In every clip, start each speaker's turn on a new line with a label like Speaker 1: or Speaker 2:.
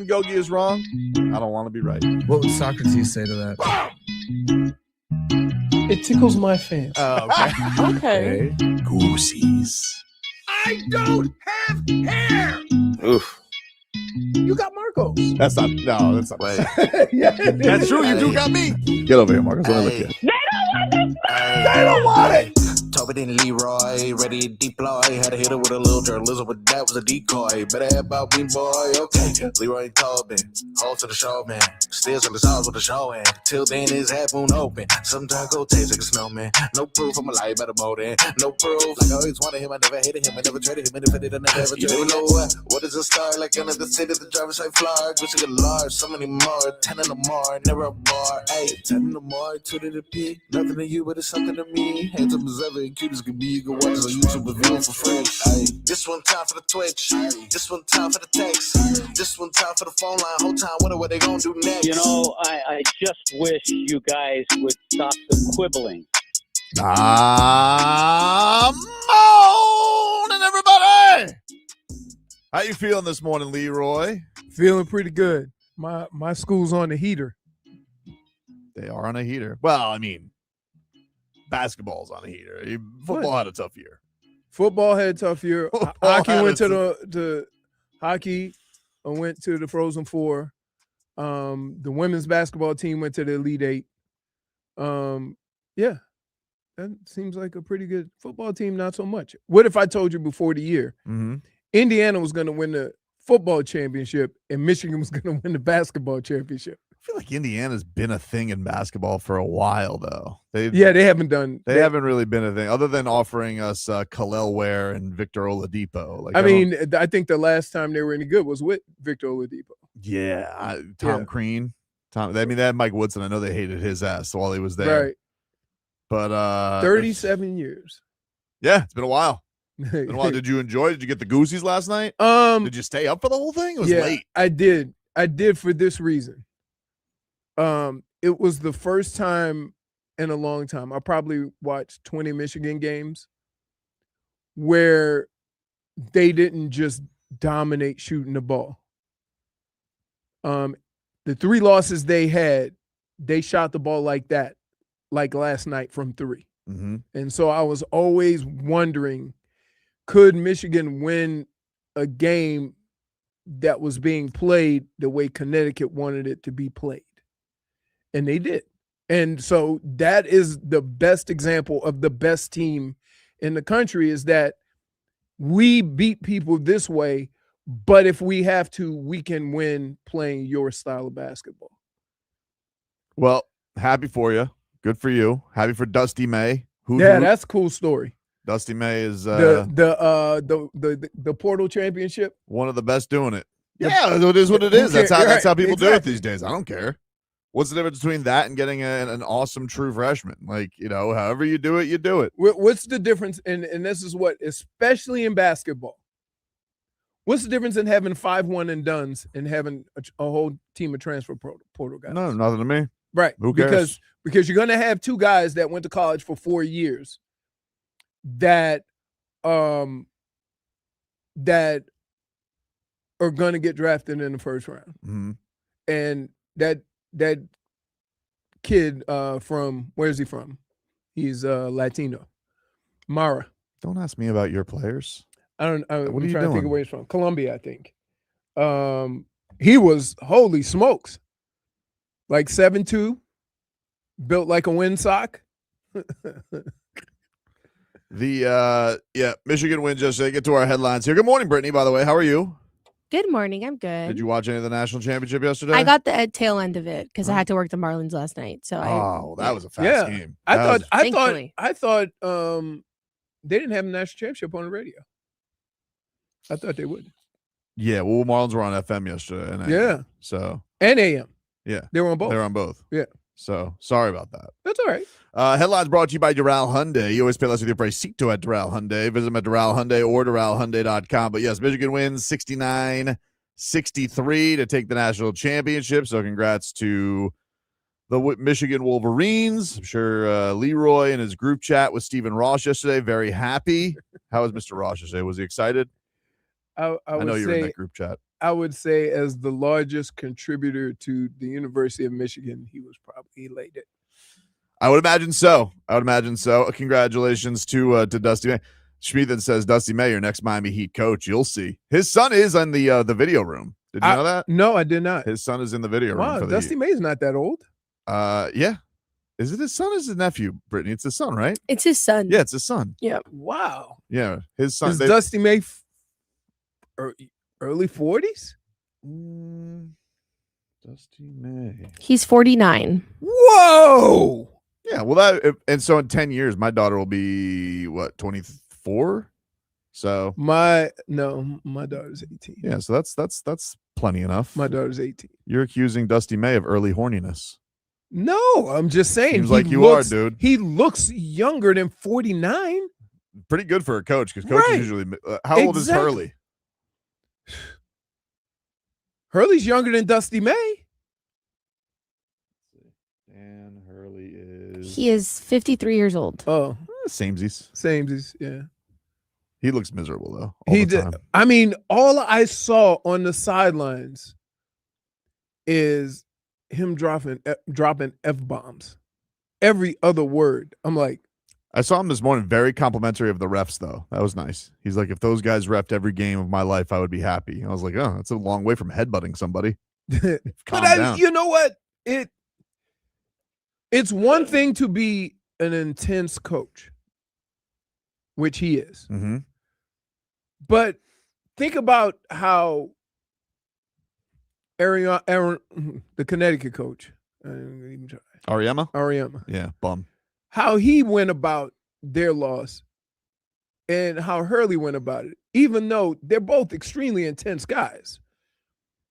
Speaker 1: Gogi is wrong, I don't want to be right.
Speaker 2: What would Socrates say to that?
Speaker 3: It tickles my fancy.
Speaker 1: Oh,
Speaker 4: Okay.
Speaker 1: Goosies.
Speaker 2: I don't have hair.
Speaker 1: Oof.
Speaker 3: You got Marcos.
Speaker 1: That's not right.
Speaker 3: Yeah,
Speaker 1: That's true. You do got me. Get over here, Marcus. Let me look at you.
Speaker 3: They don't want it.
Speaker 5: Tobin and Leroy, ready to deploy. Had to hit it with a little journalism, but that was a decoy. Better have about me, boy. Okay, Leroy and Tobin, hold to the show, man. Still in the sauce with the show, and till then his half moon open. Sometimes go taste like a snowman. No proof, I'm a lie about a motor. No proof, like I always wanted him. I never hated him. I never traded him. And if I did, I never ever traded him. You know what is a star? Like another city, the driver's like Florida. Wish I could large, so many more. 10 in the more, never a bar. Hey, 10 in the more, 2 to the P. Nothing to you, but it's something to me. Handsome as ever and cute as can be. You can watch us on YouTube with view for free. Ay. This one time for the Twitch. This one time for the text. This one time for the phone line. Whole time, what they gonna do next?
Speaker 6: You know, I just wish you guys would stop the quibbling.
Speaker 1: Morning, everybody. How you feeling this morning, Leroy?
Speaker 3: Feeling pretty good. My school's on the heater.
Speaker 1: They are on a heater. Well, I mean, basketball's on a heater. Football had a tough year.
Speaker 3: Football had a tough year. Hockey went to the hockey. Went to the Frozen Four. The women's basketball team went to the Elite Eight. Yeah, that seems like a pretty good football team. Not so much. What if I told you before the year, Indiana was going to win the football championship and Michigan was going to win the basketball championship?
Speaker 1: I feel like Indiana's been a thing in basketball for a while, though. They
Speaker 3: haven't done.
Speaker 1: They haven't really been a thing, other than offering us Khalil Ware and Victor Oladipo. Like,
Speaker 3: I think the last time they were any good was with Victor Oladipo.
Speaker 1: Yeah, Tom Crean. They had Mike Woodson. I know they hated his ass while he was there.
Speaker 3: Right.
Speaker 1: But
Speaker 3: 37 years.
Speaker 1: Yeah, it's been a while. Did you enjoy? Did you get the Goosies last night? Did you stay up for the whole thing? It was late.
Speaker 3: I did for this reason. It was the first time in a long time. I probably watched 20 Michigan games where they didn't just dominate shooting the ball. The 3 losses they had, they shot the ball like that, like last night from 3. And so I was always wondering, could Michigan win a game that was being played the way Connecticut wanted it to be played? And they did. And so that is the best example of the best team in the country, is that we beat people this way, but if we have to, we can win playing your style of basketball.
Speaker 1: Well, happy for you. Good for you. Happy for Dusty May.
Speaker 3: That's a cool story.
Speaker 1: Dusty May is
Speaker 3: the Portal Championship.
Speaker 1: One of the best doing it. Yeah, it is what it is. That's how people do it these days. I don't care. What's the difference between that and getting an awesome true freshman? Like, however you do it, you do it.
Speaker 3: What's the difference? And this is what, especially in basketball, what's the difference in having 5-1 and dones and having a whole team of transfer portal guys?
Speaker 1: No, nothing to me.
Speaker 3: Right.
Speaker 1: Who cares?
Speaker 3: Because you're going to have 2 guys that went to college for 4 years that are going to get drafted in the first round. And that kid from, where's he from? He's Latino. Mara.
Speaker 1: Don't ask me about your players.
Speaker 3: I'm trying to think of where he's from. Columbia, I think. He was, holy smokes, like 7'2", built like a windsock.
Speaker 1: Michigan wins yesterday. Get to our headlines here. Good morning, Brittney, by the way. How are you?
Speaker 4: Good morning. I'm good.
Speaker 1: Did you watch any of the national championship yesterday?
Speaker 4: I got the tail end of it because I had to work the Marlins last night. So
Speaker 1: that was a fast game.
Speaker 3: I thought they didn't have a national championship on the radio. I thought they would.
Speaker 1: Yeah, well, Marlins were on FM yesterday.
Speaker 3: And AM.
Speaker 1: Yeah.
Speaker 3: They were on both.
Speaker 1: They were on both.
Speaker 3: Yeah.
Speaker 1: So sorry about that.
Speaker 3: That's all right.
Speaker 1: Headlines brought to you by Doral Hyundai. You always pay less with your price. Seat to at Doral Hyundai. Visit them at Doral Hyundai or DoralHyundai.com. But yes, Michigan wins 69-63 to take the national championship. So congrats to the Michigan Wolverines. I'm sure Leroy in his group chat with Stephen Ross yesterday, very happy. How was Mr. Ross yesterday? Was he excited?
Speaker 3: I
Speaker 1: know you were in that group chat.
Speaker 3: I would say as the largest contributor to the University of Michigan, he was probably elated.
Speaker 1: I would imagine so. Congratulations to Dusty May. Schmieden says, Dusty May, your next Miami Heat coach. You'll see. His son is in the video room. Did you know that?
Speaker 3: No, I did not.
Speaker 1: His son is in the video room.
Speaker 3: Wow, Dusty May's not that old.
Speaker 1: Yeah. Is it his son or his nephew, Brittney? It's his son, right?
Speaker 4: It's his son.
Speaker 1: Yeah, it's his son.
Speaker 4: Yeah.
Speaker 3: Wow.
Speaker 1: Yeah, his son.
Speaker 3: Is Dusty May early 40s?
Speaker 1: Dusty May.
Speaker 4: He's 49.
Speaker 3: Whoa.
Speaker 1: Yeah, well, and so in 10 years, my daughter will be, what, 24? So
Speaker 3: my daughter's 18.
Speaker 1: Yeah, so that's plenty enough.
Speaker 3: My daughter's 18.
Speaker 1: You're accusing Dusty May of early horniness.
Speaker 3: No, I'm just saying.
Speaker 1: Seems like you are, dude.
Speaker 3: He looks younger than 49.
Speaker 1: Pretty good for a coach because coaches usually. How old is Hurley?
Speaker 3: Hurley's younger than Dusty May.
Speaker 1: And Hurley is.
Speaker 4: He is 53 years old.
Speaker 3: Oh,
Speaker 1: samesies.
Speaker 3: Yeah.
Speaker 1: He looks miserable though.
Speaker 3: He did. I mean, all I saw on the sidelines is him dropping F-bombs. Every other word. I'm like,
Speaker 1: I saw him this morning, very complimentary of the refs, though. That was nice. He's like, if those guys reffed every game of my life, I would be happy. I was like, oh, that's a long way from headbutting somebody. Calm down.
Speaker 3: You know what? It's one thing to be an intense coach, which he is.
Speaker 1: Mm-hmm.
Speaker 3: But think about how Aaron, the Connecticut coach,
Speaker 1: Ariema? Yeah, bum.
Speaker 3: How he went about their loss and how Hurley went about it, even though they're both extremely intense guys.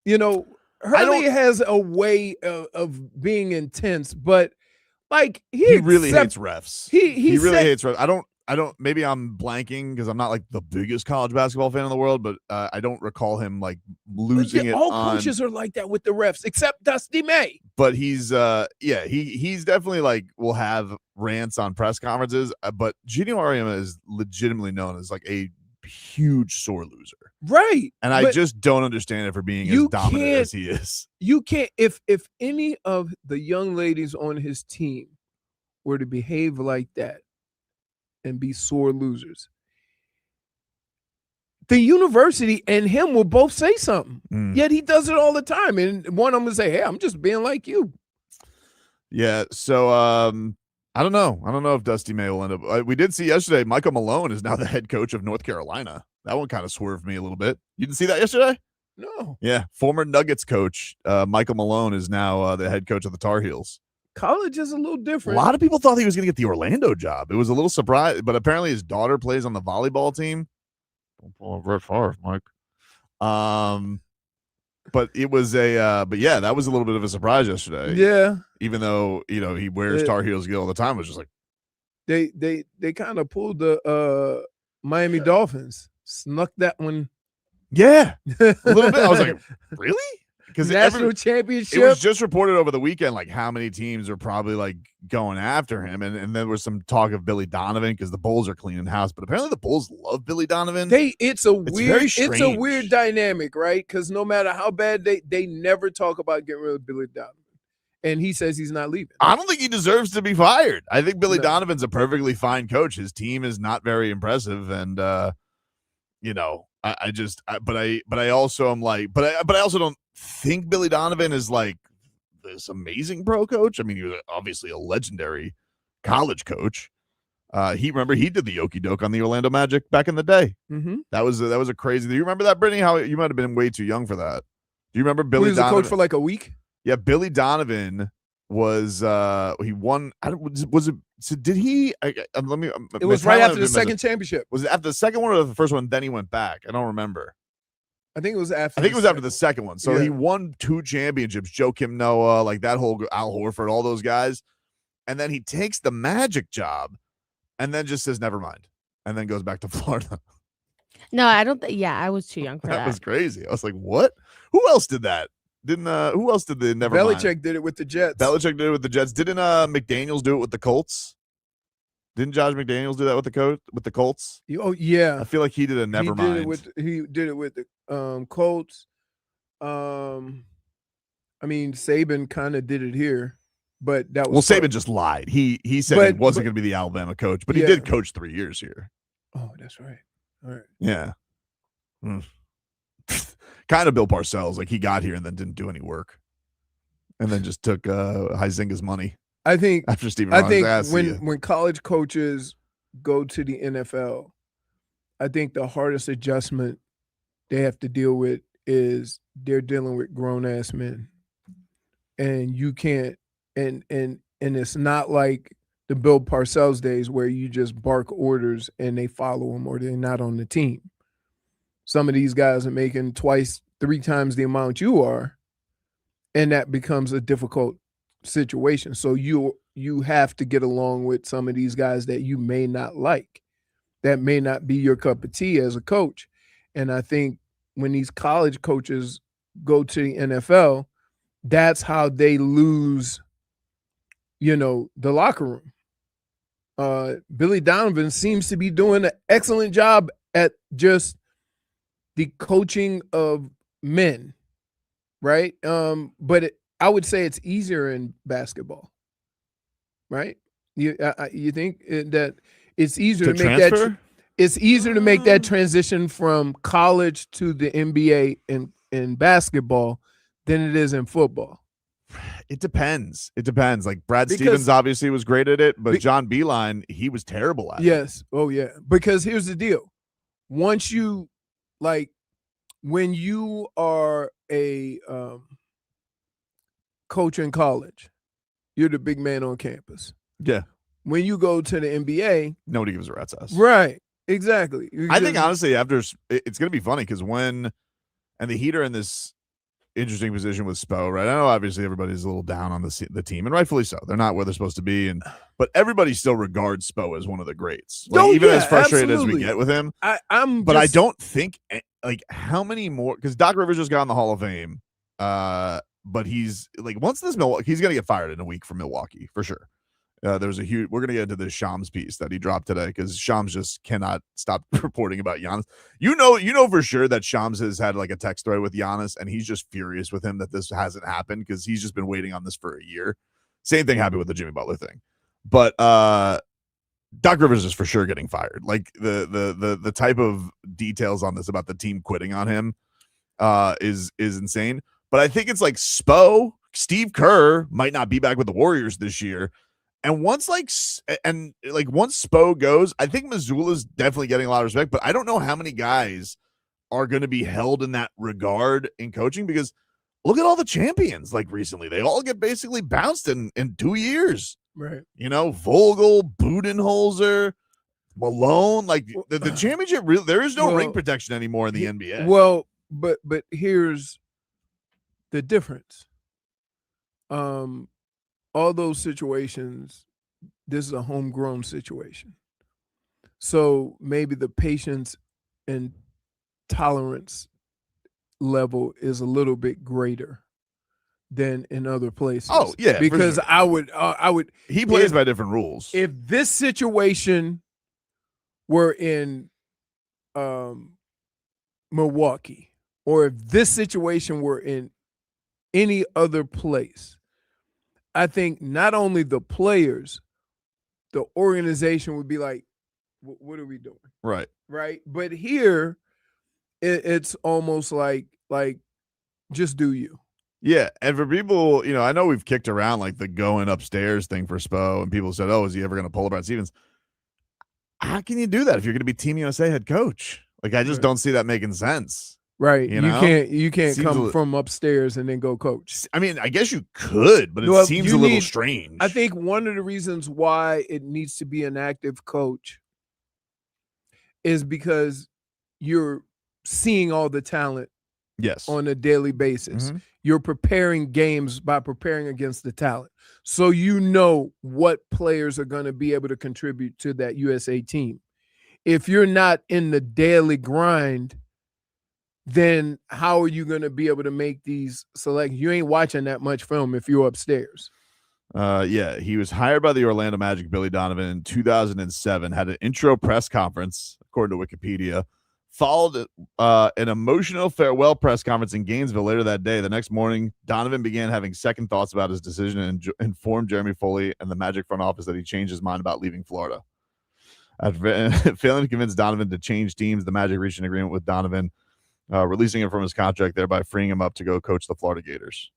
Speaker 3: You know, Hurley has a way of being intense, but like he
Speaker 1: really hates refs.
Speaker 3: He
Speaker 1: really hates refs. I don't, maybe I'm blanking because I'm not like the biggest college basketball fan in the world, but I don't recall him like losing it.
Speaker 3: All coaches are like that with the refs, except Dusty May.
Speaker 1: But he's he's definitely like will have rants on press conferences. But Gino Ariema is legitimately known as like a huge sore loser,
Speaker 3: right?
Speaker 1: And I just don't understand it for being as dominant as he is.
Speaker 3: You can't if any of the young ladies on his team were to behave like that and be sore losers, the university and him will both say something. Yet he does it all the time. And one of them will say, hey, I'm just being like you. Yeah.
Speaker 1: So I don't know. I don't know if Dusty May will end up. We did see yesterday Michael Malone is now the head coach of North Carolina. That one kind of swerved me a little bit. You didn't see that yesterday?
Speaker 3: No.
Speaker 1: Yeah. Former Nuggets coach Michael Malone is now the head coach of the Tar Heels.
Speaker 3: College is a little different.
Speaker 1: A lot of people thought he was going to get the Orlando job. It was a little surprise, but apparently his daughter plays on the volleyball team. Don't pull a Brett Favre, Mike. But it was but yeah, that was a little bit of a surprise yesterday.
Speaker 3: Yeah.
Speaker 1: Even though, he wears Tar Heels gear all the time, it was just like
Speaker 3: they kind of pulled the Miami Dolphins, snuck that one.
Speaker 1: Yeah. A little bit. I was like, really? Because
Speaker 3: national championship.
Speaker 1: It was just reported over the weekend, like how many teams are probably like going after him, and there was some talk of Billy Donovan because the Bulls are cleaning house, but apparently the Bulls love Billy Donovan.
Speaker 3: It's a weird dynamic, right? Because no matter how bad they never talk about getting rid of Billy Donovan, and he says he's not leaving.
Speaker 1: I don't think he deserves to be fired. I think Billy Donovan's a perfectly fine coach. His team is not very impressive, and I also am like, but I also don't think Billy Donovan is like this amazing pro coach. I mean, he was obviously a legendary college coach. He did the Yoki Doke on the Orlando Magic back in the day.
Speaker 3: Mm-hmm.
Speaker 1: That was a crazy. Do you remember that, Brittney? How you might have been way too young for that. Do you remember Billy Donovan?
Speaker 3: He was a coach for like a week.
Speaker 1: Yeah, Billy Donovan was he won. Was it? So did he?
Speaker 3: It was right after the second championship.
Speaker 1: Was it after the second one or the first one? Then he went back. I don't remember.
Speaker 3: I think it was after.
Speaker 1: I think it was after the second one. So he won 2 championships. Joakim Noah, like that whole Al Horford, all those guys, and then he takes the Magic job, and then just says never mind, and then goes back to Florida.
Speaker 4: No, I don't. I was too young for that.
Speaker 1: That was crazy. I was like, what? Who else did that? Who else did the never mind?
Speaker 3: Belichick did it with the Jets.
Speaker 1: Didn't McDaniels do it with the Colts? Didn't Josh McDaniels do that with the Colts?
Speaker 3: Oh yeah.
Speaker 1: I feel like he did a never mind.
Speaker 3: He did it with the Colts. I mean, Saban kind of did it here, but that was
Speaker 1: Saban just lied. He said he wasn't going to be the Alabama coach, but he did coach 3 years here.
Speaker 3: Oh, that's right. All right.
Speaker 1: Yeah. Kind of Bill Parcells. Like, he got here and then didn't do any work, and then just took Huizinga's money.
Speaker 3: I think
Speaker 1: after Stephen
Speaker 3: I think
Speaker 1: ass,
Speaker 3: when college coaches go to the NFL, I think the hardest adjustment they have to deal with is they're dealing with grown-ass men. And you can't and it's not like the Bill Parcells days where you just bark orders and they follow them or they're not on the team. Some of these guys are making 2x, 3 times the amount you are, and that becomes a difficult situation. So you have to get along with some of these guys that you may not like, that may not be your cup of tea as a coach. And I think when these college coaches go to the NFL, that's how they lose, the locker room. Billy Donovan seems to be doing an excellent job at just the coaching of men, right? But I would say it's easier in basketball, right? You think that it's easier to make
Speaker 1: transfer?
Speaker 3: that it's easier to make that transition from college to the NBA in basketball than it is in football.
Speaker 1: It depends. Like Brad Stevens obviously was great at it, but John Beilein, he was terrible at it.
Speaker 3: Yes. Oh yeah. Because here's the deal. Once you when you are a coach in college, you're the big man on campus.
Speaker 1: Yeah.
Speaker 3: When you go to the NBA,
Speaker 1: nobody gives a rat's ass.
Speaker 3: Right. Exactly.
Speaker 1: I think honestly, it's going to be funny because and the Heat are in this interesting position with Spo, right? I know obviously everybody's a little down on the team, and rightfully so. They're not where they're supposed to be, but everybody still regards Spo as one of the greats. Even as frustrated as we get with him, I don't think how many more, because Doc Rivers just got in the Hall of Fame, but he's once this he's going to get fired in a week from Milwaukee for sure. There's we're going to get into this Shams piece that he dropped today because Shams just cannot stop reporting about Giannis. You know for sure that Shams has had a text thread with Giannis, and he's just furious with him that this hasn't happened because he's just been waiting on this for a year. Same thing happened with the Jimmy Butler thing. But Doc Rivers is for sure getting fired. The type of details on this about the team quitting on him is insane. But I think it's Spo, Steve Kerr might not be back with the Warriors this year. And once once Spo goes, I think Missoula's definitely getting a lot of respect, but I don't know how many guys are going to be held in that regard in coaching, because look at all the champions recently. They all get basically bounced in 2 years.
Speaker 3: Right.
Speaker 1: Vogel, Budenholzer, Malone, the championship, there is no ring protection anymore in the NBA.
Speaker 3: Well, but here's the difference. All those situations, this is a homegrown situation. So maybe the patience and tolerance level is a little bit greater than in other places.
Speaker 1: Oh, yeah.
Speaker 3: Because
Speaker 1: sure.
Speaker 3: I would.
Speaker 1: He plays by different rules.
Speaker 3: If this situation were in Milwaukee, or if this situation were in any other place, I think not only the players, the organization would be like, what are we doing?
Speaker 1: Right.
Speaker 3: Right. But here, it's almost like just do you.
Speaker 1: Yeah. And for people, I know we've kicked around the going upstairs thing for Spo, and people said, oh, is he ever going to pull a Brad Stevens? How can you do that if you're going to be Team USA head coach? I just don't see that making sense.
Speaker 3: Right. You can't come from upstairs and then go coach.
Speaker 1: I mean, I guess you could, but it seems a little strange.
Speaker 3: I think one of the reasons why it needs to be an active coach is because you're seeing all the talent on a daily basis. Mm-hmm. You're preparing games by preparing against the talent. So you know what players are going to be able to contribute to that USA team. If you're not in the daily grind, then how are you going to be able to make these selections? You ain't watching that much film if you're upstairs.
Speaker 1: Yeah, he was hired by the Orlando Magic, Billy Donovan, in 2007, had an intro press conference, according to Wikipedia, Followed an emotional farewell press conference in Gainesville later that day. The next morning, Donovan began having second thoughts about his decision and informed Jeremy Foley and the Magic front office that he changed his mind about leaving Florida. After failing to convince Donovan to change teams, the Magic reached an agreement with Donovan, releasing him from his contract, thereby freeing him up to go coach the Florida Gators.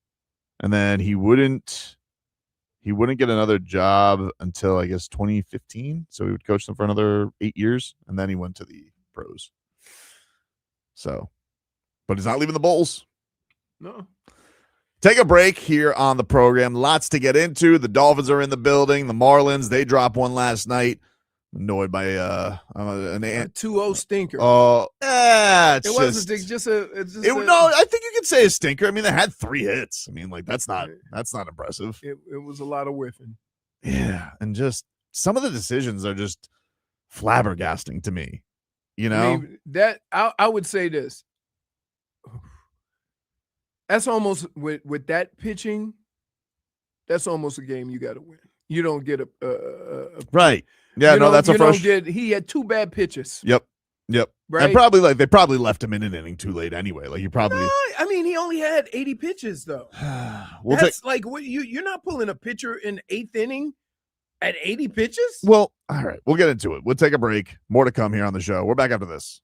Speaker 1: And then he wouldn't get another job until, I guess, 2015. So he would coach them for another 8 years, and then he went to the pros. So, but he's not leaving the Bulls.
Speaker 3: No.
Speaker 1: Take a break here on the program. Lots to get into. The Dolphins are in the building. The Marlins, they dropped one last night. Annoyed by
Speaker 3: a 2-0 stinker.
Speaker 1: It
Speaker 3: wasn't just a.
Speaker 1: No, I think you could say a stinker. I mean, they had 3 hits. I mean, like that's not impressive.
Speaker 3: It was a lot of whiffing.
Speaker 1: Yeah, and just some of the decisions are just flabbergasting to me. You know,
Speaker 3: I mean, that I would say this. That's almost with that pitching. That's almost a game you got to win. You don't get a
Speaker 1: right. Yeah, no, that's a frustrating.
Speaker 3: He had 2 bad pitches.
Speaker 1: Yep.
Speaker 3: Right.
Speaker 1: And they probably left him in an inning too late anyway. Like you probably.
Speaker 3: No, I mean, he only had 80 pitches though. That's like what you're not pulling a pitcher in 8th inning at 80 pitches.
Speaker 1: Well, all right, we'll get into it. We'll take a break. More to come here on the show. We're back after this.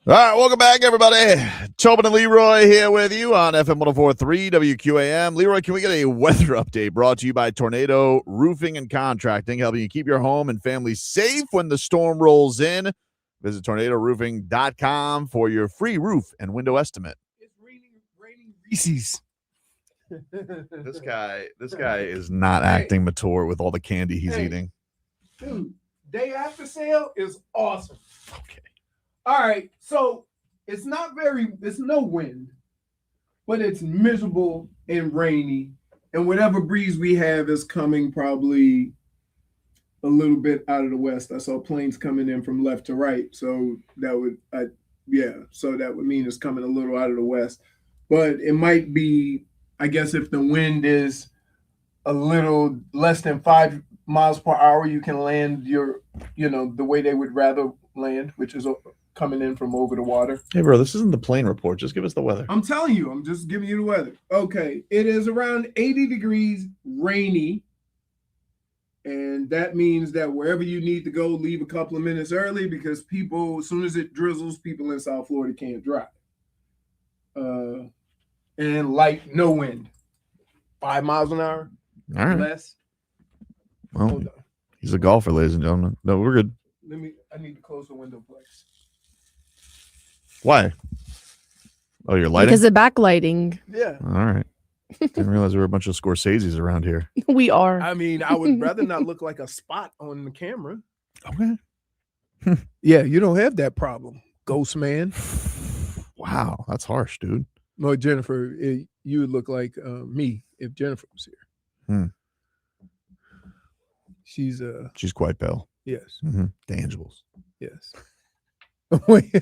Speaker 1: All right, welcome back, everybody. Tobin and Leroy here with you on FM 104.3 WQAM. Leroy, can we get a weather update brought to you by Tornado Roofing and Contracting, helping you keep your home and family safe when the storm rolls in? Visit tornadoroofing.com for your free roof and window estimate.
Speaker 3: It's raining Reese's.
Speaker 1: This guy is not acting mature with all the candy he's eating.
Speaker 3: Dude, day after sale is awesome.
Speaker 1: Okay.
Speaker 3: All right, so it's no wind, but it's miserable and rainy, and whatever breeze we have is coming probably a little bit out of the west. I saw planes coming in from left to right, so that would mean it's coming a little out of the west, but it might be, I guess, if the wind is a little less than 5 miles per hour, you can land the way they would rather land, which is coming in from over the water.
Speaker 1: Hey, bro, this isn't the plane report. Just give us the weather.
Speaker 3: I'm telling you, I'm just giving you the weather. Okay, it is around 80 degrees, rainy, and that means that wherever you need to go, leave a couple of minutes early because people, as soon as it drizzles, people in South Florida can't drive. And no wind. 5 miles an hour.
Speaker 1: All right.
Speaker 3: Less.
Speaker 1: Well,
Speaker 3: Hold on.
Speaker 1: he's a golfer, ladies and gentlemen. No, we're good.
Speaker 3: I need to close the window, please.
Speaker 1: Why? Oh, you're lighting?
Speaker 4: Because of backlighting.
Speaker 3: Yeah.
Speaker 1: All right. Didn't realize there were a bunch of Scorseses around here.
Speaker 4: We are.
Speaker 3: I mean, I would rather not look like a spot on the camera.
Speaker 1: Okay.
Speaker 3: Yeah, you don't have that problem, ghost man.
Speaker 1: Wow, that's harsh, dude.
Speaker 3: No, Jennifer, you would look like me if Jennifer was here.
Speaker 1: She's quite pale.
Speaker 3: Yes.
Speaker 1: Mm-hmm. Tangibles.
Speaker 3: Yes. Wait.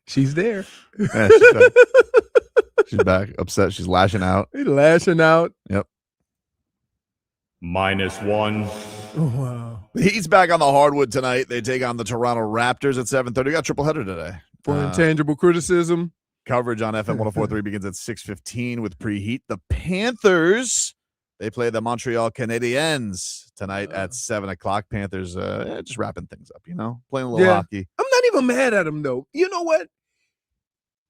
Speaker 3: She's there.
Speaker 1: Yeah, she's back. Upset. She's lashing out.
Speaker 3: He's lashing out.
Speaker 1: Yep.
Speaker 7: -1.
Speaker 3: Oh, wow.
Speaker 1: The Heat's back on the hardwood tonight. They take on the Toronto Raptors at 7:30. We got triple header today.
Speaker 3: For intangible criticism.
Speaker 1: Coverage on FM 104.3 begins at 6:15 with preheat. The Panthers, they play the Montreal Canadiens tonight at 7 o'clock. Panthers just wrapping things up, playing a little hockey.
Speaker 3: I'm not even mad at them, though. You know what?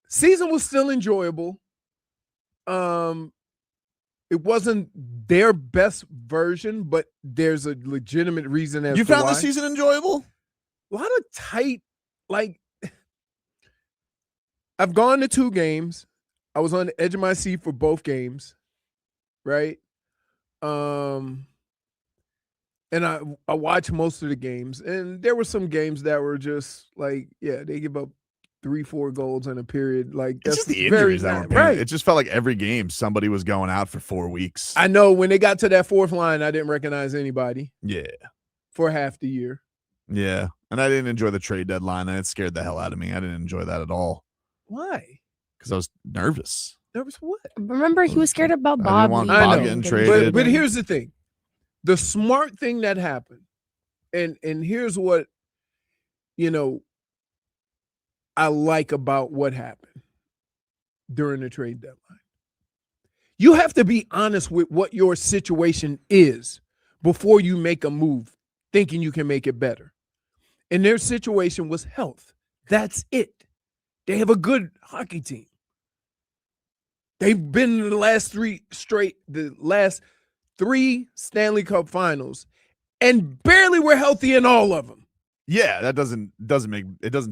Speaker 3: Season was still enjoyable. It wasn't their best version, but there's a legitimate reason as
Speaker 1: You
Speaker 3: to
Speaker 1: found
Speaker 3: why.
Speaker 1: the season enjoyable?
Speaker 3: A lot of tight, I've gone to 2 games. I was on the edge of my seat for both games, right? And I watched most of the games, and there were some games that were just they give up 3-4 goals in a period.
Speaker 1: It's
Speaker 3: That's
Speaker 1: just the
Speaker 3: very
Speaker 1: injuries that were
Speaker 3: right.
Speaker 1: painful. It just felt like every game somebody was going out for 4 weeks.
Speaker 3: I know when they got to that 4th line, I didn't recognize anybody
Speaker 1: Yeah.
Speaker 3: for half the year.
Speaker 1: Yeah. And I didn't enjoy the trade deadline, and it scared the hell out of me. I didn't enjoy that at all
Speaker 3: Why?
Speaker 1: because I was nervous.
Speaker 3: Nervous what?
Speaker 4: Remember, he was scared about
Speaker 1: I
Speaker 4: Bob.
Speaker 1: didn't want
Speaker 4: leaving.
Speaker 3: Bob
Speaker 1: getting
Speaker 3: But
Speaker 1: traded.
Speaker 3: here's the thing. The smart thing that happened, and here's what, I like about what happened during the trade deadline. You have to be honest with what your situation is before you make a move thinking you can make it better. And their situation was health. That's it. They have a good hockey team. They've been in the last 3 Stanley Cup finals and barely were healthy in all of them.
Speaker 1: Yeah, that doesn't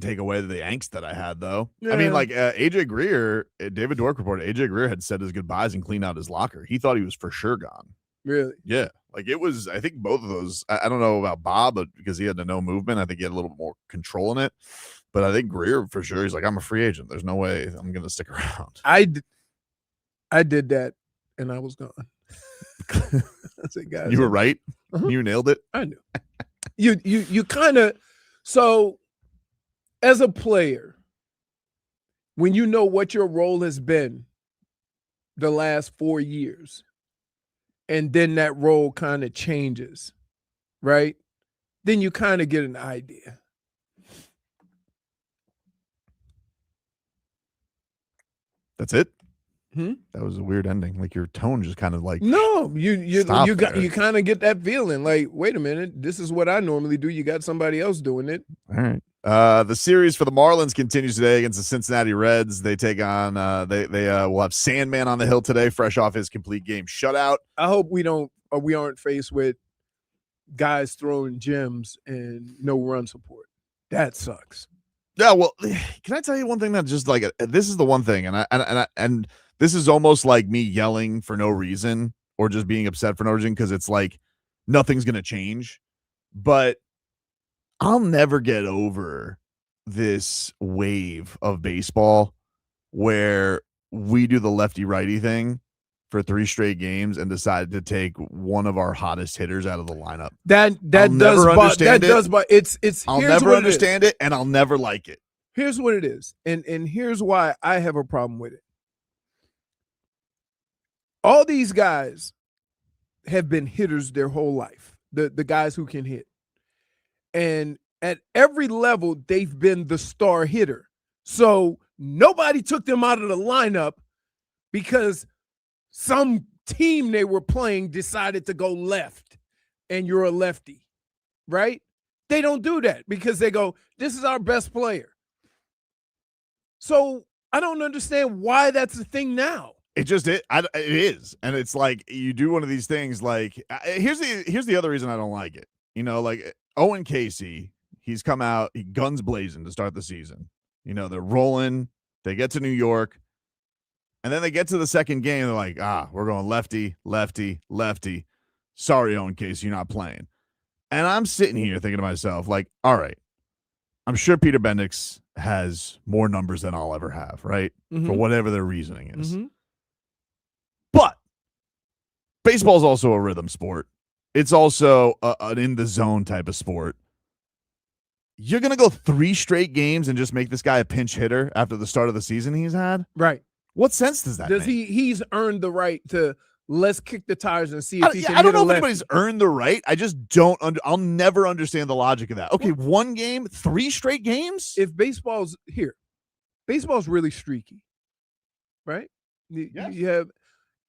Speaker 1: take away the angst that I had though. I mean,
Speaker 3: Yeah.
Speaker 1: AJ Greer, David Dork reported AJ Greer had said his goodbyes and cleaned out his locker. He thought he was for sure gone.
Speaker 3: Really?
Speaker 1: Yeah, it was. I think both of those. I don't know about Bob, but because he had the no movement, I think he had a little bit more control in it. But I think Greer for sure. He's like, I'm a free agent. There's no way I'm going to stick around.
Speaker 3: I did that, and I was gone. I said, guys,
Speaker 1: You were right.
Speaker 3: Uh-huh.
Speaker 1: You nailed it.
Speaker 3: I knew. You kind of, so as a player, when you know what your role has been the last 4 years, and then that role kind of changes, right? Then you kind of get an idea.
Speaker 1: That's it. That was a weird ending. Like your tone just kind of like
Speaker 3: No, you
Speaker 1: there.
Speaker 3: kind of get that feeling like, wait a minute, this is what I normally do. You got somebody else doing it.
Speaker 1: All right. The series for the Marlins continues today against the Cincinnati Reds. They take on they will have Sandman on the hill today, fresh off his complete game shutout.
Speaker 3: I hope we aren't faced with guys throwing gems and no run support. That sucks.
Speaker 1: Yeah, well, can I tell you one thing that just like this is the one thing, and this is almost like me yelling for no reason or just being upset for no reason because it's like nothing's gonna change. But I'll never get over this wave of baseball where we do the lefty righty thing for 3 straight games and decided to take one of our hottest hitters out of the lineup.
Speaker 3: That does, but it's
Speaker 1: I'll never understand it, and I'll never like it.
Speaker 3: Here's what it is, and here's why I have a problem with it. All these guys have been hitters their whole life, the guys who can hit. And at every level, they've been the star hitter. So nobody took them out of the lineup because some team they were playing decided to go left and you're a lefty, right? They don't do that because they go, this is our best player. So I don't understand why that's a thing now.
Speaker 1: It is. And it's like you do one of these things like here's the other reason I don't like it. You know, like Owen Casey, he's come out, he guns blazing to start the season. You know, they're rolling, they get to New York, and then they get to the second game, they're like, we're going lefty, lefty, lefty. Sorry, Owen Casey, you're not playing. And I'm sitting here thinking to myself, like, all right, I'm sure Peter Bendix has more numbers than I'll ever have, right?
Speaker 3: Mm-hmm.
Speaker 1: For whatever their reasoning is.
Speaker 3: Mm-hmm.
Speaker 1: But baseball is also a rhythm sport. It's also an in-the-zone type of sport. You're going to go 3 straight games and just make this guy a pinch hitter after the start of the season he's had?
Speaker 3: Right.
Speaker 1: What sense does that make?
Speaker 3: He's earned the right to let's kick the tires and see if he can
Speaker 1: I don't
Speaker 3: hit
Speaker 1: know
Speaker 3: a
Speaker 1: if anybody's earned the right. I just don't. I'll never understand the logic of that. Okay, 1 game, 3 straight games?
Speaker 3: If baseball's really streaky, right?
Speaker 1: Yes.
Speaker 3: You have,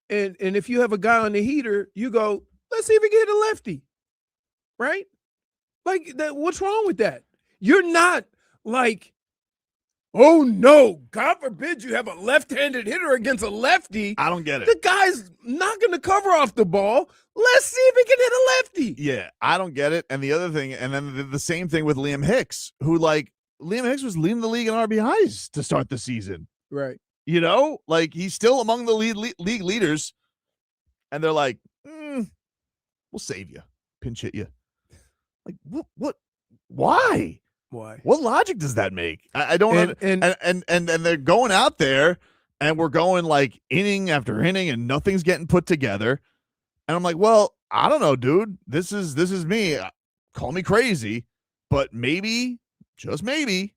Speaker 3: and if you have a guy on the heater, you go, let's see if he can hit a lefty, right? Like that. What's wrong with that? You're not like, oh no, God forbid you have a left-handed hitter against a lefty.
Speaker 1: I don't get it.
Speaker 3: The guy's not going to cover off the ball. Let's see if he can hit a lefty.
Speaker 1: Yeah, I don't get it. And the other thing, and then the same thing with Liam Hicks, who like Liam Hicks was leading the league in RBIs to start the season.
Speaker 3: Right.
Speaker 1: You know, like he's still among the league leaders. And they're like, we'll save you, pinch hit you. Like what? Why?
Speaker 3: Why?
Speaker 1: What logic does that make? I don't. And they're going out there, and we're going like inning after inning, and nothing's getting put together. And I'm like, well, I don't know, dude. This is me. Call me crazy, but maybe, just maybe,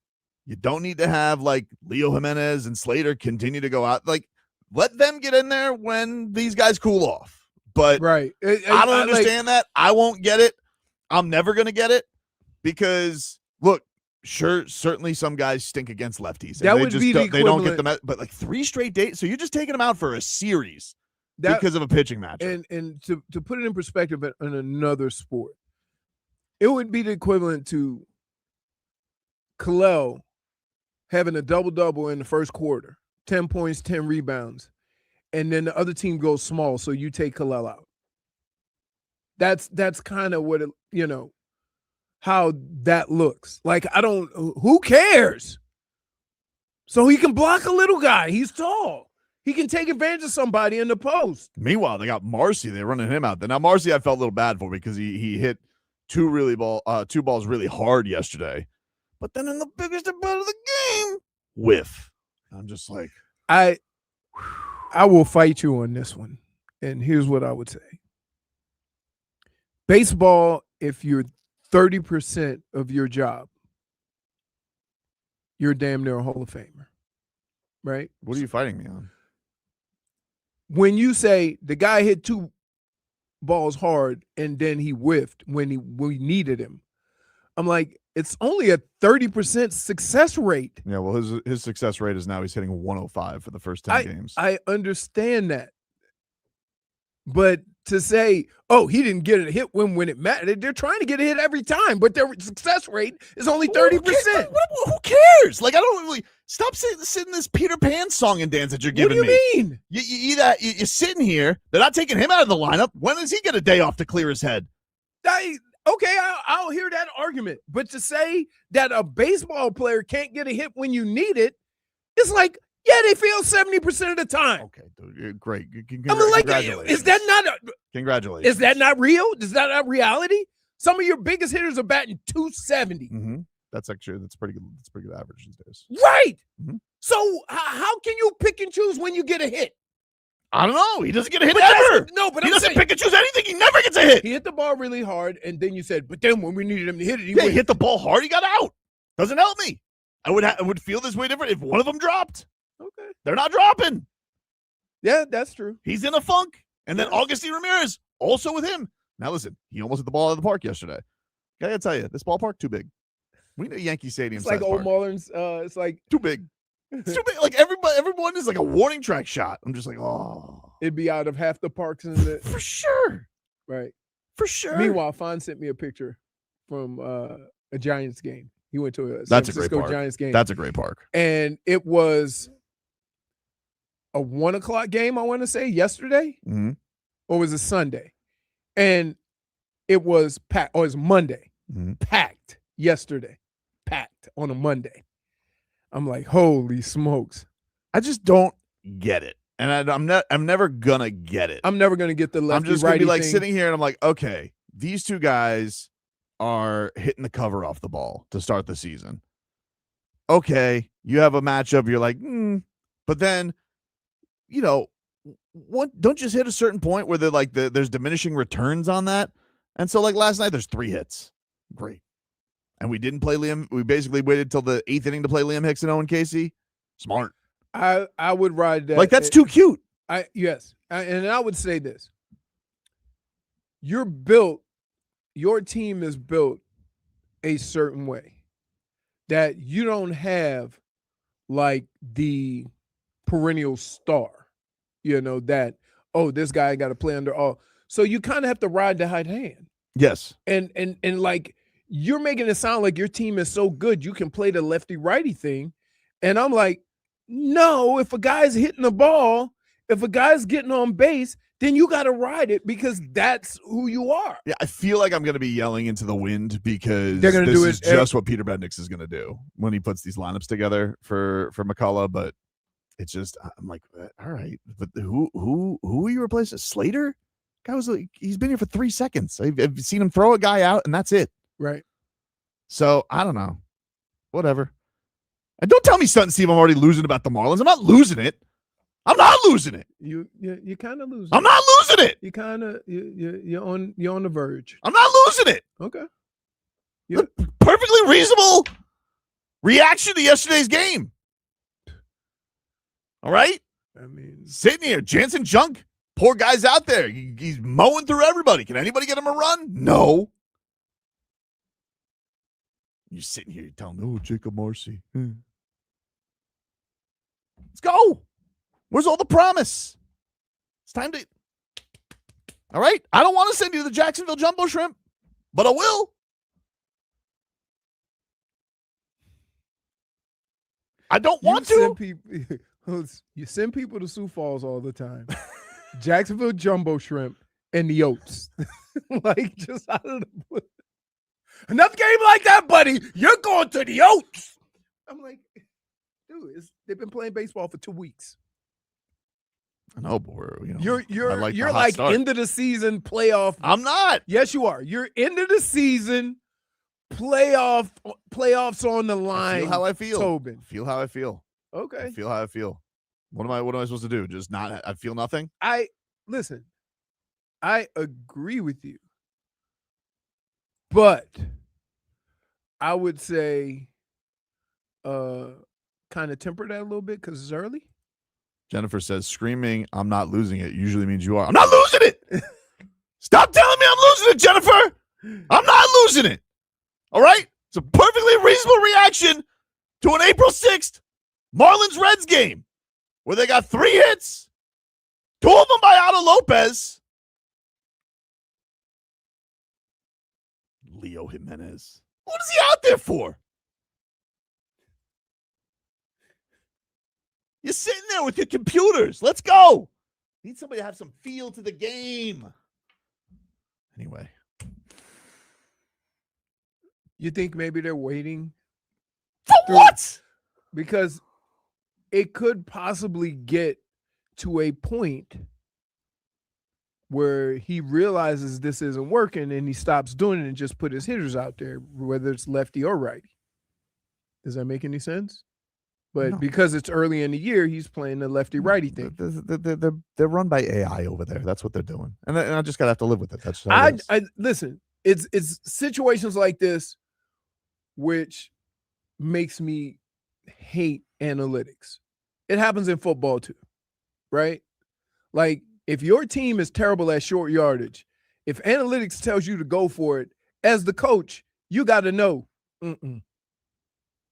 Speaker 1: you don't need to have like Leo Jimenez and Slater continue to go out. Like, let them get in there when these guys cool off. But
Speaker 3: right,
Speaker 1: I don't understand that. I won't get it. I'm never gonna get it because look. Sure, certainly some guys stink against lefties.
Speaker 3: That would be the equivalent.
Speaker 1: They don't get them out, but like 3 straight days. So you're just taking them out for a series because of a pitching match.
Speaker 3: And to put it in perspective in another sport, it would be the equivalent to Kalel having a double-double in the first quarter, 10 points, 10 rebounds, and then the other team goes small, so you take Kalel out. That's kind of what it, how that looks. Like, who cares? So he can block a little guy. He's tall. He can take advantage of somebody in the post.
Speaker 1: Meanwhile, they got Marsee. They're running him out. Now, Marsee, I felt a little bad for because he hit 2 balls really hard yesterday. But then in the biggest part of the game, whiff. I'm just like.
Speaker 3: I will fight you on this one. And here's what I would say. Baseball, if you're 30% of your job, you're damn near a Hall of Famer, right?
Speaker 1: What are you fighting me on?
Speaker 3: When you say the guy hit 2 balls hard and then he whiffed when we needed him, I'm like, it's only a 30% success rate.
Speaker 1: Yeah, well, his success rate is now he's hitting 105 for the first 10 games.
Speaker 3: I understand that. But to say, oh, he didn't get a hit when it mattered, they're trying to get a hit every time, but their success rate is only 30%.
Speaker 1: Who cares? Like, I don't really stop sitting this Peter Pan song and dance that you're giving me.
Speaker 3: What do you mean?
Speaker 1: You're sitting here. They're not taking him out of the lineup. When does he get a day off to clear his head?
Speaker 3: I'll hear that argument. But to say that a baseball player can't get a hit when you need it, it's like, yeah, they fail 70% of the time.
Speaker 1: Okay, dude, you're great.
Speaker 3: Congratulations. Is that not
Speaker 1: congratulations?
Speaker 3: Is that not real? Is that not reality? Some of your biggest hitters are batting 270.
Speaker 1: Mm-hmm. That's pretty good. That's pretty good average these days.
Speaker 3: Right.
Speaker 1: Mm-hmm.
Speaker 3: So how can you pick and choose when you get a hit?
Speaker 1: I don't know. He doesn't get a hit ever.
Speaker 3: But
Speaker 1: he doesn't pick and choose anything. He never gets a hit.
Speaker 3: He hit the ball really hard, and then you said, but then when we needed him to hit it,
Speaker 1: he hit the ball hard. He got out. Doesn't help me. I would feel this way different if one of them dropped.
Speaker 3: Okay.
Speaker 1: They're not dropping.
Speaker 3: Yeah, that's true.
Speaker 1: He's in a funk. And then Augustine Ramirez, also with him. Now, listen, he almost hit the ball out of the park yesterday. I got to tell you, this ballpark, too big. We need a Yankee Stadium.
Speaker 3: It's like old Marlins. It's like
Speaker 1: too big. It's too big. Like, everyone is like a warning track shot. I'm just like, oh.
Speaker 3: It'd be out of half the parks in the
Speaker 1: For sure.
Speaker 3: Right.
Speaker 1: For sure.
Speaker 3: Meanwhile, Fon sent me a picture from a Giants game. He went to a
Speaker 1: That's
Speaker 3: San
Speaker 1: a great
Speaker 3: Francisco
Speaker 1: park.
Speaker 3: Giants game.
Speaker 1: That's a great park.
Speaker 3: And it was a 1:00 game, I want to say, yesterday.
Speaker 1: Mm-hmm.
Speaker 3: Or was it Sunday? And it was packed. Or it was Monday.
Speaker 1: Mm-hmm.
Speaker 3: Packed yesterday. Packed on a Monday. I'm like, holy smokes.
Speaker 1: I just don't get it. And I'm never gonna get it.
Speaker 3: I'm never gonna get the lefty.
Speaker 1: I'm just gonna be like
Speaker 3: thing.
Speaker 1: sitting here and I'm like, okay, these two guys are hitting the cover off the ball to start the season. Okay, you have a matchup. You're like, but then, what? Don't just hit a certain point where there's diminishing returns on that. And so, like last night, there's 3 hits. Great. And we didn't play Liam. We basically waited till the 8th inning to play Liam Hicks and Owen Casey. Smart.
Speaker 3: I would ride that.
Speaker 1: Like, that's too cute.
Speaker 3: Yes. And I would say this. Your team is built a certain way that you don't have like the perennial star, that, this guy got to play under all. So you kind of have to ride the hot hand.
Speaker 1: Yes.
Speaker 3: And like, you're making it sound like your team is so good you can play the lefty-righty thing. And I'm like, no, if a guy's hitting the ball, if a guy's getting on base, then you got to ride it because that's who you are.
Speaker 1: Yeah, I feel like I'm going to be yelling into the wind because
Speaker 3: they're going to do it.
Speaker 1: Just what Peter Bendix is going to do when he puts these lineups together for McCullough. But it's just, I'm like, all right, but who are you replacing? Slater? Guy was like, he's been here for 3 seconds. I've seen him throw a guy out, and that's it.
Speaker 3: Right.
Speaker 1: So I don't know. Whatever. And don't tell me, Sutton Steve, I'm already losing about the Marlins. I'm not losing it. I'm not losing it.
Speaker 3: You kind of losing.
Speaker 1: I'm not losing it.
Speaker 3: You kind of you're on the verge.
Speaker 1: I'm not losing it.
Speaker 3: Okay.
Speaker 1: Perfectly reasonable reaction to yesterday's game. All right.
Speaker 3: I mean,
Speaker 1: sitting here, Jansen Junk, poor guy's out there. He's mowing through everybody. Can anybody get him a run? No. You're sitting here, you're telling me, oh, Jakob Marsee. Let's go. Where's all the promise? It's time to. All right. I don't want to send you the Jacksonville Jumbo Shrimp, but I will. I don't want to.
Speaker 3: You send people to Sioux Falls all the time. Jacksonville Jumbo Shrimp and the Oats. Like, just out of the blue. Another game like that, buddy. You're going to the Oats. I'm like, dude, they've been playing baseball for 2 weeks.
Speaker 1: I know, but
Speaker 3: you're
Speaker 1: like
Speaker 3: like end of the season playoff.
Speaker 1: I'm not.
Speaker 3: Yes, you are. You're end of the season playoffs on the line.
Speaker 1: Feel how I feel.
Speaker 3: Tobin.
Speaker 1: Feel how I feel.
Speaker 3: Okay.
Speaker 1: I feel how I feel. What am I supposed to do? Just not? I feel nothing.
Speaker 3: Listen. I agree with you, but I would say, kind of temper that a little bit because it's early.
Speaker 1: Jennifer says, screaming, I'm not losing it usually means you are. I'm not losing it. Stop telling me I'm losing it, Jennifer. I'm not losing it. All right? a perfectly reasonable reaction to an April 6th Marlins Reds game where they got 3 hits, 2 of them by Otto Lopez. Leo Jimenez. What is he out there for? You're sitting there with your computers. Let's go. Need somebody to have some feel to the game. Anyway.
Speaker 3: You think maybe they're waiting?
Speaker 1: For what?
Speaker 3: Because it could possibly get to a point where he realizes this isn't working and he stops doing it and just put his hitters out there, whether it's lefty or righty. Does that make any sense? But
Speaker 1: No.
Speaker 3: because it's early in the year, he's playing the lefty-righty thing.
Speaker 1: They're run by AI over there. That's what they're doing. And I just got to have to live with it. That's how it is.
Speaker 3: I listen, it's situations like this which makes me hate analytics. It happens in football too, right? Like, if your team is terrible at short yardage, if analytics tells you to go for it, as the coach, you got to know.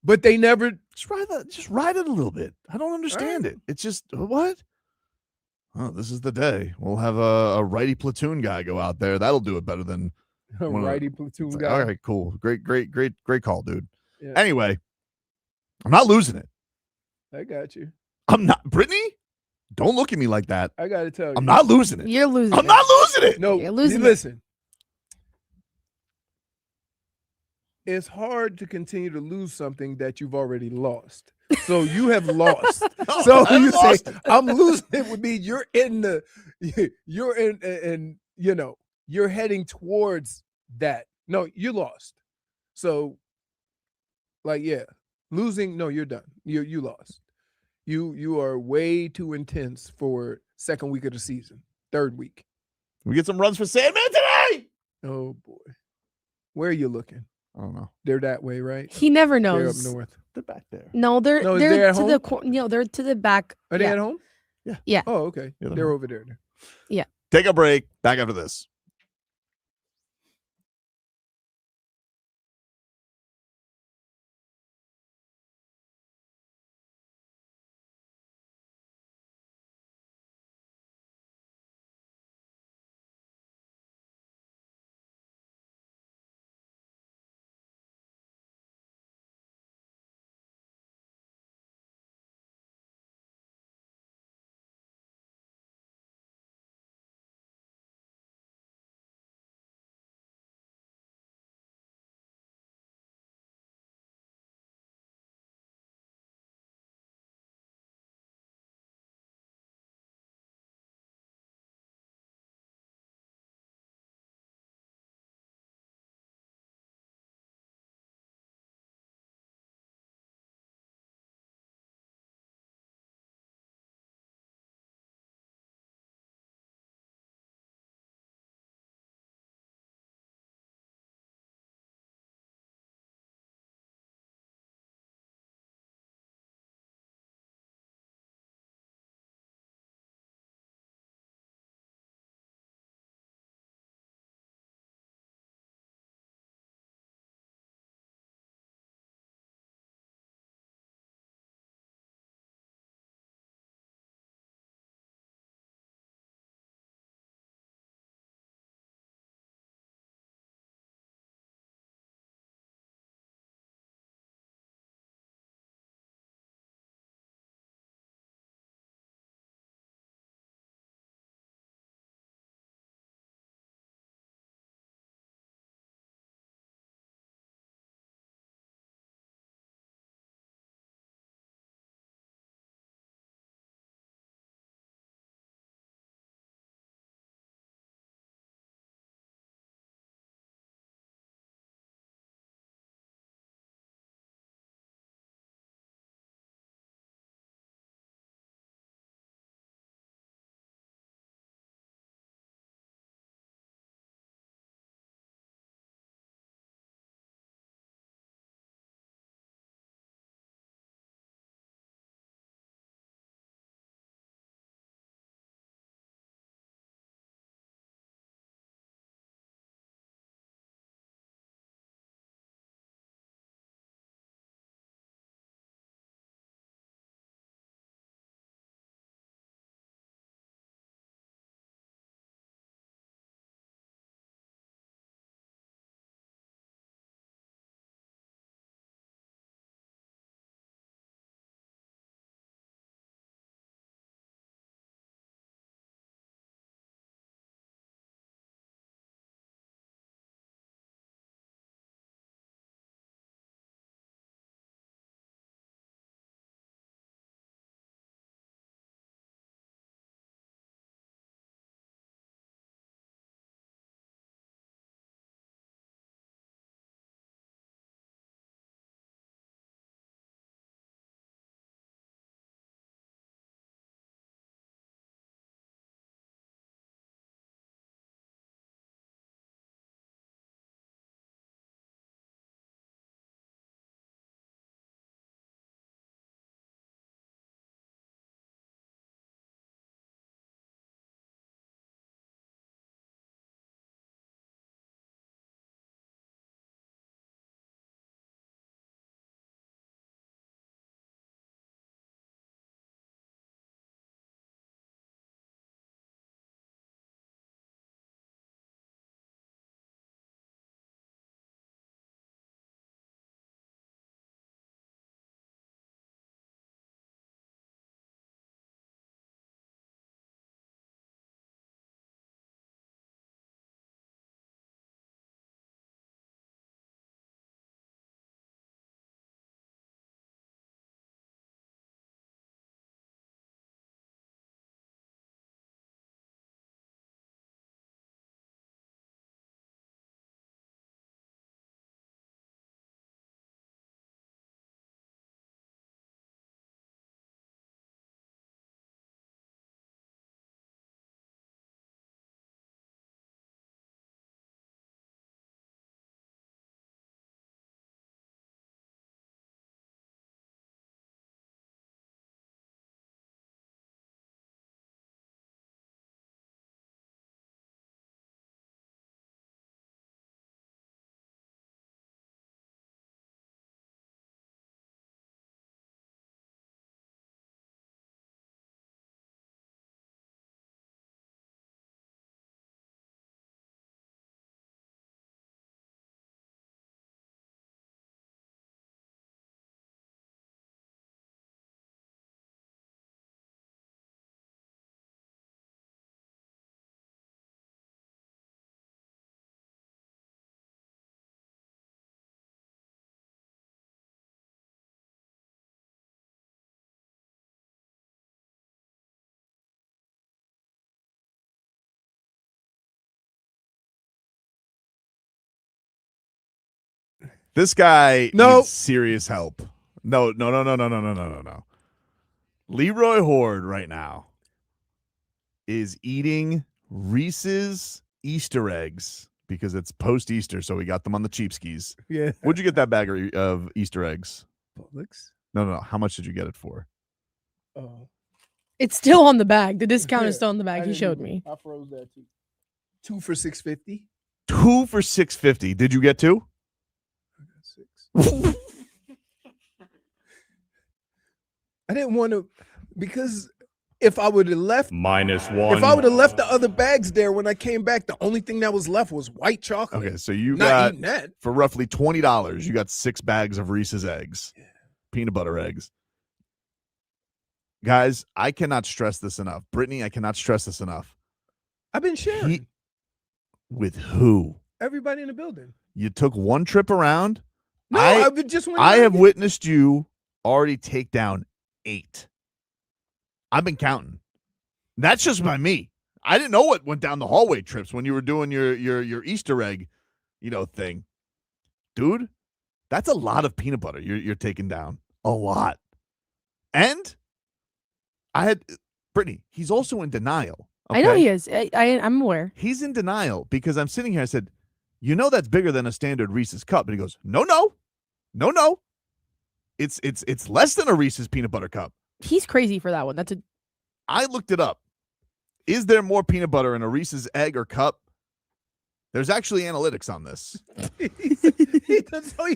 Speaker 3: But they never.
Speaker 1: Just ride it a little bit. I don't understand it. It's just, what? Oh, this is the day. We'll have a righty platoon guy go out there. That'll do it better than
Speaker 3: A righty platoon guy.
Speaker 1: All right, cool. Great call, dude.
Speaker 3: Yeah.
Speaker 1: Anyway, I'm not losing it.
Speaker 3: I got you.
Speaker 1: I'm not. Brittney, don't look at me like that.
Speaker 3: I got to tell you.
Speaker 1: I'm not losing it.
Speaker 4: You're losing.
Speaker 1: I'm not losing it.
Speaker 3: No,
Speaker 4: You're losing it.
Speaker 3: listen. It's hard to continue to lose something that you've already lost. So you have lost. So
Speaker 1: I've
Speaker 3: you say,
Speaker 1: lost it.
Speaker 3: I'm losing it would be you're heading towards that. No, you lost. So like, yeah, losing, no, you're done. You lost. You are way too intense for second week of the season, third week.
Speaker 1: We get some runs for Sandman today.
Speaker 3: Oh boy. Where are you looking?
Speaker 1: I don't know.
Speaker 3: They're that way, right?
Speaker 4: He never
Speaker 3: They're up
Speaker 4: knows.
Speaker 3: north.
Speaker 1: They're back there.
Speaker 4: No, they're
Speaker 3: No, they're at
Speaker 4: to
Speaker 3: home?
Speaker 4: they're to the back.
Speaker 3: Are they
Speaker 4: Yeah.
Speaker 3: at home?
Speaker 4: Yeah.
Speaker 3: Oh, okay.
Speaker 1: Yeah, they're
Speaker 3: They're
Speaker 1: home.
Speaker 3: over there.
Speaker 1: Take a break. Back after this. This guy
Speaker 3: No.
Speaker 1: needs serious help. No. Leroy Horde right now is eating Reese's Easter eggs because it's post-Easter, so we got them on the cheapskis.
Speaker 3: Yeah.
Speaker 1: Where'd you get that bag of Easter eggs?
Speaker 3: Publix.
Speaker 1: No. How much did you get it for?
Speaker 3: Oh.
Speaker 4: It's still on the bag. The discount is
Speaker 3: Yeah,
Speaker 4: still on the bag.
Speaker 3: I
Speaker 4: He
Speaker 3: didn't
Speaker 4: showed
Speaker 3: even-
Speaker 4: me.
Speaker 3: I froze that too. 2 for $6.50.
Speaker 1: 2 for $6.50. Did you get 2?
Speaker 3: I got 6. I didn't want to, because if I would have left,
Speaker 7: -1.
Speaker 3: if I would have left the other bags there when I came back, the only thing that was left was white chocolate.
Speaker 1: Okay, so you
Speaker 3: Not
Speaker 1: got
Speaker 3: eating that.
Speaker 1: for roughly $20, you got 6 bags of Reese's eggs, peanut butter eggs. Guys, I cannot stress this enough. Brittney, I cannot stress this enough.
Speaker 3: I've been sharing.
Speaker 1: With who?
Speaker 3: Everybody in the building.
Speaker 1: You took one trip around.
Speaker 3: No,
Speaker 1: I
Speaker 3: I just went.
Speaker 1: have
Speaker 3: around.
Speaker 1: witnessed you already take down 8. I've been counting. That's just by me. I didn't know what went down the hallway trips when you were doing your Easter egg, thing. Dude, that's a lot of peanut butter you're taking down. A lot. And Brittney, he's also in denial.
Speaker 4: I know
Speaker 1: okay?
Speaker 4: he is. I'm aware.
Speaker 1: He's in denial because I'm sitting here. I said, that's bigger than a standard Reese's cup. And he goes, no. It's less than a Reese's peanut butter cup.
Speaker 4: He's crazy for that one.
Speaker 1: I looked it up. Is there more peanut butter in a Reese's egg or cup? There's actually analytics on this.
Speaker 3: he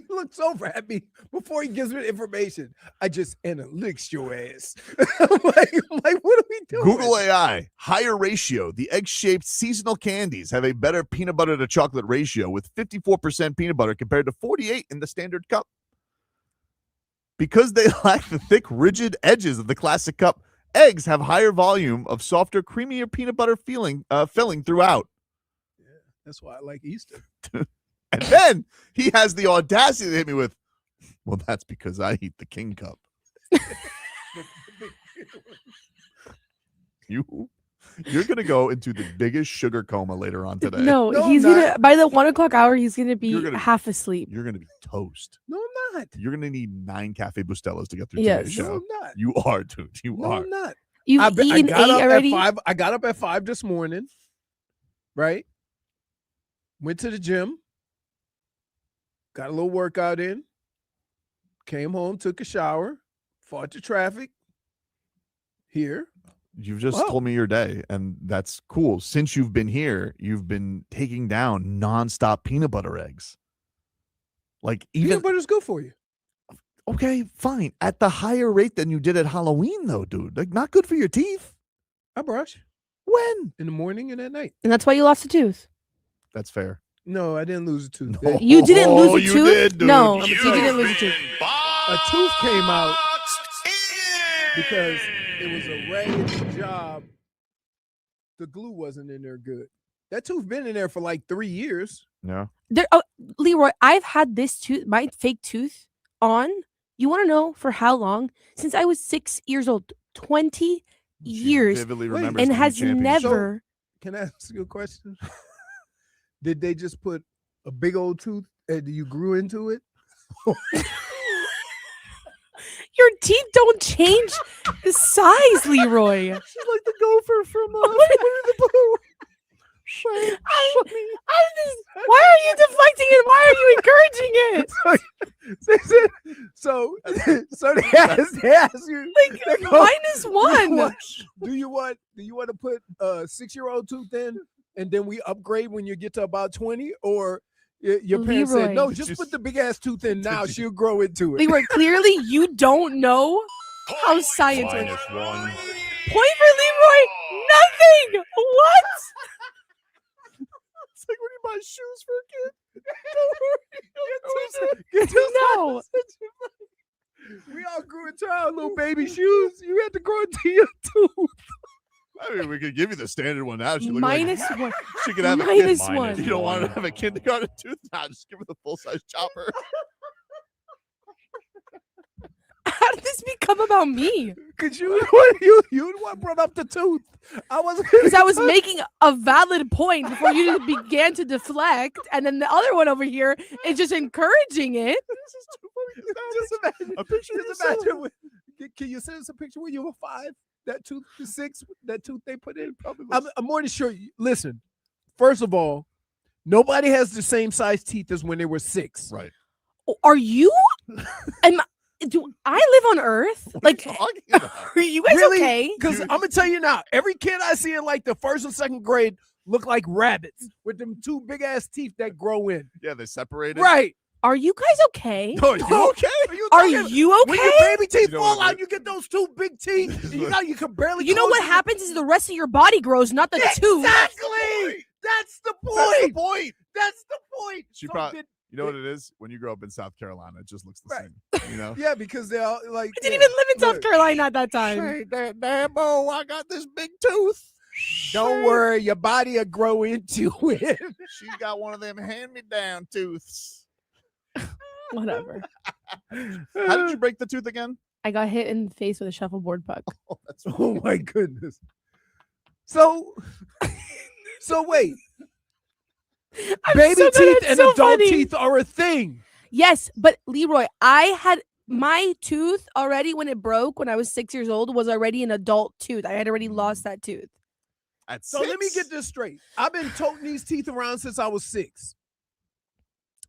Speaker 3: looks over at me before he gives me the information. I just analytics your ass. I'm like, what are we doing?
Speaker 1: Google AI, higher ratio. The egg-shaped seasonal candies have a better peanut butter to chocolate ratio with 54% peanut butter compared to 48 in the standard cup. Because they lack the thick, rigid edges of the classic cup, eggs have higher volume of softer, creamier peanut butter filling throughout.
Speaker 3: Yeah, that's why I like Easter.
Speaker 1: And then he has the audacity to hit me with, well, that's because I eat the king cup. You're going to go into the biggest sugar coma later on today.
Speaker 4: No,
Speaker 3: No,
Speaker 4: he's
Speaker 3: I'm
Speaker 4: gonna
Speaker 3: not.
Speaker 4: by the 1 o'clock hour. He's gonna be
Speaker 1: You're gonna-
Speaker 4: half asleep.
Speaker 1: You're going to be toast.
Speaker 3: No, I'm not.
Speaker 1: You're going to need 9 Cafe Bustellas to get through
Speaker 4: Yes.
Speaker 1: today's
Speaker 3: No,
Speaker 1: show.
Speaker 3: I'm not.
Speaker 1: You are, dude. You
Speaker 3: No,
Speaker 1: are.
Speaker 3: I'm not.
Speaker 4: You've
Speaker 3: I
Speaker 4: eaten 8
Speaker 3: got up
Speaker 4: already.
Speaker 3: at 5. I got up at 5 this morning. Right. Went to the gym. Got a little workout in. Came home, took a shower, fought the traffic. Here.
Speaker 1: You've just
Speaker 3: Wow.
Speaker 1: told me your day, and that's cool. Since you've been here, you've been taking down nonstop peanut butter eggs. Like even
Speaker 3: Peanut butter's good for you.
Speaker 1: okay, fine. At the higher rate than you did at Halloween, though, dude. Like not good for your teeth.
Speaker 3: I brush
Speaker 1: When?
Speaker 3: in the morning and at night.
Speaker 4: And that's why you lost a tooth.
Speaker 1: That's fair.
Speaker 3: No, I didn't lose a tooth.
Speaker 1: No.
Speaker 4: You didn't lose a
Speaker 1: you
Speaker 4: tooth.
Speaker 1: did, dude.
Speaker 4: No,
Speaker 3: I'm
Speaker 4: you
Speaker 3: sorry.
Speaker 4: didn't lose a tooth.
Speaker 3: A tooth came out because it was a raggedy job. The glue wasn't in there good. That tooth been in there for like 3 years.
Speaker 1: Yeah.
Speaker 4: Leroy, I've had this tooth, my fake tooth, on. You want to know for how long? Since I was 6 years old, 20
Speaker 1: She
Speaker 4: years,
Speaker 1: vividly
Speaker 3: Wait.
Speaker 1: remembers
Speaker 4: and
Speaker 1: the
Speaker 4: has
Speaker 1: championship.
Speaker 4: never.
Speaker 3: Can I ask you a question? Did they just put a big old tooth and you grew into it?
Speaker 4: Your teeth don't change the size, Leroy.
Speaker 3: She's like the gopher from Winnie the Pooh.
Speaker 4: Why are you deflecting it? Why are you encouraging it?
Speaker 3: So they ask you,
Speaker 4: Like
Speaker 3: they go,
Speaker 4: -1.
Speaker 3: do you want to put a 6-year-old tooth in and then we upgrade when you get to about 20, or your parents said no,
Speaker 4: Leroy.
Speaker 3: just put the big ass tooth in now, she'll grow into it.
Speaker 4: Leroy, clearly you don't know how science works.
Speaker 7: -1.
Speaker 4: Point for Leroy. Nothing. What?
Speaker 1: It's like when you buy shoes for a kid.
Speaker 4: No.
Speaker 3: We all grew into our little baby shoes. You had to grow into your tooth.
Speaker 1: I mean, we could give you the standard one now. She look like
Speaker 4: -1.
Speaker 1: she could have a kid.
Speaker 4: -1.
Speaker 1: You don't want her to have a kindergarten tooth? Nah, just give her the full-size chopper.
Speaker 4: How did this become about me?
Speaker 3: Because you what brought up the tooth.
Speaker 4: Because I was making a valid point before you began to deflect, and then the other one over here is just encouraging it.
Speaker 1: This is too funny.
Speaker 3: Just imagine.
Speaker 1: A picture of
Speaker 3: Just
Speaker 1: yourself.
Speaker 3: imagine. Can you send us a picture when you were 5? That tooth, the 6, that tooth they put in.
Speaker 1: Probably
Speaker 3: I'm more than sure. Listen, first of all, nobody has the same size teeth as when they were 6.
Speaker 1: right.
Speaker 4: Are you? Do I live on Earth?
Speaker 1: What
Speaker 4: Like,
Speaker 1: are you talking about?
Speaker 4: are you guys
Speaker 3: Really?
Speaker 4: okay?
Speaker 3: Because I'm gonna tell you now, every kid I see in like the 1st and 2nd grade look like rabbits with them 2 big ass teeth that grow in.
Speaker 1: Yeah, they separated.
Speaker 3: Right?
Speaker 4: Are you guys okay?
Speaker 1: No, you okay?
Speaker 4: Are you
Speaker 3: When
Speaker 4: okay?
Speaker 3: your baby teeth
Speaker 1: You know
Speaker 3: fall
Speaker 1: what it
Speaker 3: out, you get those 2 big teeth. And you can barely.
Speaker 4: You know
Speaker 3: close
Speaker 4: what
Speaker 3: your-
Speaker 4: happens is the rest of your body grows, not the tooth.
Speaker 3: Exactly. That's the
Speaker 1: That's the
Speaker 3: point.
Speaker 1: point.
Speaker 3: That's the point.
Speaker 1: She
Speaker 3: So
Speaker 1: probably-
Speaker 3: did-
Speaker 1: You know what it is? When you grow up in South Carolina, it just looks the
Speaker 3: Right.
Speaker 1: same. You know?
Speaker 3: Yeah, because they're all like.
Speaker 4: I didn't even live in South
Speaker 3: look.
Speaker 4: Carolina at that time.
Speaker 1: Hey, Dambo, I got this big tooth.
Speaker 3: Don't worry, your body will grow into it.
Speaker 1: She's got one of them hand-me-down tooths.
Speaker 4: Whatever.
Speaker 1: How did you break the tooth again?
Speaker 4: I got hit in the face with a shuffleboard puck.
Speaker 1: Oh, that's
Speaker 3: Oh my goodness. So wait,
Speaker 4: I'm
Speaker 3: baby
Speaker 4: so glad
Speaker 3: teeth
Speaker 4: it's
Speaker 3: and
Speaker 4: so
Speaker 3: adult
Speaker 4: funny.
Speaker 3: teeth are a thing.
Speaker 4: Yes, but Leroy, I had my tooth already when it broke when I was 6 years old was already an adult tooth. I had already lost that tooth.
Speaker 1: at
Speaker 3: So let me
Speaker 1: 6?
Speaker 3: get this straight. I've been toting these teeth around since I was 6.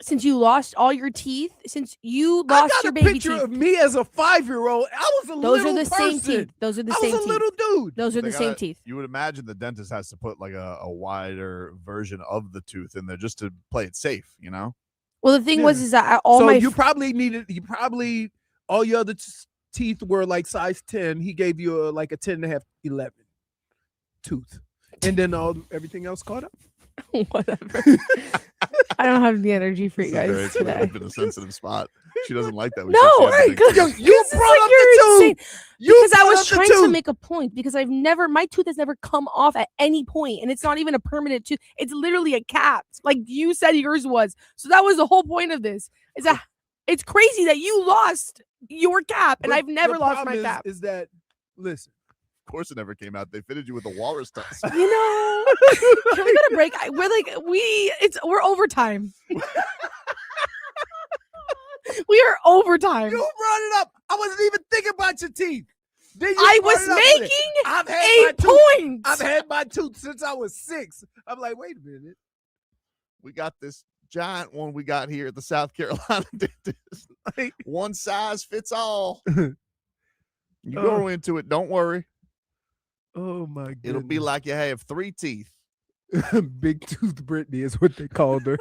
Speaker 4: Since you lost all your teeth, since you
Speaker 3: I
Speaker 4: lost
Speaker 3: got
Speaker 4: your
Speaker 3: a
Speaker 4: baby
Speaker 3: picture
Speaker 4: teeth,
Speaker 3: of me as a 5-year-old. I was a
Speaker 4: those
Speaker 3: little
Speaker 4: are the
Speaker 3: person.
Speaker 4: same teeth. Those are the
Speaker 3: I
Speaker 4: same
Speaker 3: was a
Speaker 4: teeth.
Speaker 3: little dude.
Speaker 4: Those are
Speaker 1: They
Speaker 4: the same
Speaker 1: gotta-
Speaker 4: teeth.
Speaker 1: You would imagine the dentist has to put like a wider version of the tooth in there just to play it safe, you know?
Speaker 4: Well, the thing was
Speaker 3: Yeah.
Speaker 4: is that all
Speaker 3: So
Speaker 4: my
Speaker 3: you probably all your other teeth were like size 10. He gave you like a 10 and a half, 11 tooth. And then everything else caught up.
Speaker 4: whatever. I don't have the energy for you
Speaker 1: This is very-
Speaker 4: guys
Speaker 1: it's really
Speaker 4: today.
Speaker 1: been a sensitive spot. She doesn't like that. We
Speaker 4: No,
Speaker 1: said she had
Speaker 3: Right,
Speaker 1: the big
Speaker 3: 'cause
Speaker 1: tooth.
Speaker 3: you
Speaker 4: This is
Speaker 3: brought
Speaker 4: like
Speaker 3: up
Speaker 4: you're
Speaker 3: the tooth.
Speaker 4: insane.
Speaker 3: You
Speaker 4: Because I
Speaker 3: brought
Speaker 4: was
Speaker 3: up the
Speaker 4: trying to
Speaker 3: tooth.
Speaker 4: make a point because my tooth has never come off at any point, and it's not even a permanent tooth. It's literally a cap, like you said yours was. So that was the whole point of this. Is that it's crazy that you lost your cap, and
Speaker 3: But
Speaker 4: I've never
Speaker 3: the
Speaker 4: lost
Speaker 3: problem
Speaker 4: my cap.
Speaker 3: Is that listen?
Speaker 1: Of course, it never came out. They fitted you with a walrus tusk.
Speaker 4: You know, can we go to break? We're overtime. We are overtime.
Speaker 3: You brought it up. I wasn't even thinking about your teeth. Then you
Speaker 4: I
Speaker 3: brought
Speaker 4: was
Speaker 3: it up with it.
Speaker 4: making
Speaker 3: I've had
Speaker 4: a
Speaker 3: my tooth.
Speaker 4: point.
Speaker 3: I've had my tooth since I was 6. I'm like, wait a minute.
Speaker 1: We got this giant one we got here at the South Carolina dentist.
Speaker 3: Like,
Speaker 1: One size fits all. You go into it, don't worry.
Speaker 3: oh my goodness.
Speaker 1: It'll be like you have 3 teeth.
Speaker 3: Big Tooth Brittney is what they called her.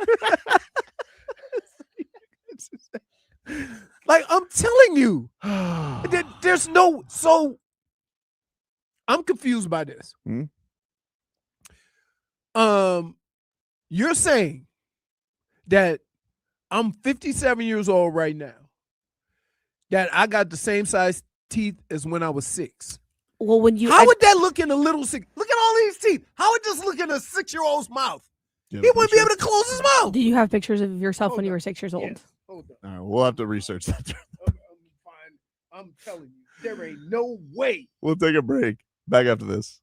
Speaker 3: Like I'm telling you, there's no. So I'm confused by this.
Speaker 1: Hmm?
Speaker 3: You're saying that I'm 57 years old right now. That I got the same size teeth as when I was 6.
Speaker 4: Well, when you
Speaker 3: How would that look in a little 6? Look at all these teeth. How would this look in a 6-year-old's mouth?
Speaker 1: You
Speaker 3: He
Speaker 1: have a
Speaker 3: wouldn't be
Speaker 1: picture?
Speaker 3: able to close his mouth.
Speaker 4: do you have pictures of yourself when
Speaker 3: Hold
Speaker 4: you
Speaker 3: on.
Speaker 4: were 6 years old?
Speaker 3: Yes. Hold on.
Speaker 1: All right, we'll have to research that.
Speaker 3: I'm fine. I'm telling you, there ain't no way.
Speaker 1: We'll take a break. Back after this.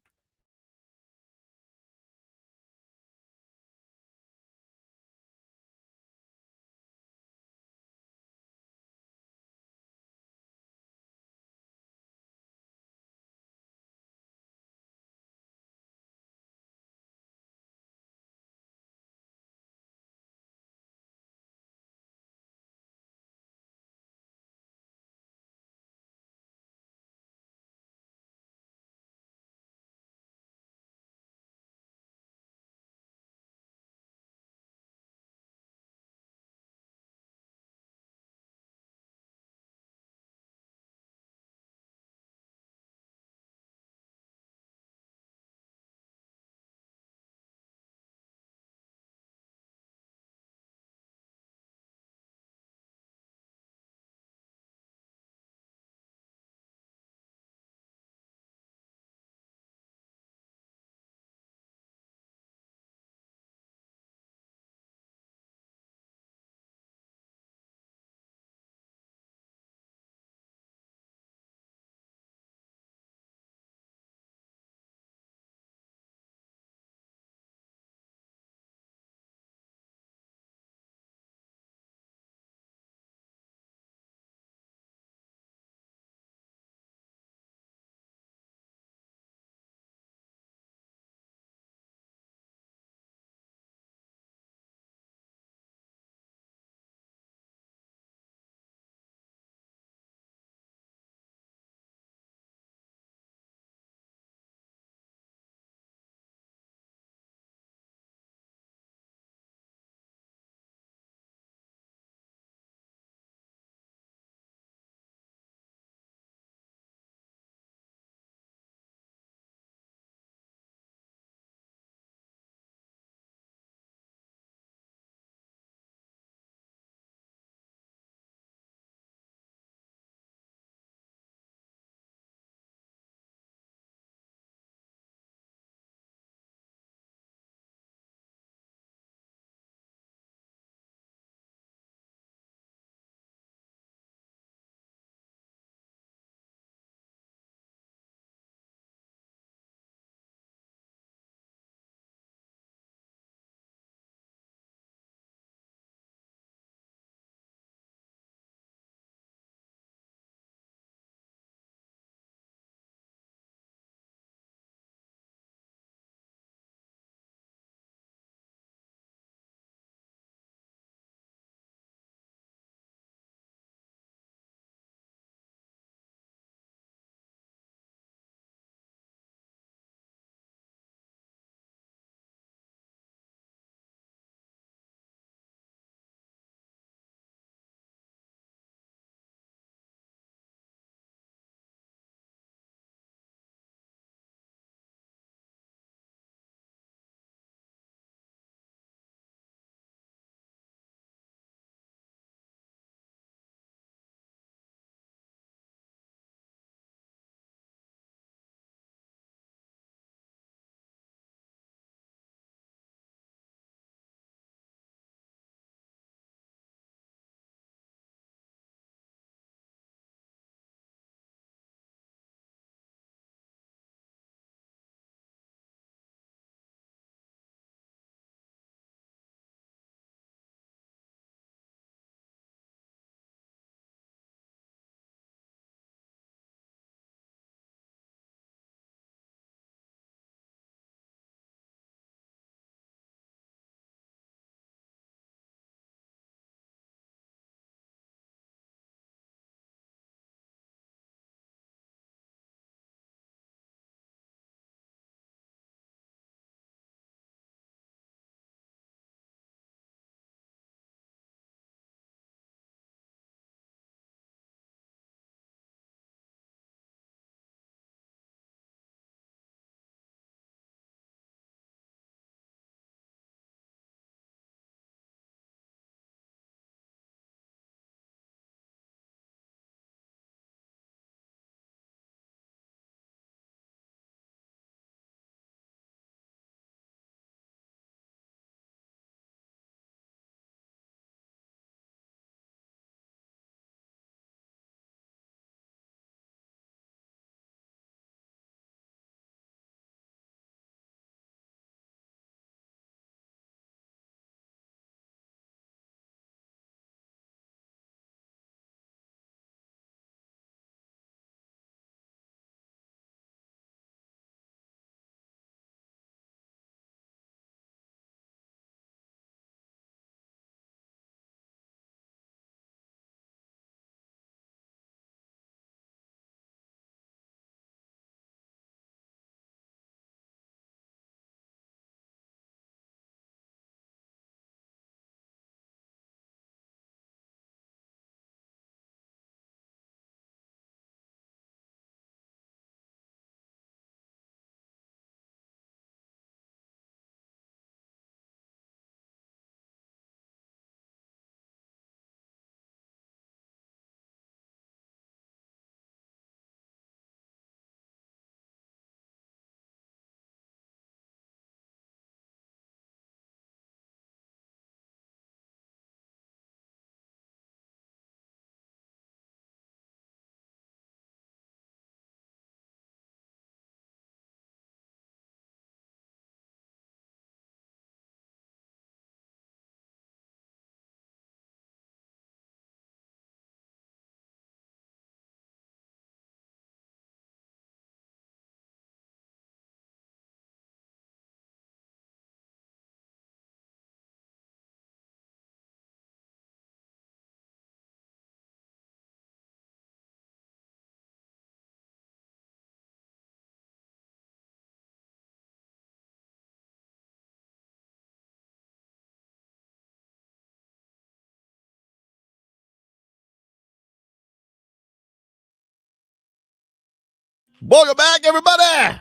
Speaker 1: Welcome back, everybody.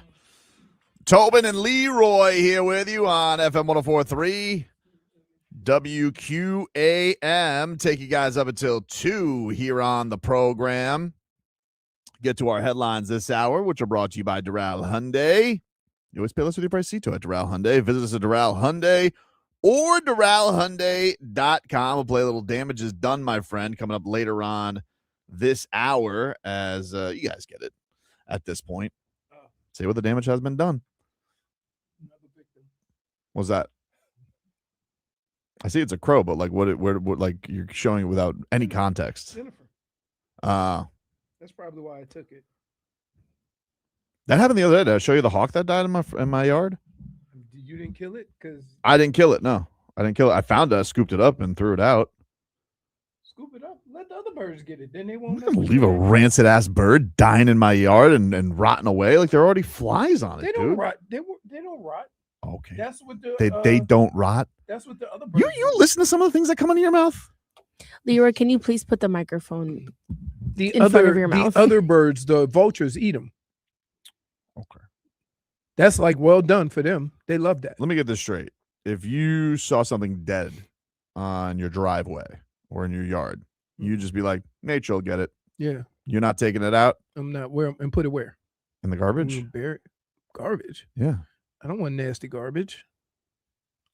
Speaker 1: Tobin and Leroy here with you on FM 104.3 WQAM. Take you guys up until 2 here on the program. Get to our headlines this hour, which are brought to you by Doral Hyundai. You always pay less with your price Cito at Doral Hyundai. Visit us at Doral Hyundai or DoralHyundai.com. We'll play a little Damage is Done, my friend, coming up later on this hour as you guys get it at this point. Say what the damage has been done. What's that? I see it's a crow, but like what like you're showing it without any context.
Speaker 3: Jennifer.
Speaker 1: That's
Speaker 3: probably why I took it.
Speaker 1: That happened the other day. Did I show you the hawk that died in my yard?
Speaker 3: You didn't kill it? Because
Speaker 1: I didn't kill it. No, I didn't kill it. I found it, I scooped it up and threw it out.
Speaker 3: Scoop it up. Let the other birds get it. Then they
Speaker 1: I'm
Speaker 3: won't
Speaker 1: not gonna leave a rancid ass bird dying in my yard and rotting away. Like there are already flies on it.
Speaker 3: They don't
Speaker 1: dude.
Speaker 3: rot. They don't rot.
Speaker 1: Okay.
Speaker 3: That's what the
Speaker 1: They don't rot.
Speaker 3: That's what the other birds
Speaker 1: You listen to some of the things that come into your mouth.
Speaker 4: Leroy, can you please put the microphone
Speaker 3: the
Speaker 4: in
Speaker 3: other
Speaker 4: front of your mouth?
Speaker 3: The other birds, the vultures, eat them.
Speaker 1: Okay.
Speaker 3: That's like well done for them. They love that.
Speaker 1: Let me get this straight. If you saw something dead on your driveway or in your yard, you'd just be like, nature will get it.
Speaker 3: Yeah.
Speaker 1: You're not taking it out
Speaker 3: I'm not where and put it where?
Speaker 1: in the garbage?
Speaker 3: Garbage.
Speaker 1: Yeah.
Speaker 3: I don't want nasty garbage.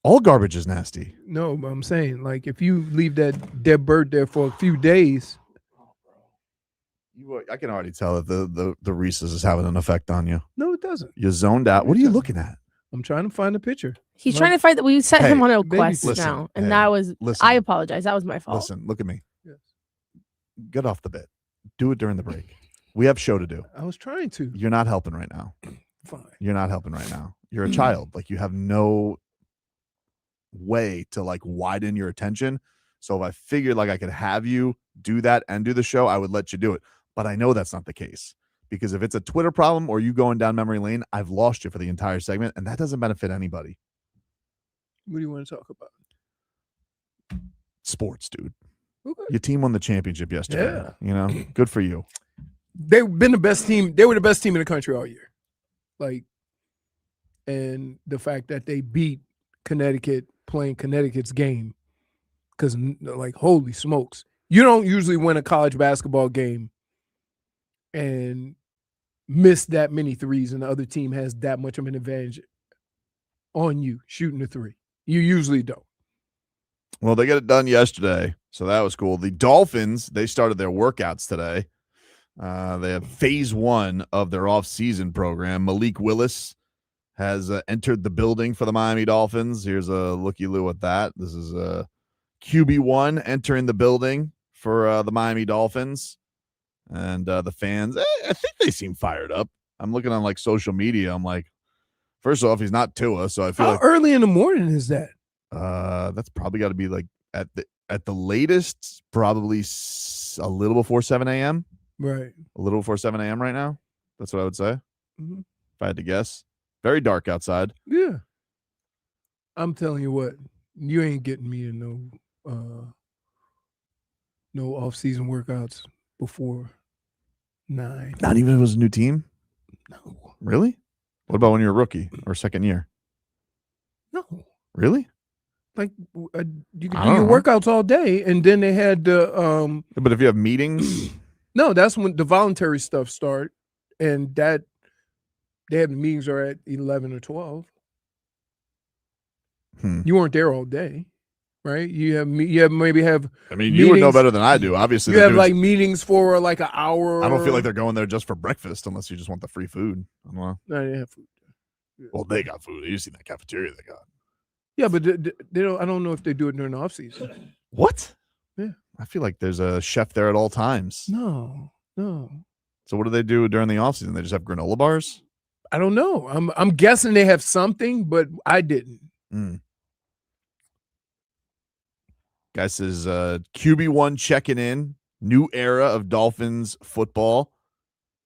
Speaker 1: All garbage is nasty.
Speaker 3: No, but I'm saying like if you leave that dead bird there for a few days.
Speaker 1: I can already tell that the Reese's is having an effect on you.
Speaker 3: No, it doesn't.
Speaker 1: You're zoned out. What are you looking at?
Speaker 3: I'm trying to find a picture.
Speaker 4: He's trying to find that we set him on a
Speaker 3: baby,
Speaker 4: quest
Speaker 1: listen,
Speaker 4: now. And
Speaker 1: hey,
Speaker 4: that was
Speaker 1: listen.
Speaker 4: I apologize. That was my fault.
Speaker 1: Listen, look at me.
Speaker 3: Yes.
Speaker 1: Get off the bit. Do it during the break. We have show to do.
Speaker 3: I was trying to.
Speaker 1: You're not helping right now.
Speaker 3: Fine.
Speaker 1: You're not helping right now. You're a child. Like you have no way to like widen your attention. So if I figured like I could have you do that and do the show, I would let you do it. But I know that's not the case because if it's a Twitter problem or you going down memory lane, I've lost you for the entire segment and that doesn't benefit anybody.
Speaker 3: What do you want to talk about?
Speaker 1: Sports, dude.
Speaker 3: Okay.
Speaker 1: Your team won the championship yesterday.
Speaker 3: Yeah.
Speaker 1: You know, good for you.
Speaker 3: They've been the best team. They were the best team in the country all year. Like, and the fact that they beat Connecticut playing Connecticut's game, because like, holy smokes, you don't usually win a college basketball game and miss that many threes, and the other team has that much of an advantage on you shooting the three. You usually don't.
Speaker 1: Well, they got it done yesterday, so that was cool. The Dolphins, they started their workouts today. They have phase 1 of their offseason program. Malik Willis has entered the building for the Miami Dolphins. Here's a looky-loo at that. This is QB1 entering the building for the Miami Dolphins. And the fans, I think they seem fired up. I'm looking on like social media. I'm like, first off, he's not Tua, so I feel
Speaker 3: How early in the morning is that?
Speaker 1: That's probably got to be like at the latest, probably a little before 7 a.m.
Speaker 3: Right.
Speaker 1: A little before 7 a.m. right now. That's what I would say.
Speaker 3: Mm-hmm.
Speaker 1: If I had to guess. Very dark outside.
Speaker 3: Yeah. I'm telling you what, you ain't getting me in no off-season workouts before 9.
Speaker 1: Not even if it was a new team?
Speaker 3: No.
Speaker 1: Really? What about when you're a rookie or second year?
Speaker 3: No.
Speaker 1: Really?
Speaker 3: Like you can do
Speaker 1: I don't
Speaker 3: your
Speaker 1: know.
Speaker 3: workouts all day, and then they had the
Speaker 1: But if you have meetings,
Speaker 3: no, that's when the voluntary stuff start, and that they have the meetings are at 11 or 12. You weren't there all day, right? You maybe have.
Speaker 1: I mean, you would know
Speaker 3: meetings.
Speaker 1: better than I do. Obviously,
Speaker 3: You
Speaker 1: they're
Speaker 3: have
Speaker 1: doing-
Speaker 3: like meetings for like an hour.
Speaker 1: I don't feel like they're going there just for breakfast unless you just want the free food. I don't know.
Speaker 3: No, they didn't have food.
Speaker 1: Well, they got food. You see that cafeteria they got.
Speaker 3: Yeah, but they don't. I don't know if they do it during the off season.
Speaker 1: What?
Speaker 3: Yeah.
Speaker 1: I feel like there's a chef there at all times.
Speaker 3: No.
Speaker 1: So what do they do during the offseason? They just have granola bars?
Speaker 3: I don't know. I'm guessing they have something, but I didn't.
Speaker 1: Guy says QB1 checking in. New era of Dolphins football.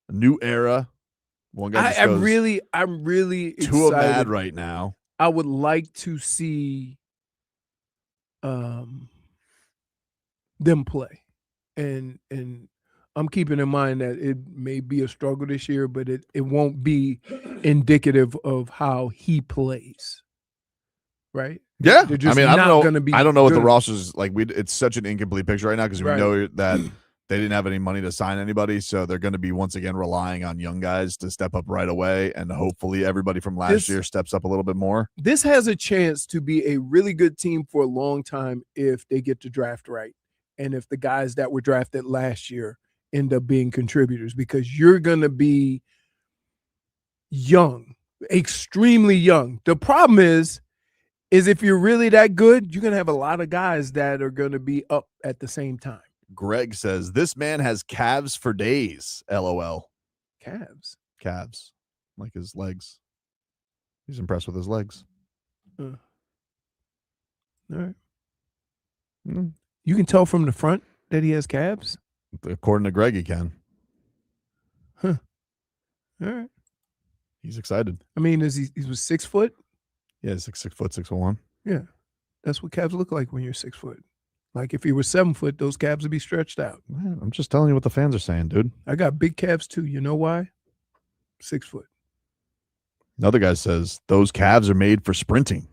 Speaker 1: A new era. One guy just
Speaker 3: I'm
Speaker 1: goes,
Speaker 3: really
Speaker 1: Tua
Speaker 3: excited.
Speaker 1: mad right now.
Speaker 3: I would like to see them play and I'm keeping in mind that it may be a struggle this year, but it won't be indicative of how he plays. Right?
Speaker 1: Yeah.
Speaker 3: They're
Speaker 1: I
Speaker 3: just
Speaker 1: mean, I
Speaker 3: not
Speaker 1: don't know.
Speaker 3: gonna be
Speaker 1: I don't know what the
Speaker 3: good.
Speaker 1: roster's like. It's such an incomplete picture right now because we
Speaker 3: Right.
Speaker 1: know that they didn't have any money to sign anybody. So they're going to be once again relying on young guys to step up right away. And hopefully everybody from last year steps up a little bit more.
Speaker 3: This has a chance to be a really good team for a long time if they get the draft right. And if the guys that were drafted last year end up being contributors, because you're going to be young, extremely young. The problem is if you're really that good, you're going to have a lot of guys that are going to be up at the same time.
Speaker 1: Greg says, this man has calves for days. LOL. Calves. Like his legs. He's impressed with his legs.
Speaker 3: All right. You can tell from the front that he has calves?
Speaker 1: According to Greg, he can.
Speaker 3: Huh. All right.
Speaker 1: He's excited.
Speaker 3: I mean, he was 6 foot?
Speaker 1: Yeah, he's like 6 foot, 6'1".
Speaker 3: Yeah. That's what calves look like when you're 6 foot. Like if you were 7 foot, those calves would be stretched out.
Speaker 1: Man, I'm just telling you what the fans are saying, dude.
Speaker 3: I got big calves too. You know why? 6 foot.
Speaker 1: Another guy says those calves are made for sprinting.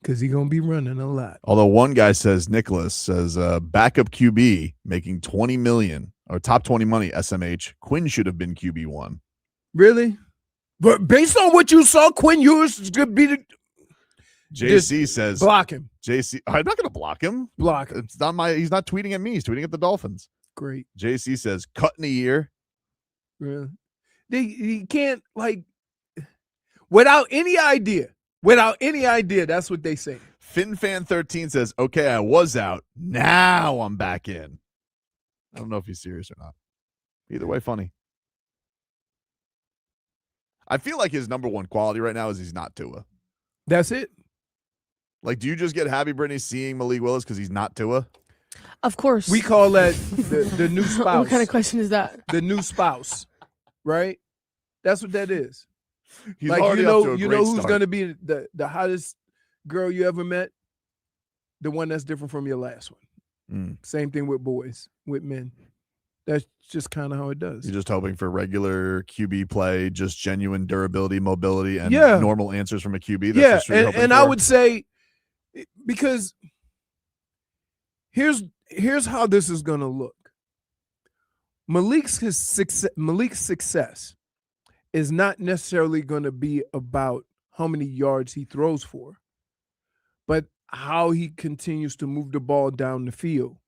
Speaker 3: Because he's going to be running a lot.
Speaker 1: Although one guy says, Nicholas says, backup QB making $20 million or top 20 money, SMH. Quinn should have been QB1.
Speaker 3: Really? But based on what you saw, Quinn Ewers could be the.
Speaker 1: JC says,
Speaker 3: block him.
Speaker 1: JC, I'm not going to block him.
Speaker 3: Block him.
Speaker 1: It's not he's not tweeting at me. He's tweeting at the Dolphins.
Speaker 3: Great.
Speaker 1: JC says, cut in a year.
Speaker 3: Really? He can't, like, without any idea. That's what they say.
Speaker 1: FinFan13 says, okay, I was out. Now I'm back in. I don't know if he's serious or not. Either way, funny. I feel like his number one quality right now is he's not Tua.
Speaker 3: That's it.
Speaker 1: Like, do you just get happy, Brittney, seeing Malik Willis because he's not Tua?
Speaker 4: Of course.
Speaker 3: We call that the new spouse.
Speaker 4: What kind of question is that?
Speaker 3: The new spouse, right? That's what that is.
Speaker 1: He's
Speaker 3: like,
Speaker 1: already
Speaker 3: you
Speaker 1: up to
Speaker 3: know,
Speaker 1: a
Speaker 3: you
Speaker 1: great
Speaker 3: know who's
Speaker 1: start.
Speaker 3: going to be the hottest girl you ever met? The one that's different from your last one. Same thing with boys, with men. That's just kind of how it does.
Speaker 1: You're just hoping for regular QB play, just genuine durability, mobility, and
Speaker 3: Yeah.
Speaker 1: normal answers from a QB.
Speaker 3: Yeah,
Speaker 1: That's
Speaker 3: and I would say, because here's how this is going to look. Malik's success is not necessarily going to be about how many yards he throws for, but how he continues to move the ball down the field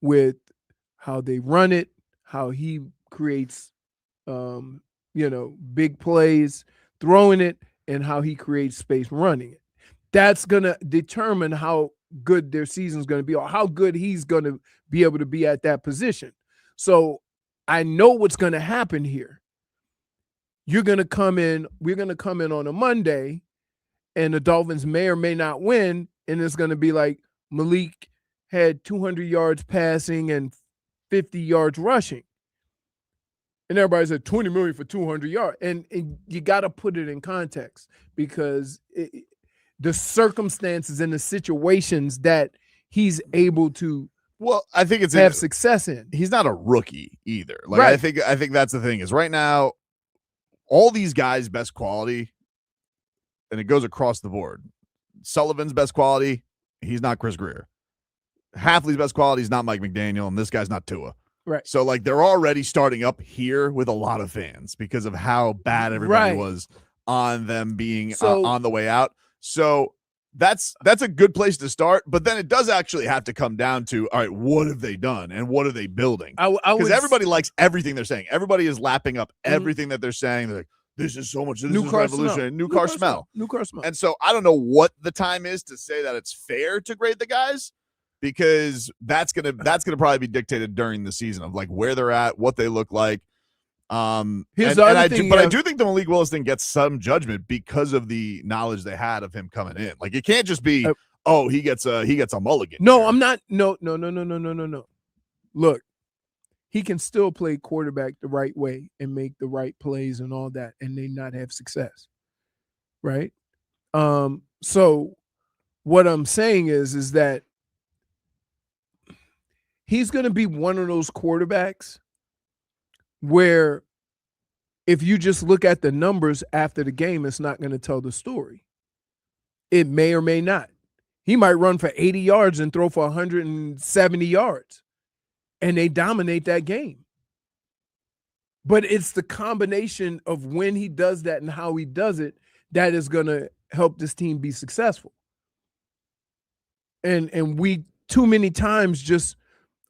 Speaker 3: with how they run it, how he creates, big plays, throwing it, and how he creates space running it. That's going to determine how good their season's going to be or how good he's going to be able to be at that position. So I know what's going to happen here. We're going to come in on a Monday, and the Dolphins may or may not win, and it's going to be like Malik had 200 yards passing and 50 yards rushing. And everybody said $20 million for 200 yards. And you got to put it in context because the circumstances and the situations that he's able to
Speaker 1: I think it's
Speaker 3: have success in.
Speaker 1: He's not a rookie either. Like,
Speaker 3: Right.
Speaker 1: I think that's the thing is right now, all these guys' best quality, and it goes across the board. Sullivan's best quality, he's not Chris Greer. Hafley's best quality is not Mike McDaniel, and this guy's not Tua.
Speaker 3: Right.
Speaker 1: So, like, they're already starting up here with a lot of fans because of how bad everybody was on them being on the way out. So that's a good place to start. But then it does actually have to come down to, all right, what have they done and what are they building? Because everybody likes everything they're saying. Everybody is lapping up everything that they're saying. They're like, this is so much. This is revolutionary. New car smell.
Speaker 3: New car smell.
Speaker 1: And so I don't know what the time is to say that it's fair to grade the guys, because that's gonna probably be dictated during the season of like where they're at, what they look like. I do think the Malik Willis thing gets some judgment because of the knowledge they had of him coming in. Like, it can't just be, he gets a mulligan.
Speaker 3: No, I'm not. No. Look, he can still play quarterback the right way and make the right plays and all that, and they not have success. Right? So what I'm saying is that he's going to be one of those quarterbacks where if you just look at the numbers after the game, it's not going to tell the story. It may or may not. He might run for 80 yards and throw for 170 yards, and they dominate that game. But it's the combination of when he does that and how he does it that is going to help this team be successful. And we too many times just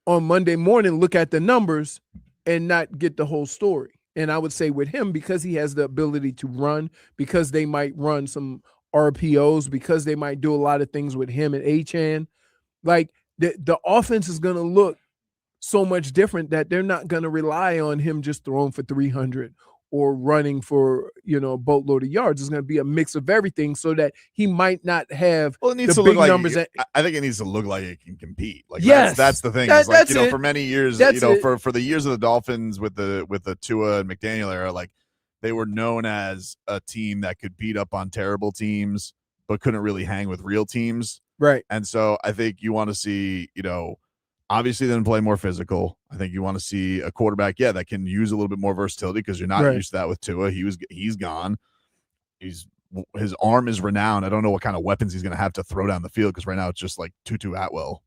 Speaker 3: on Monday morning look at the numbers and not get the whole story. And I would say with him, because he has the ability to run, because they might run some RPOs, because they might do a lot of things with him and Achane, like the offense is going to look so much different that they're not going to rely on him just throwing for 300 or running for, a boatload of yards. It's going to be a mix of everything so that he might not have
Speaker 1: it needs
Speaker 3: the
Speaker 1: to
Speaker 3: big
Speaker 1: look like,
Speaker 3: numbers.
Speaker 1: I think it needs to look like it can compete. Like
Speaker 3: Yes.
Speaker 1: that's the thing.
Speaker 3: That-
Speaker 1: It's like,
Speaker 3: that's it.
Speaker 1: for many years,
Speaker 3: That's it.
Speaker 1: for the years of the Dolphins with the Tua and McDaniel era, like they were known as a team that could beat up on terrible teams, but couldn't really hang with real teams.
Speaker 3: Right.
Speaker 1: And so I think you want to see, obviously then play more physical. I think you want to see a quarterback, that can use a little bit more versatility because you're not
Speaker 3: Right.
Speaker 1: used to that with Tua. He's gone. His arm is renowned. I don't know what kind of weapons he's going to have to throw down the field because right now it's just like Tutu Atwell.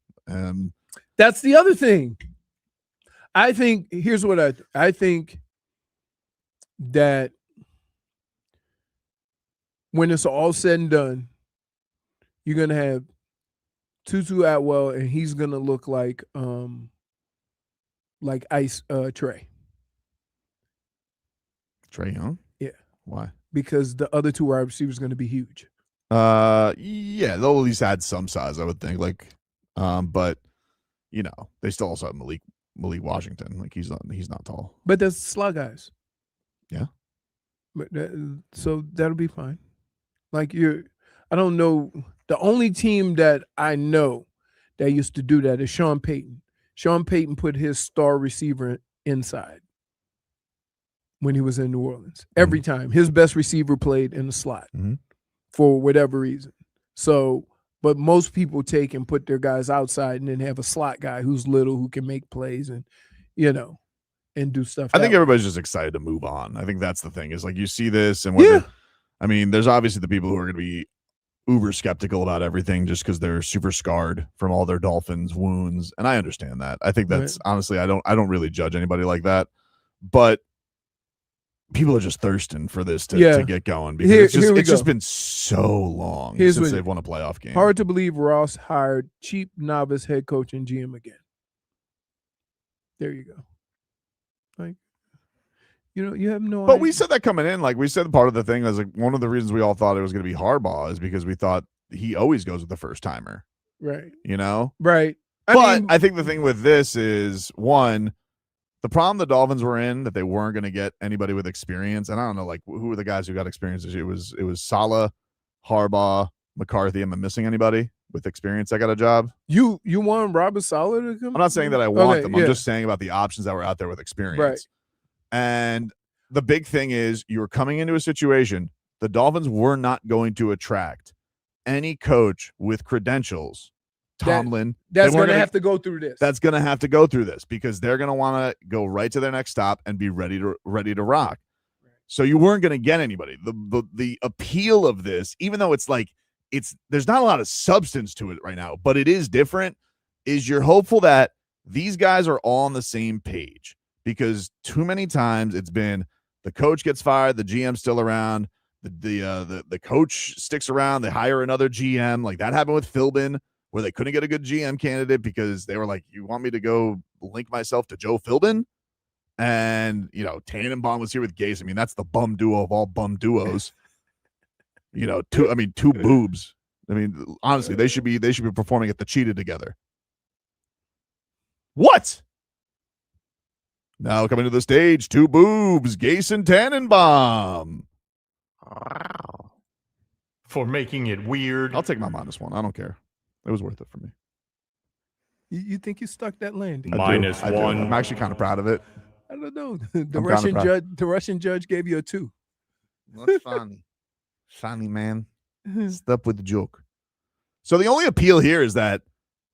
Speaker 3: That's the other thing. I think here's what I think that when it's all said and done, you're gonna have Tutu Atwell, and he's gonna look like Ice Trey.
Speaker 1: Trey Young?
Speaker 3: Yeah.
Speaker 1: Why?
Speaker 3: Because the other two wide receivers are gonna be huge.
Speaker 1: Yeah, they'll at least add some size, I would think. Like, but they still also have Malik Washington. Like he's not tall.
Speaker 3: But that's slot guys.
Speaker 1: Yeah.
Speaker 3: But so that'll be fine. Like I don't know. The only team that I know that used to do that is Sean Payton. Sean Payton put his star receiver inside when he was in New Orleans. Every time. His best receiver played in the slot for whatever reason. So, but most people take and put their guys outside and then have a slot guy who's little, who can make plays and, and do stuff.
Speaker 1: I think everybody's just excited to move on. I think that's the thing is like you see this and there's obviously the people who are going to be uber skeptical about everything just because they're super scarred from all their Dolphins wounds. And I understand that. I think that's honestly, I don't really judge anybody like that, but people are just thirsting for this to get going because it's just been so long since they've won a playoff game.
Speaker 3: Hard to believe Ross hired cheap novice head coach and GM again. There you go. Like, you have no
Speaker 1: But
Speaker 3: idea.
Speaker 1: we said that coming in, like we said, part of the thing was like one of the reasons we all thought it was going to be Harbaugh is because we thought he always goes with the first timer.
Speaker 3: Right.
Speaker 1: Right. I think the thing with this is one, the problem the Dolphins were in that they weren't going to get anybody with experience. And I don't know, like who were the guys who got experience this year? It was Saleh, Harbaugh, McCarthy. Am I missing anybody with experience that got a job?
Speaker 3: You want Robert Saleh to come?
Speaker 1: I'm not saying that I want them. I'm just saying about the options that were out there with experience.
Speaker 3: Right.
Speaker 1: And the big thing is you were coming into a situation, the Dolphins were not going to attract any coach with credentials. Tomlin.
Speaker 3: That's going to have to go through this.
Speaker 1: That's going to have to go through this because they're going to want to go right to their next stop and be ready to rock. Right. So you weren't going to get anybody. The appeal of this, even though it's like there's not a lot of substance to it right now, but it is different, is you're hopeful that these guys are all on the same page. Because too many times it's been the coach gets fired, the GM's still around, the coach sticks around, they hire another GM. Like that happened with Philbin, where they couldn't get a good GM candidate because they were like, "You want me to go link myself to Joe Philbin?" And Tannenbaum was here with Gase. I mean, that's the bum duo of all bum duos. Two boobs. I mean, honestly, they should be performing at the Cheetah together. What? Now coming to the stage, two boobs, Gase and Tannenbaum.
Speaker 7: For making it weird.
Speaker 1: I'll take my -1. I don't care. It was worth it for me.
Speaker 3: You think you stuck that landing?
Speaker 7: -1.
Speaker 1: I'm actually kind of proud of it.
Speaker 3: I don't know. The Russian judge gave you a 2.
Speaker 1: Not funny. Funny, man. Stop with the joke. So the only appeal here is that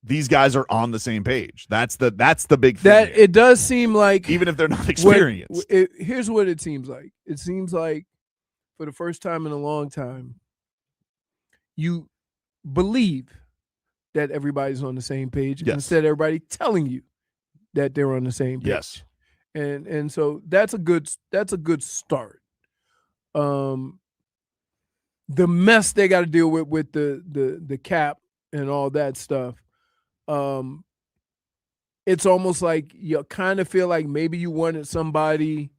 Speaker 1: these guys are on the same page. That's the big thing.
Speaker 3: That
Speaker 1: here.
Speaker 3: it does seem like,
Speaker 1: Even if they're not experienced.
Speaker 3: Here's what it seems like. It seems like for the first time in a long time, you believe that everybody's on the same page instead of everybody telling you that they're on the same page.
Speaker 1: Yes.
Speaker 3: And so that's a good start. The mess they got to deal with the cap and all that stuff. It's almost like you kind of feel like maybe you wanted somebody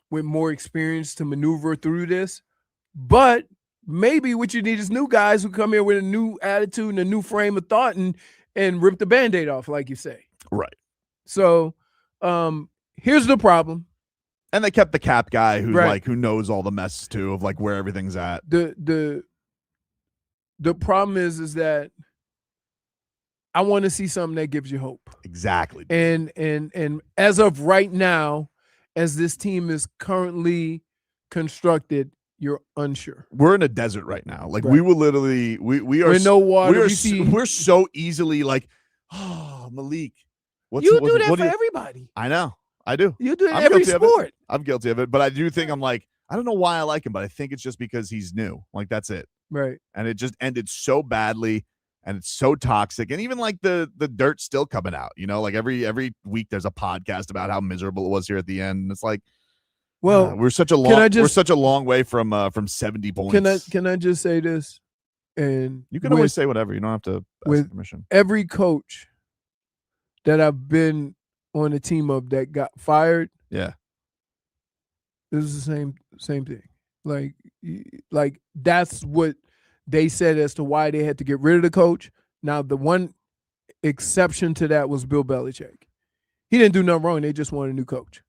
Speaker 3: with more experience to maneuver through this, but maybe what you need is new guys who come here with a new attitude and a new frame of thought and rip the Band-Aid off, like you say.
Speaker 1: Right.
Speaker 3: So here's the problem.
Speaker 1: And they kept the cap guy who who knows all the mess too of like where everything's at.
Speaker 3: The problem is that I want to see something that gives you hope.
Speaker 1: Exactly.
Speaker 3: And as of right now, as this team is currently constructed, you're unsure.
Speaker 1: We're in a desert right now. Like we will literally we are
Speaker 3: We're no water.
Speaker 1: We're so easily like, oh, Malik.
Speaker 3: You do that for everybody.
Speaker 1: I know. I do.
Speaker 3: You do it in every sport.
Speaker 1: I'm guilty of it, but I do think I'm like, I don't know why I like him, but I think it's just because he's new. Like that's it.
Speaker 3: Right.
Speaker 1: And it just ended so badly. And it's so toxic. And even like the dirt's still coming out, you know, like every week there's a podcast about how miserable it was here at the end. And it's like, well, we're such a long way from 70 points.
Speaker 3: Can I just say this? And
Speaker 1: you can always say whatever. You don't have to ask permission.
Speaker 3: Every coach that I've been on a team of that got fired.
Speaker 1: Yeah.
Speaker 3: This is the same thing. Like that's what they said as to why they had to get rid of the coach. Now, the one exception to that was Bill Belichick. He didn't do nothing wrong. They just wanted a new coach.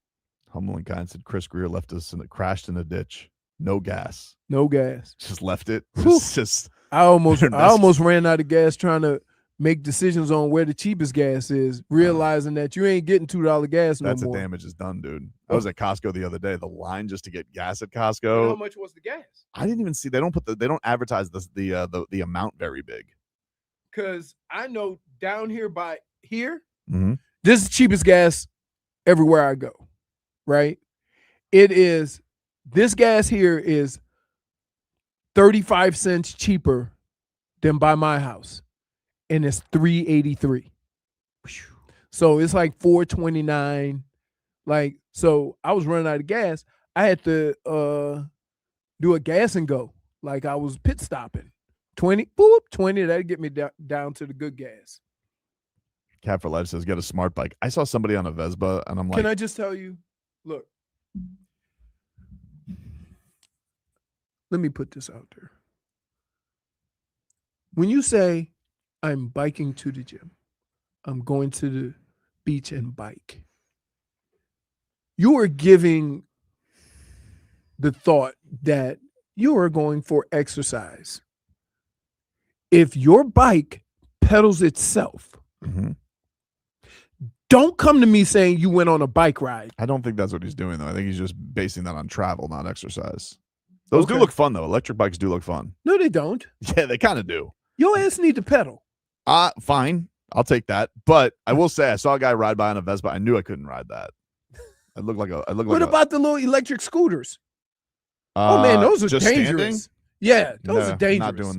Speaker 1: Humbling guy said Chris Greer left us and it crashed in a ditch. No gas.
Speaker 3: No gas.
Speaker 1: Just left it.
Speaker 3: I almost ran out of gas trying to make decisions on where the cheapest gas is, realizing that you ain't getting $2 gas no more.
Speaker 1: That's the damage is done, dude. I was at Costco the other day. The line just to get gas at Costco.
Speaker 3: You know how much was the gas?
Speaker 1: I didn't even see. They don't advertise the amount very big.
Speaker 3: Because I know down here by here,
Speaker 1: mm-hmm.
Speaker 3: This is the cheapest gas everywhere I go. Right? This gas here is 35 cents cheaper than by my house. And it's $3.83. So it's like $4.29. Like, so I was running out of gas. I had to do a gas and go. Like I was pit stopping. 20, that'd get me down to the good gas.
Speaker 1: Cat for Life says, get a smart bike. I saw somebody on a Vespa and I'm like,
Speaker 3: can I just tell you, look, let me put this out there. When you say, I'm biking to the gym, I'm going to the beach and bike, you are giving the thought that you are going for exercise. If your bike pedals itself,
Speaker 1: mm-hmm.
Speaker 3: Don't come to me saying you went on a bike ride.
Speaker 1: I don't think that's what he's doing, though. I think he's just basing that on travel, not exercise. Those do look fun, though. Electric bikes do look fun.
Speaker 3: No, they don't.
Speaker 1: Yeah, they kind of do.
Speaker 3: Your ass need to pedal.
Speaker 1: Fine. I'll take that. But I will say, I saw a guy ride by on a Vespa. I knew I couldn't ride that. What
Speaker 3: about the little electric scooters? Oh, man, those are dangerous.
Speaker 1: Standing?
Speaker 3: Yeah, those are dangerous.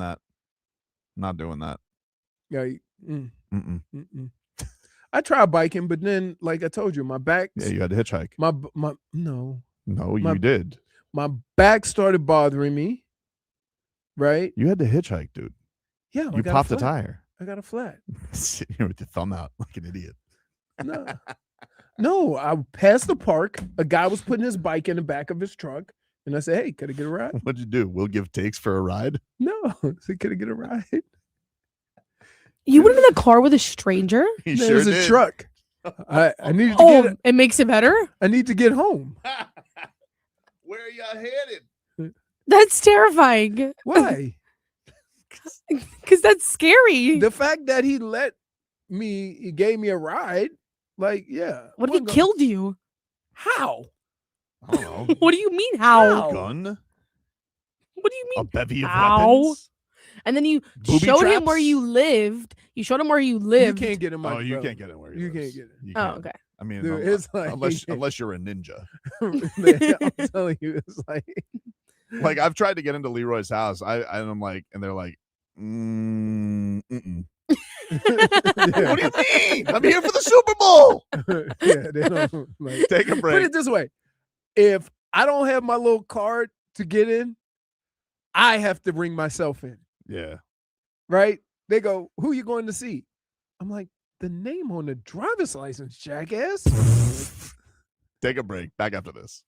Speaker 1: Not doing that.
Speaker 3: Yeah. I tried biking, but then, like I told you, my back.
Speaker 1: Yeah, you had to hitchhike.
Speaker 3: No,
Speaker 1: you did.
Speaker 3: My back started bothering me. Right?
Speaker 1: You had to hitchhike, dude.
Speaker 3: Yeah,
Speaker 1: you popped a tire.
Speaker 3: I got a flat.
Speaker 1: Sitting here with your thumb out like an idiot.
Speaker 3: No, I passed the park. A guy was putting his bike in the back of his truck, and I said, "Hey, could I get a ride?"
Speaker 1: What'd you do? We'll give takes for a ride?
Speaker 3: No, I said, "Could I get a ride?"
Speaker 4: You went in the car with a stranger?
Speaker 3: There's a truck. I needed to get
Speaker 4: it makes it better?
Speaker 3: I need to get home.
Speaker 1: Where are y'all headed?
Speaker 4: That's terrifying.
Speaker 3: Why?
Speaker 4: Because that's scary.
Speaker 3: The fact that he gave me a ride, like, yeah.
Speaker 4: What if he killed you?
Speaker 3: How?
Speaker 1: I don't know.
Speaker 4: What do you mean, how?
Speaker 1: Gun?
Speaker 4: What do you mean?
Speaker 1: A bevy of
Speaker 4: how?
Speaker 1: weapons?
Speaker 4: and then you
Speaker 1: Booby
Speaker 4: showed him
Speaker 1: traps?
Speaker 4: where you lived. You showed him where you
Speaker 3: You
Speaker 4: lived.
Speaker 3: can't get in my.
Speaker 1: Oh, you
Speaker 3: bro.
Speaker 1: can't get in where
Speaker 3: You
Speaker 1: he lives.
Speaker 3: can't get in.
Speaker 1: You
Speaker 4: Oh,
Speaker 1: can't.
Speaker 4: okay.
Speaker 1: I mean,
Speaker 3: Dude, it's like
Speaker 1: unless you're a ninja.
Speaker 3: Man, I'm telling you, it's like
Speaker 1: Like I've tried to get into Leroy's house. I'm like, and they're like, mm-mm. What do you mean? I'm here for the Super Bowl.
Speaker 3: yeah, they don't like.
Speaker 1: Take a
Speaker 3: Put
Speaker 1: break.
Speaker 3: it this way: if I don't have my little card to get in, I have to bring myself in.
Speaker 1: Yeah.
Speaker 3: Right? They go, "Who you going to see?" I'm like, "The name on the driver's license, jackass."
Speaker 1: Take a break. Back after this.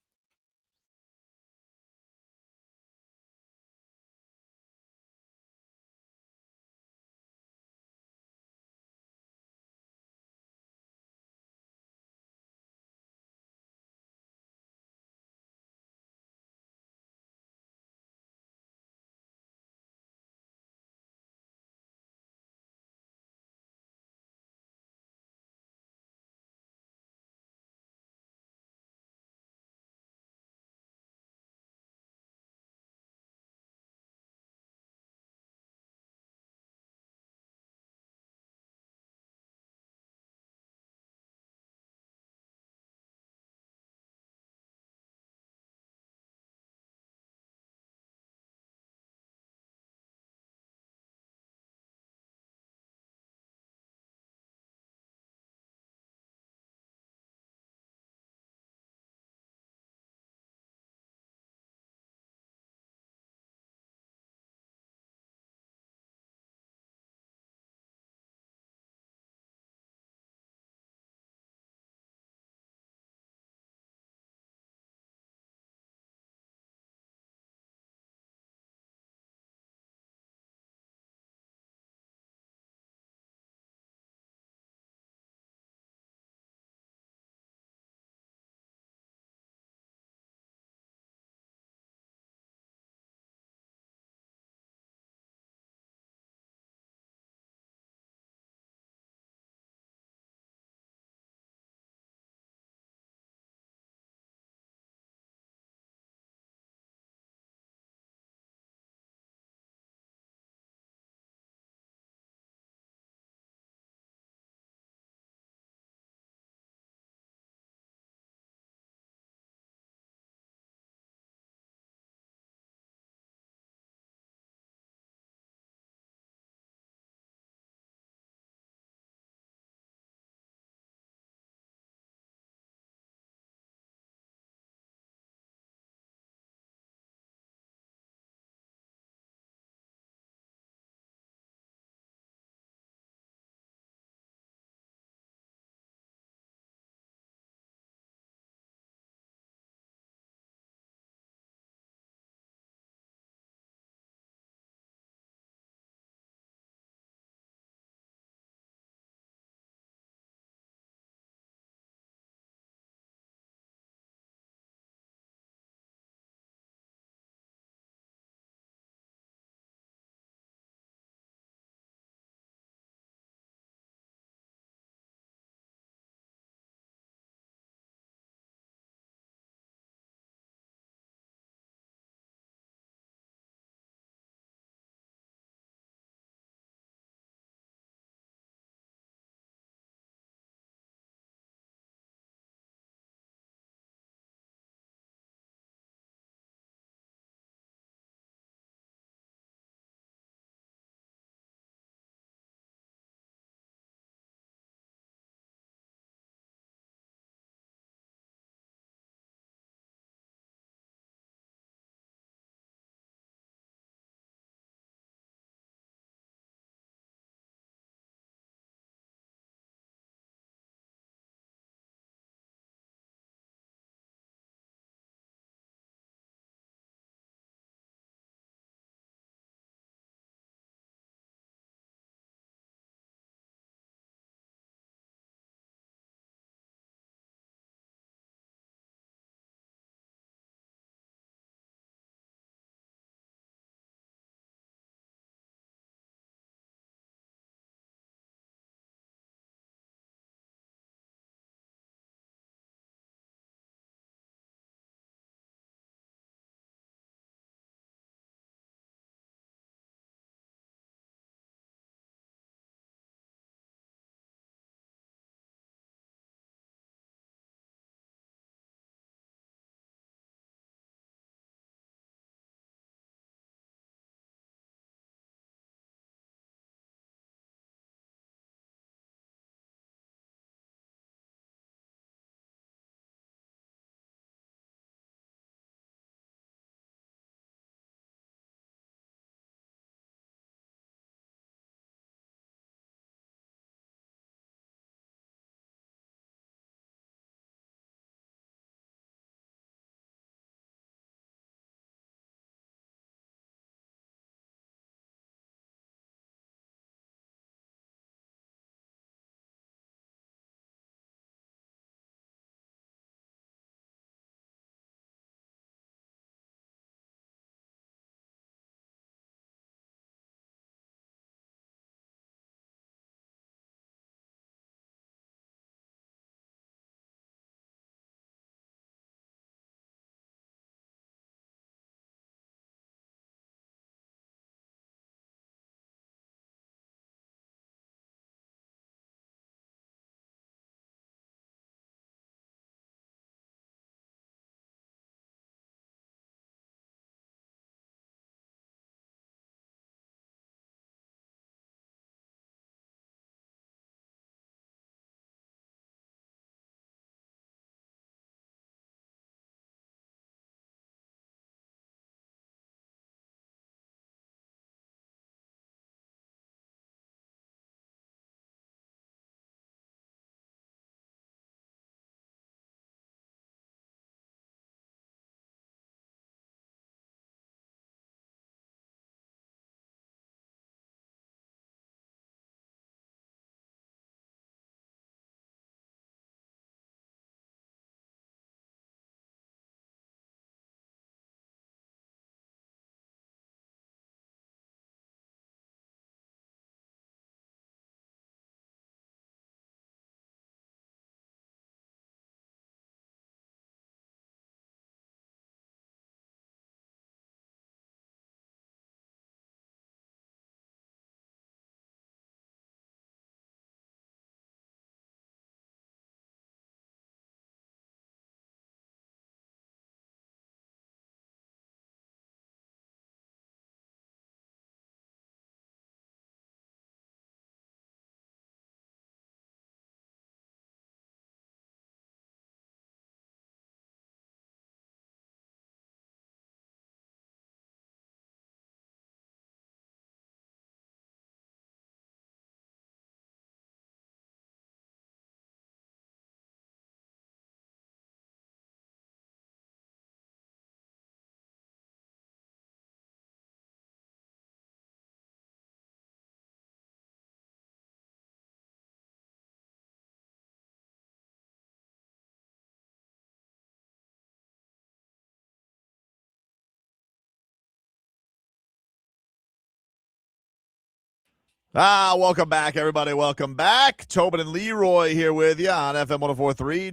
Speaker 1: Welcome back, everybody. Welcome back. Tobin and Leroy here with you on FM 104.3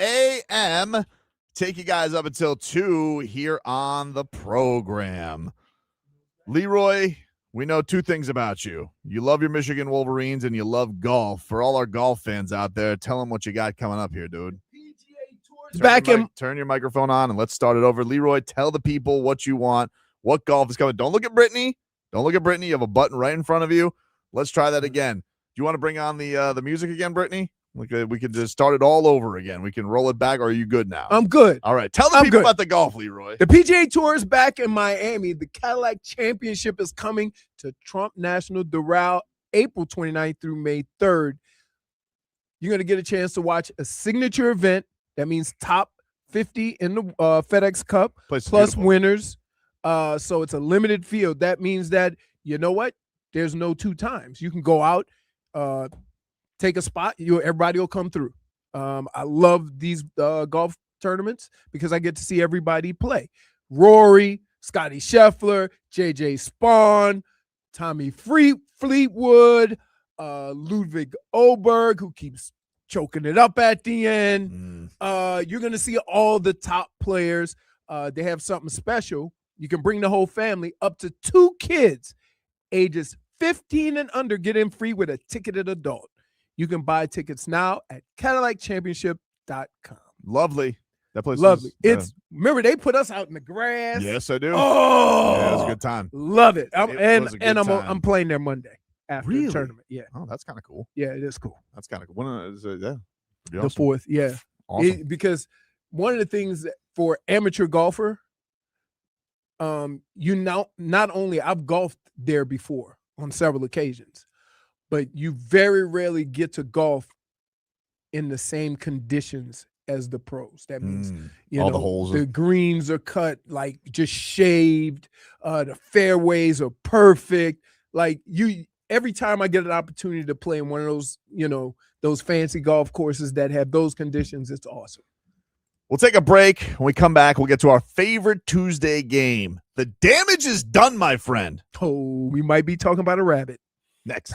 Speaker 1: WQAM. Take you guys up until 2 here on the program. Leroy, we know two things about you. You love your Michigan Wolverines and you love golf. For all our golf fans out there, tell them what you got coming up here, dude. Turn your microphone on and let's start it over. Leroy, tell the people what you want, what golf is coming. Don't look at Brittney. Don't look at Brittney. You have a button right in front of you. Let's try that again. Do you want to bring on the music again, Brittney? We could just start it all over again. We can roll it back, or are you good now?
Speaker 3: I'm good.
Speaker 1: All right. Tell the people about the golf, Leroy.
Speaker 3: The PGA Tour is back in Miami. The Cadillac Championship is coming to Trump National Doral April 29th through May 3rd. You're going to get a chance to watch a signature event. That means top 50 in the FedEx Cup, plus winners. So it's a limited field. That means that, you know what? There's no two times. You can go out, take a spot. Everybody will come through. I love these golf tournaments because I get to see everybody play. Rory, Scotty Scheffler, JJ Spawn, Tommy Fleetwood, Ludwig Oberg, who keeps choking it up at the end. You're going to see all the top players. They have something special. You can bring the whole family. Up to 2 kids, ages 15 and under, get in free with a ticketed adult. You can buy tickets now at CadillacChampionship.com.
Speaker 1: Lovely. That place
Speaker 3: lovely.
Speaker 1: is,
Speaker 3: Remember they put us out in the grass.
Speaker 1: Yes, I do.
Speaker 3: Oh,
Speaker 1: yeah, it was a good time.
Speaker 3: Love it.
Speaker 1: I'm
Speaker 3: playing there Monday after the tournament. Yeah.
Speaker 1: Oh, that's kind of cool.
Speaker 3: Yeah, it is cool.
Speaker 1: That's kind of cool. When is it? Yeah.
Speaker 3: The 4th. Yeah.
Speaker 1: Awesome.
Speaker 3: Because one of the things for amateur golfer, not only I've golfed there before on several occasions, but you very rarely get to golf in the same conditions as the pros. That means
Speaker 1: all the holes,
Speaker 3: the greens are cut like just shaved, the fairways are perfect. Like every time I get an opportunity to play in one of those, those fancy golf courses that have those conditions, it's awesome.
Speaker 1: We'll take a break. When we come back, we'll get to our favorite Tuesday game. The damage is done, my friend.
Speaker 3: Oh, we might be talking about a rabbit.
Speaker 1: Next.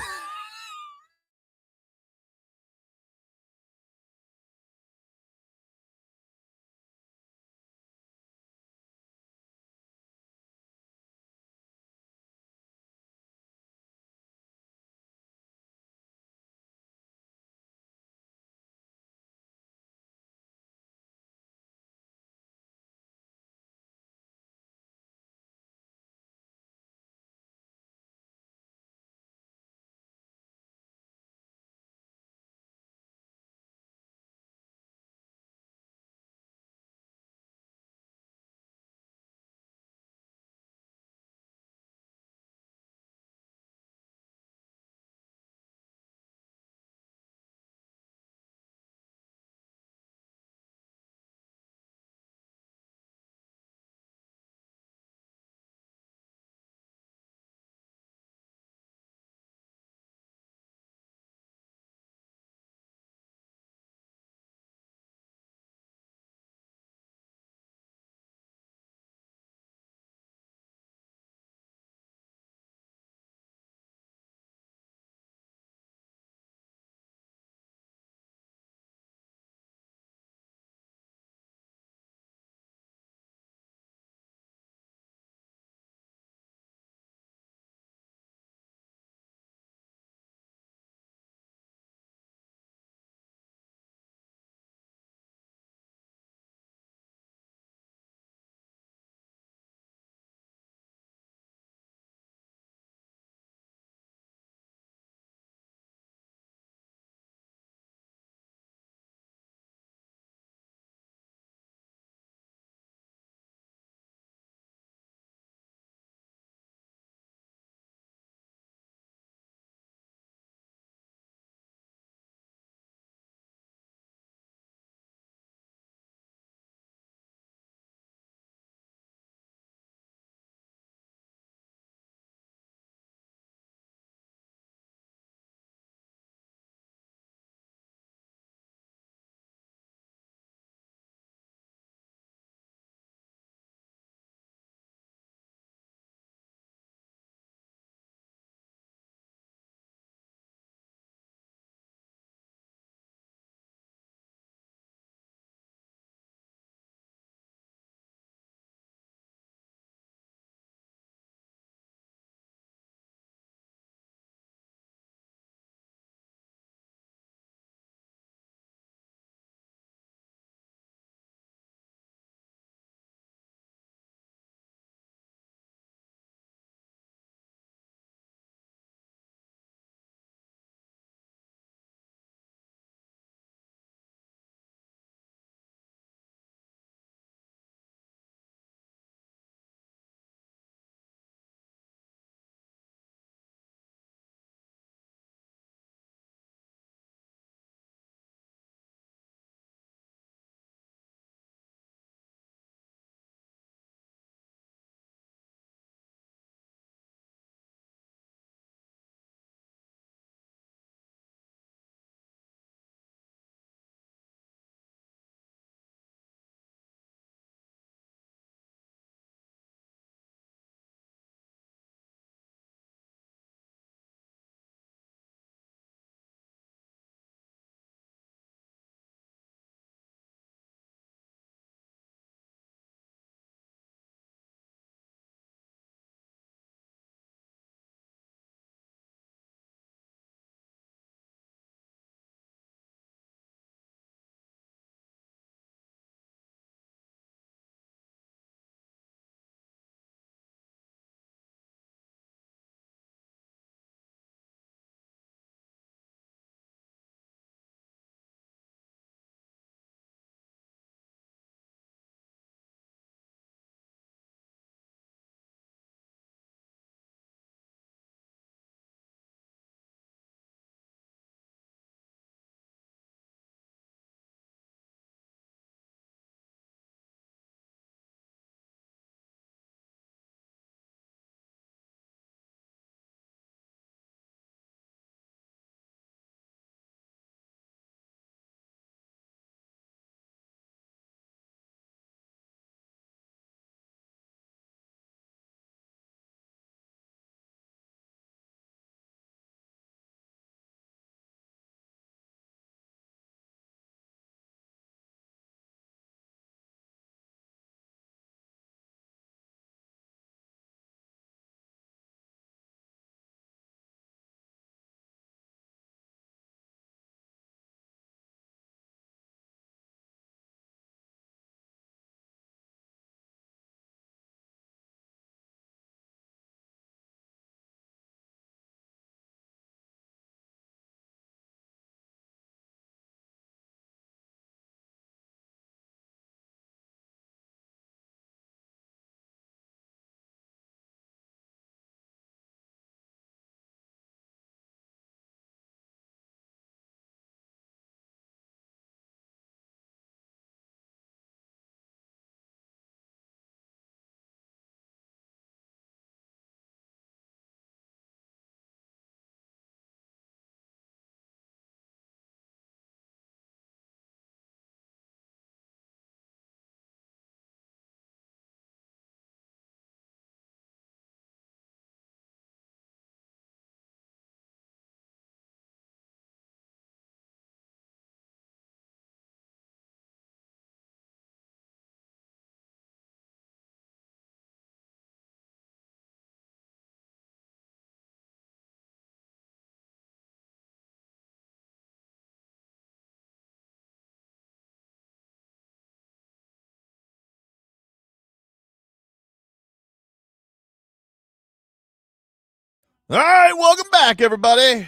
Speaker 1: All right, welcome back, everybody.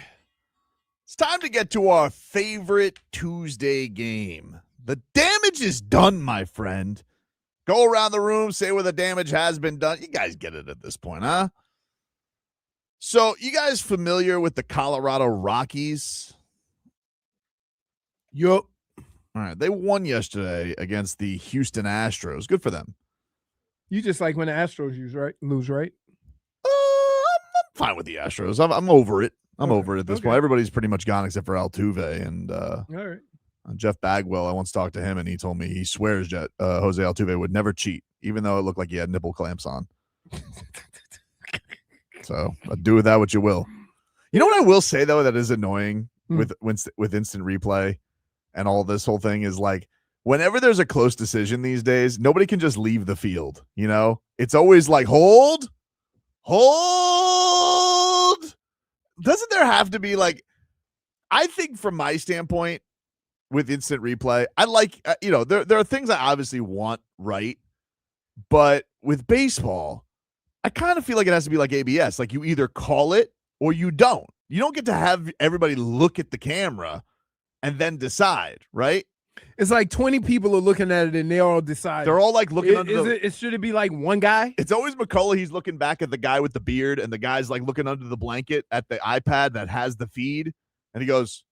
Speaker 1: It's time to get to our favorite Tuesday game. The damage is done, my friend. Go around the room, say where the damage has been done. You guys get it at this point, huh? So, you guys familiar with the Colorado Rockies?
Speaker 3: Yup.
Speaker 1: All right, they won yesterday against the Houston Astros. Good for them.
Speaker 3: You just like when the Astros lose, right?
Speaker 1: I'm fine with the Astros. I'm over it. I'm
Speaker 3: Okay,
Speaker 1: over it at this
Speaker 3: okay.
Speaker 1: point. Everybody's pretty much gone except for Altuve and
Speaker 3: All right.
Speaker 1: Jeff Bagwell. I once talked to him, and he told me he swears that Jose Altuve would never cheat, even though it looked like he had nipple clamps on. So do with that what you will. You know what I will say though that is annoying with instant replay and all this whole thing is like whenever there's a close decision these days, nobody can just leave the field. You know, it's always like hold. Doesn't there have to be like? I think from my standpoint with instant replay, I like there are things I obviously want right, but with baseball. I kind of feel like it has to be like ABS. Like you either call it or you don't. You don't get to have everybody look at the camera and then decide, right?
Speaker 3: It's like 20 people are looking at it and they all decide.
Speaker 1: They're all like looking under
Speaker 3: Should it be like one guy?
Speaker 1: It's always McCullough. He's looking back at the guy with the beard and the guy's like looking under the blanket at the iPad that has the feed. And he goes,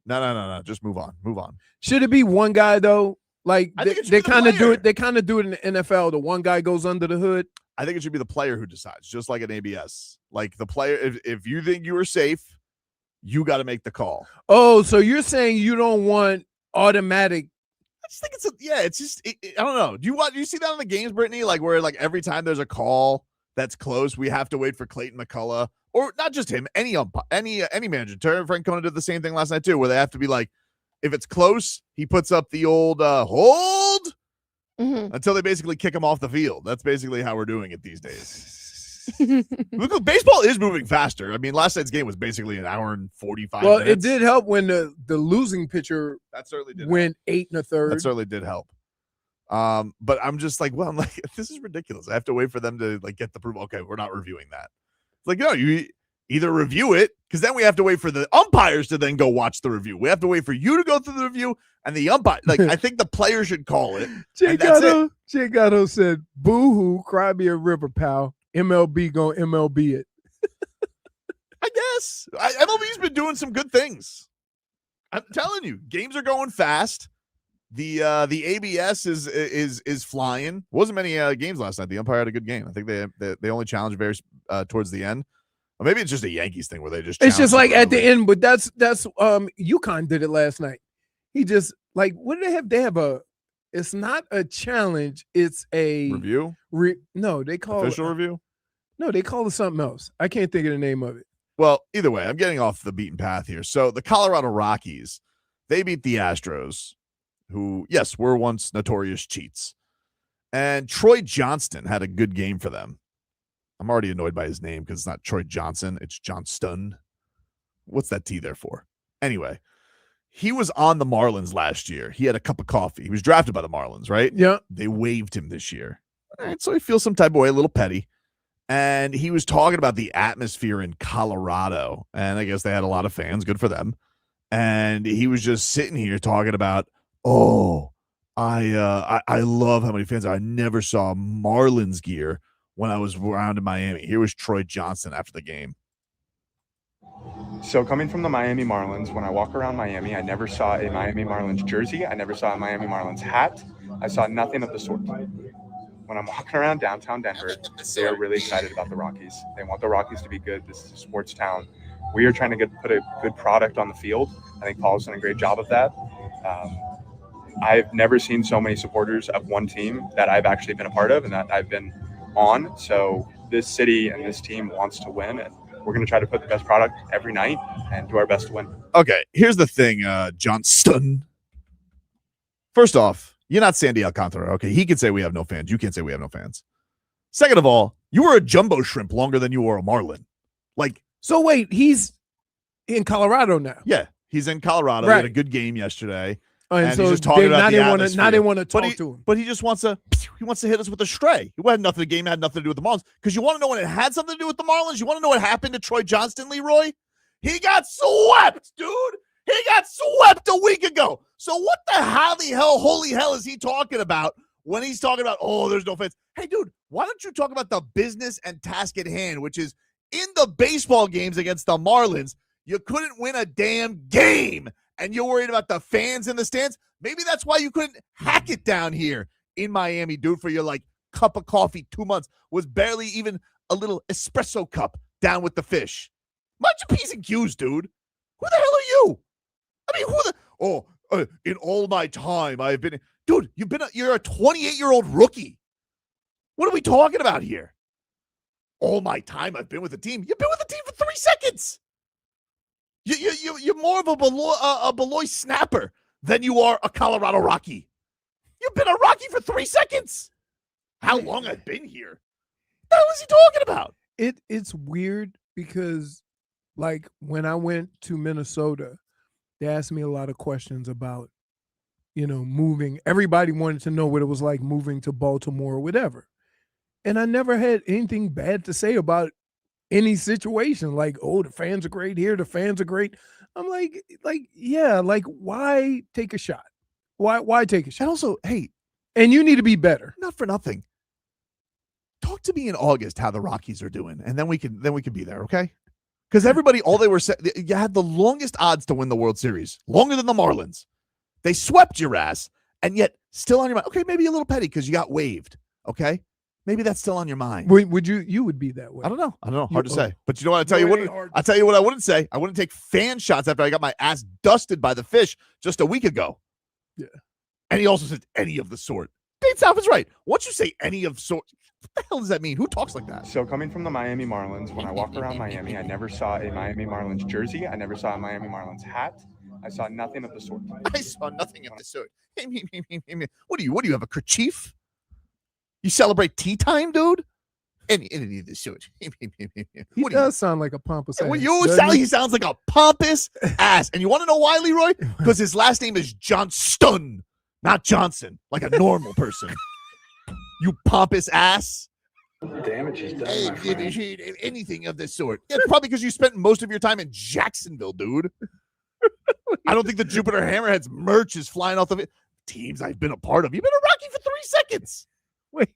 Speaker 1: no. Just move on.
Speaker 3: Should it be one guy though? Like
Speaker 1: I think it should
Speaker 3: they
Speaker 1: be the
Speaker 3: kind of do
Speaker 1: player.
Speaker 3: it. They kind of do it in the NFL. The one guy goes under the hood.
Speaker 1: I think it should be the player who decides, just like an ABS. Like the player, if you think you are safe, you got to make the call.
Speaker 3: Oh, so you're saying you don't want automatic?
Speaker 1: I just think it's just I don't know. Do you see that in the games, Brittney? Like where like every time there's a call that's close, we have to wait for Clayton McCullough, or not just him, any manager. Terry Francona did the same thing last night too, where they have to be like, if it's close, he puts up the old hold.
Speaker 4: Mm-hmm.
Speaker 1: Until they basically kick him off the field. That's basically how we're doing it these days. Look, baseball is moving faster. I mean, last night's game was basically an hour and 45
Speaker 3: Well,
Speaker 1: minutes.
Speaker 3: it did help when the losing pitcher
Speaker 1: That certainly did
Speaker 3: went 8 1/3.
Speaker 1: That certainly did help. But I'm just like, well, I'm like, this is ridiculous. I have to wait for them to like get the proof. Okay, we're not reviewing that. It's like, no, you either review it, because then we have to wait for the umpires to then go watch the review. We have to wait for you to go through the review and the umpire. Like, I think the player should call it. And that's it.
Speaker 3: Jay Gatto said, "Boo-hoo, cry me a river, pal. MLB gonna MLB it."
Speaker 1: I guess MLB's been doing some good things. I'm telling you, games are going fast. The ABS is flying. Wasn't many games last night. The umpire had a good game. I think they only challenged very towards the end. Or maybe it's just a Yankees thing where they just.
Speaker 3: It's just like at the
Speaker 1: early.
Speaker 3: end, but that's UConn did it last night. He just like, what do they have? They have it's not a challenge. It's a
Speaker 1: review.
Speaker 3: No, they call
Speaker 1: Official review.
Speaker 3: No, they call it something else. I can't think of the name of it.
Speaker 1: Well, either way, I'm getting off the beaten path here. So the Colorado Rockies, they beat the Astros, who, yes, were once notorious cheats. And Troy Johnston had a good game for them. I'm already annoyed by his name because it's not Troy Johnson. It's Johnston. What's that T there for? Anyway, he was on the Marlins last year. He had a cup of coffee. He was drafted by the Marlins, right?
Speaker 3: Yeah.
Speaker 1: They waived him this year. All right, so he feels some type of way, a little petty. And he was talking about the atmosphere in Colorado. And I guess they had a lot of fans. Good for them. And he was just sitting here talking about, I love how many fans I never saw Marlins gear when I was around in Miami. Here was Troy Johnston after the game.
Speaker 8: So coming from the Miami Marlins, when I walk around Miami, I never saw a Miami Marlins jersey. I never saw a Miami Marlins hat. I saw nothing of the sort. When I'm walking around downtown Denver, they are really excited about the Rockies. They want the Rockies to be good. This is a sports town. We are trying to put a good product on the field. I think Paul's done a great job of that. I've never seen so many supporters of one team that I've actually been a part of and that I've been on. So this city and this team wants to win, and we're going to try to put the best product every night and do our best to win.
Speaker 1: Okay, here's the thing, Johnston. First off, you're not Sandy Alcantara, okay? He can say we have no fans. You can't say we have no fans. Second of all, you were a jumbo shrimp longer than you were a Marlin. Like,
Speaker 3: So wait, he's in Colorado now.
Speaker 1: yeah, he's in Colorado. He had a good game yesterday.
Speaker 3: And
Speaker 1: And
Speaker 3: so
Speaker 1: he's just talking about the atmosphere.
Speaker 3: now they want to talk to him.
Speaker 1: But he just wants to hit us with a stray. It had nothing. The game had nothing to do with the Marlins. Because you want to know when it had something to do with the Marlins? You want to know what happened to Troy Johnston, Leroy? He got swept, dude. He got swept a week ago. So what the holy hell is he talking about when he's talking about, oh, there's no fans? Hey, dude, why don't you talk about the business and task at hand, which is in the baseball games against the Marlins, you couldn't win a damn game, and you're worried about the fans in the stands? Maybe that's why you couldn't hack it down here in Miami, dude, for your, cup of coffee 2 months. Was barely even a little espresso cup down with the fish. Mind your P's and Q's, dude. Who the hell are you? I mean, in all my time, I've been, dude, you're a 28-year-old rookie. What are we talking about here? All my time I've been with the team. You've been with the team for 3 seconds. You're more of a Beloit snapper than you are a Colorado Rocky. You've been a Rocky for 3 seconds. How long I've been here? What the hell is he talking about?
Speaker 3: It's weird because, when I went to Minnesota, they asked me a lot of questions about, moving. Everybody wanted to know what it was like moving to Baltimore or whatever. And I never had anything bad to say about any situation. The fans are great here. The fans are great. I'm yeah, why take a shot? Why take a shot?
Speaker 1: And also, hey,
Speaker 3: and you need to be better.
Speaker 1: not for nothing. Talk to me in August how the Rockies are doing, and then we can be there, okay? Because everybody, all they were saying, you had the longest odds to win the World Series, longer than the Marlins. They swept your ass, and yet still on your mind. Okay, maybe a little petty because you got waived. Okay, maybe that's still on your mind.
Speaker 3: Would you would be that way?
Speaker 1: I don't know. Hard to say. But you know what? I'll tell you what I wouldn't say. I wouldn't take fan shots after I got my ass dusted by the fish just a week ago.
Speaker 3: Yeah.
Speaker 1: And he also said any of the sort. Dave South is right. Once you say any of sort, what the hell does that mean? Who talks like that?
Speaker 8: So coming from the Miami Marlins, when I walk around Miami, I never saw a Miami Marlins jersey. I never saw a Miami Marlins hat. I saw nothing of the sort.
Speaker 1: I saw nothing of the sort. What do you have, a kerchief? You celebrate tea time, dude? Any of the sort.
Speaker 3: He does sound like a pompous ass.
Speaker 1: He sounds like a pompous ass. And you want to know why, Leroy? Because his last name is Johnston, not Johnson, like a normal person. You pompous ass.
Speaker 9: Damage is done, my friend.
Speaker 1: Anything of this sort. Yeah, it's probably because you spent most of your time in Jacksonville, dude. I don't think the Jupiter Hammerheads merch is flying off the teams I've been a part of. You've been a Rocky for 3 seconds.
Speaker 3: Wait,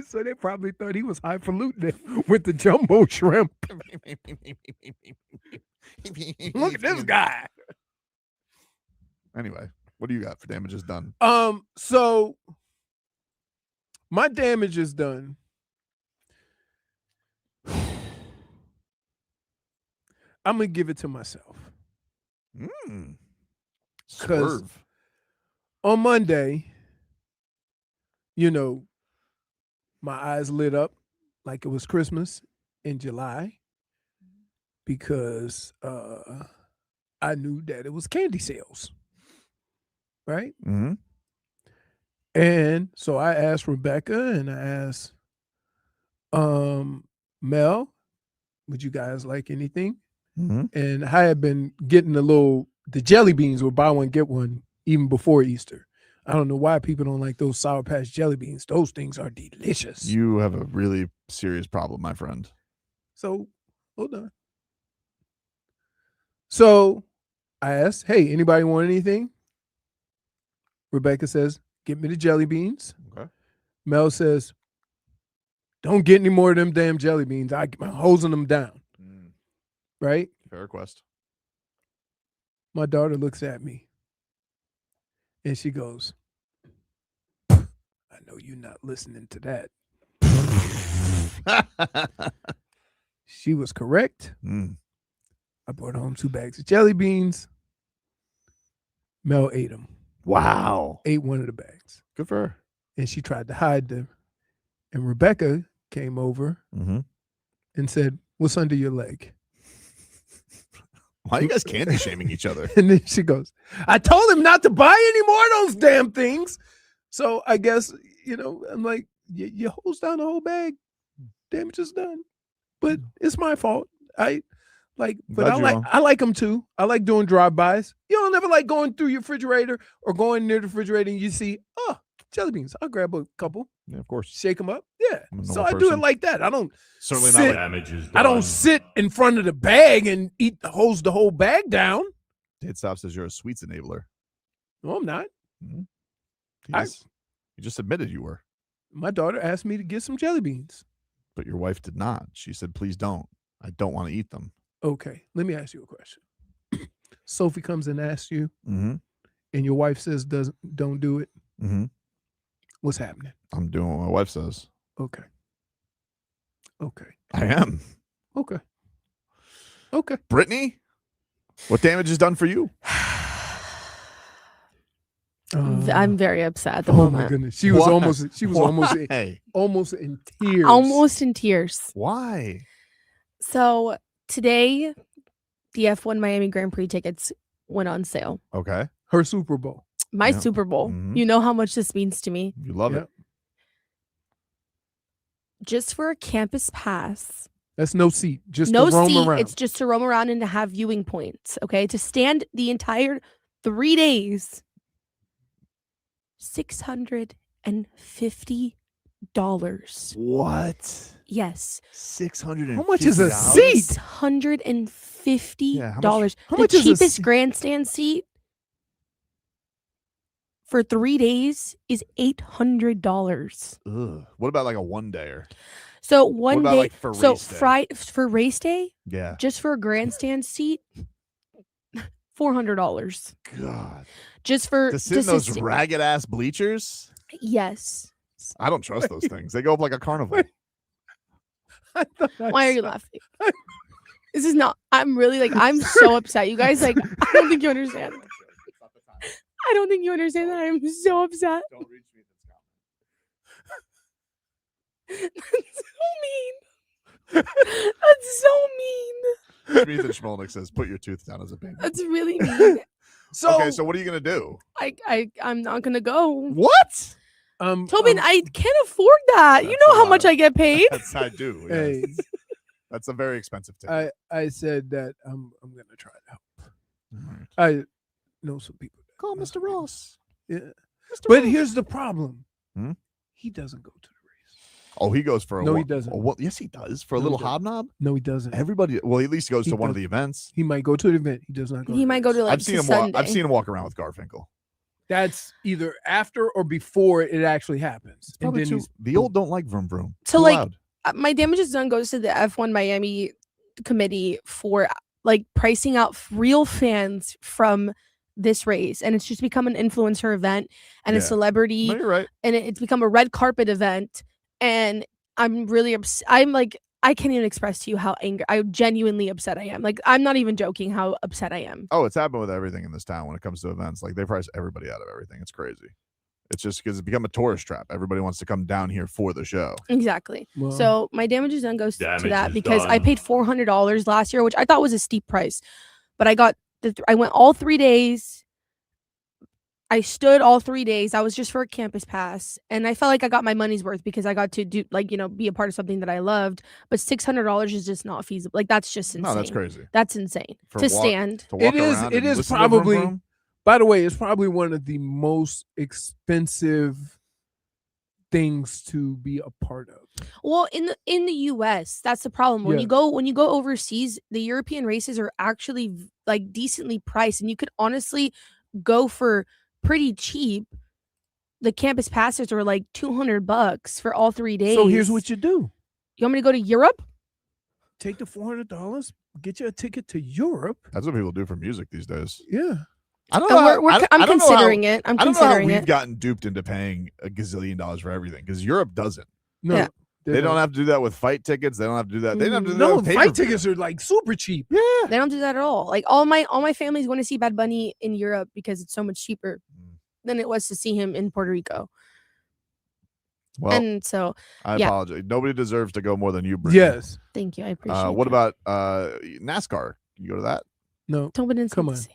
Speaker 3: so they probably thought he was highfalutin with the jumbo shrimp. Look at this guy.
Speaker 1: Anyway, what do you got for damages done?
Speaker 3: So my damage is done. I'm gonna give it to myself.
Speaker 1: Swerve.
Speaker 3: On Monday, my eyes lit up like it was Christmas in July because I knew that it was candy sales, right?
Speaker 1: Mm-hmm.
Speaker 3: And so I asked Rebecca and I asked Mel, would you guys like anything?
Speaker 1: Mm-hmm.
Speaker 3: And I had been getting the jelly beans were buy one, get one even before Easter. I don't know why people don't like those Sour Patch jelly beans. Those things are delicious.
Speaker 1: You have a really serious problem, my friend.
Speaker 3: So, hold on. So, I asked, hey, anybody want anything? Rebecca says, get me the jelly beans.
Speaker 1: Okay.
Speaker 3: Mel says, don't get any more of them damn jelly beans. I'm hosing them down. Right?
Speaker 1: Fair request.
Speaker 3: My daughter looks at me and she goes, I know you're not listening to that. She was correct. I brought home 2 bags of jelly beans. Mel ate them.
Speaker 1: Wow.
Speaker 3: Ate one of the bags.
Speaker 1: Good for her.
Speaker 3: And she tried to hide them. And Rebecca came over and said, what's under your leg?
Speaker 1: Why are you guys candy shaming each other?
Speaker 3: And then she goes, I told him not to buy any more of those damn things. So I guess, I'm like, you hose down the whole bag. Damage is done. But it's my fault. Like,
Speaker 1: I'm
Speaker 3: but
Speaker 1: glad
Speaker 3: I like them too. I like doing drive-bys. You don't ever like going through your refrigerator or going near the refrigerator and you see, jelly beans. I'll grab a couple.
Speaker 1: Yeah, of course.
Speaker 3: Shake them up. Yeah.
Speaker 1: I'm a
Speaker 3: So
Speaker 1: normal
Speaker 3: I do it
Speaker 1: person.
Speaker 3: like that. I don't
Speaker 1: Certainly
Speaker 3: sit,
Speaker 1: not.
Speaker 7: Damage is done.
Speaker 3: I don't sit in front of the bag and hose the whole bag down.
Speaker 1: Date Stop says you're a sweets enabler.
Speaker 3: No, I'm not.
Speaker 1: Mm-hmm.
Speaker 3: I-
Speaker 1: You just admitted you were.
Speaker 3: My daughter asked me to get some jelly beans.
Speaker 1: But your wife did not. She said, please don't. I don't want to eat them.
Speaker 3: Okay, let me ask you a question. Sophie comes and asks you,
Speaker 1: Mm-hmm.
Speaker 3: and your wife says don't do it.
Speaker 1: Mm-hmm.
Speaker 3: What's happening?
Speaker 1: I'm doing what my wife says.
Speaker 3: Okay.
Speaker 1: I am.
Speaker 3: Okay.
Speaker 1: Brittney, what damage is done for you?
Speaker 4: I'm very upset at the
Speaker 3: Oh
Speaker 4: moment.
Speaker 3: my goodness. She was
Speaker 1: Why?
Speaker 3: almost
Speaker 1: Why?
Speaker 3: almost in tears.
Speaker 4: Almost in tears.
Speaker 1: Why?
Speaker 4: So today, the F1 Miami Grand Prix tickets went on sale.
Speaker 1: Okay.
Speaker 3: Her Super Bowl.
Speaker 4: My
Speaker 1: Yeah.
Speaker 4: Super Bowl.
Speaker 1: Mhm.
Speaker 4: You know how much this means to me.
Speaker 1: You love
Speaker 3: Yeah.
Speaker 1: it.
Speaker 4: Just for a campus pass.
Speaker 3: That's no seat. Just
Speaker 4: No
Speaker 3: to roam
Speaker 4: seat.
Speaker 3: around.
Speaker 4: It's just to roam around and to have viewing points. Okay. To stand the entire 3 days. $650.
Speaker 1: What?
Speaker 4: Yes.
Speaker 1: $650.
Speaker 3: How much is a seat?
Speaker 4: $650.
Speaker 1: Yeah, how much-
Speaker 3: how
Speaker 4: The
Speaker 3: much is a
Speaker 4: cheapest
Speaker 3: seat?
Speaker 4: grandstand seat for 3 days is $800.
Speaker 1: Ugh. What about like a one-dayer?
Speaker 4: So one
Speaker 1: about,
Speaker 4: day,
Speaker 1: like, for
Speaker 4: so
Speaker 1: race day?
Speaker 4: for race day,
Speaker 1: Yeah.
Speaker 4: just for a grandstand seat, $400.
Speaker 1: God.
Speaker 4: Just for
Speaker 1: To sit in those ragged-ass bleachers?
Speaker 4: Yes.
Speaker 1: I don't trust those things. They go up like a carnival.
Speaker 3: I thought I
Speaker 4: Why are you
Speaker 3: saw-
Speaker 4: laughing? This is not. I'm really like. I'm so upset. You guys like. I don't think you understand. I don't think you understand that. I'm so upset.
Speaker 1: Don't reach me
Speaker 4: That's so mean. That's so mean.
Speaker 1: Ethan Schmolnick says, put your tooth down as a baby.
Speaker 4: That's really mean.
Speaker 1: Okay, so what are you going to do?
Speaker 4: I'm not gonna go.
Speaker 1: What?
Speaker 4: Tobin, I can't afford that. You
Speaker 1: That's
Speaker 4: know
Speaker 1: a
Speaker 4: how
Speaker 1: lot.
Speaker 4: much I get paid.
Speaker 1: That's I do. Yes.
Speaker 3: Hey,
Speaker 1: That's a very expensive ticket.
Speaker 3: I said that I'm gonna try it out.
Speaker 1: All right.
Speaker 3: I know some people. that-
Speaker 1: Call Mr. Ross.
Speaker 3: Yeah.
Speaker 1: Mr.
Speaker 3: But
Speaker 1: Ross.
Speaker 3: here's the problem.
Speaker 1: Hmm?
Speaker 3: He doesn't go to the race.
Speaker 1: Oh, he goes for a
Speaker 3: No, he
Speaker 1: walk-
Speaker 3: doesn't.
Speaker 1: a walk- yes, he does. For a
Speaker 3: No, he
Speaker 1: little
Speaker 3: doesn't.
Speaker 1: hobnob.
Speaker 3: No, he doesn't.
Speaker 1: Everybody, well, he at least goes
Speaker 3: He
Speaker 1: to one of
Speaker 3: does-
Speaker 1: the events.
Speaker 3: He might go to the event. He does not go.
Speaker 4: He
Speaker 3: to the
Speaker 4: might go
Speaker 3: race.
Speaker 4: to like
Speaker 1: I've seen him walk. I've seen him walk around with Garfinkel.
Speaker 3: That's either after or before it actually happens. And
Speaker 1: Probably
Speaker 3: then
Speaker 1: too,
Speaker 3: he's
Speaker 1: the old don't like vroom vroom.
Speaker 4: So,
Speaker 1: Too
Speaker 4: like,
Speaker 1: loud.
Speaker 4: My damage is done goes to the F1 Miami committee for like pricing out real fans from this race, and it's just become an influencer event and a
Speaker 1: Yeah.
Speaker 4: celebrity,
Speaker 1: No, you're right.
Speaker 4: and it's become a red carpet event. And I'm really I'm like, I can't even express to you how genuinely upset I am. Like, I'm not even joking how upset I am.
Speaker 1: Oh, it's happened with everything in this town when it comes to events. Like they price everybody out of everything. It's crazy. It's just because it's become a tourist trap. Everybody wants to come down here for the show.
Speaker 4: Exactly.
Speaker 3: Well,
Speaker 4: So my damage is done goes to
Speaker 7: Damage
Speaker 4: that
Speaker 7: is
Speaker 4: because I
Speaker 7: done.
Speaker 4: paid $400 last year, which I thought was a steep price, but I got I went all 3 days. I stood all 3 days. I was just for a campus pass, and I felt like I got my money's worth because I got to do be a part of something that I loved. But $600 is just not feasible. Like, that's just insane.
Speaker 1: No, that's crazy.
Speaker 4: That's insane
Speaker 1: For
Speaker 4: to
Speaker 1: walk-
Speaker 4: stand.
Speaker 1: To walk
Speaker 3: It is-
Speaker 1: around
Speaker 3: it
Speaker 1: and
Speaker 3: is
Speaker 1: listen to vroom
Speaker 3: probably-
Speaker 1: vroom.
Speaker 3: by the way, it's probably one of the most expensive things to be a part of.
Speaker 4: Well, in the US, that's the problem. When
Speaker 3: Yeah.
Speaker 4: you go overseas, the European races are actually like decently priced, and you could honestly go for pretty cheap. The campus passes are like $200 for all 3 days.
Speaker 3: So here's what you do:
Speaker 4: You want me to go to Europe?
Speaker 3: take the $400, get you a ticket to Europe.
Speaker 1: That's what people do for music these days.
Speaker 3: Yeah,
Speaker 1: I don't
Speaker 4: And
Speaker 1: know.
Speaker 4: I'm considering it. I'm
Speaker 1: I don't know how
Speaker 4: considering
Speaker 1: we've
Speaker 4: it.
Speaker 1: gotten duped into paying $1 gazillion for everything because Europe doesn't.
Speaker 3: no,
Speaker 4: Yeah.
Speaker 1: They don't have to do that with fight tickets. They don't have to do that. They don't have to do that
Speaker 3: No,
Speaker 1: with
Speaker 3: fight
Speaker 1: pay-per-view.
Speaker 3: tickets are like super cheap.
Speaker 1: Yeah.
Speaker 4: They don't do that at all. Like all my family's going to see Bad Bunny in Europe because it's so much cheaper than it was to see him in Puerto Rico.
Speaker 1: Well,
Speaker 4: And so,
Speaker 1: I
Speaker 4: yeah.
Speaker 1: apologize. Nobody deserves to go more than you, Brittney.
Speaker 3: Yes.
Speaker 4: thank you. I appreciate it.
Speaker 1: What about NASCAR? Can you go to that?
Speaker 3: No.
Speaker 4: Tobin? It's
Speaker 3: Come
Speaker 4: not
Speaker 3: on.
Speaker 4: the same.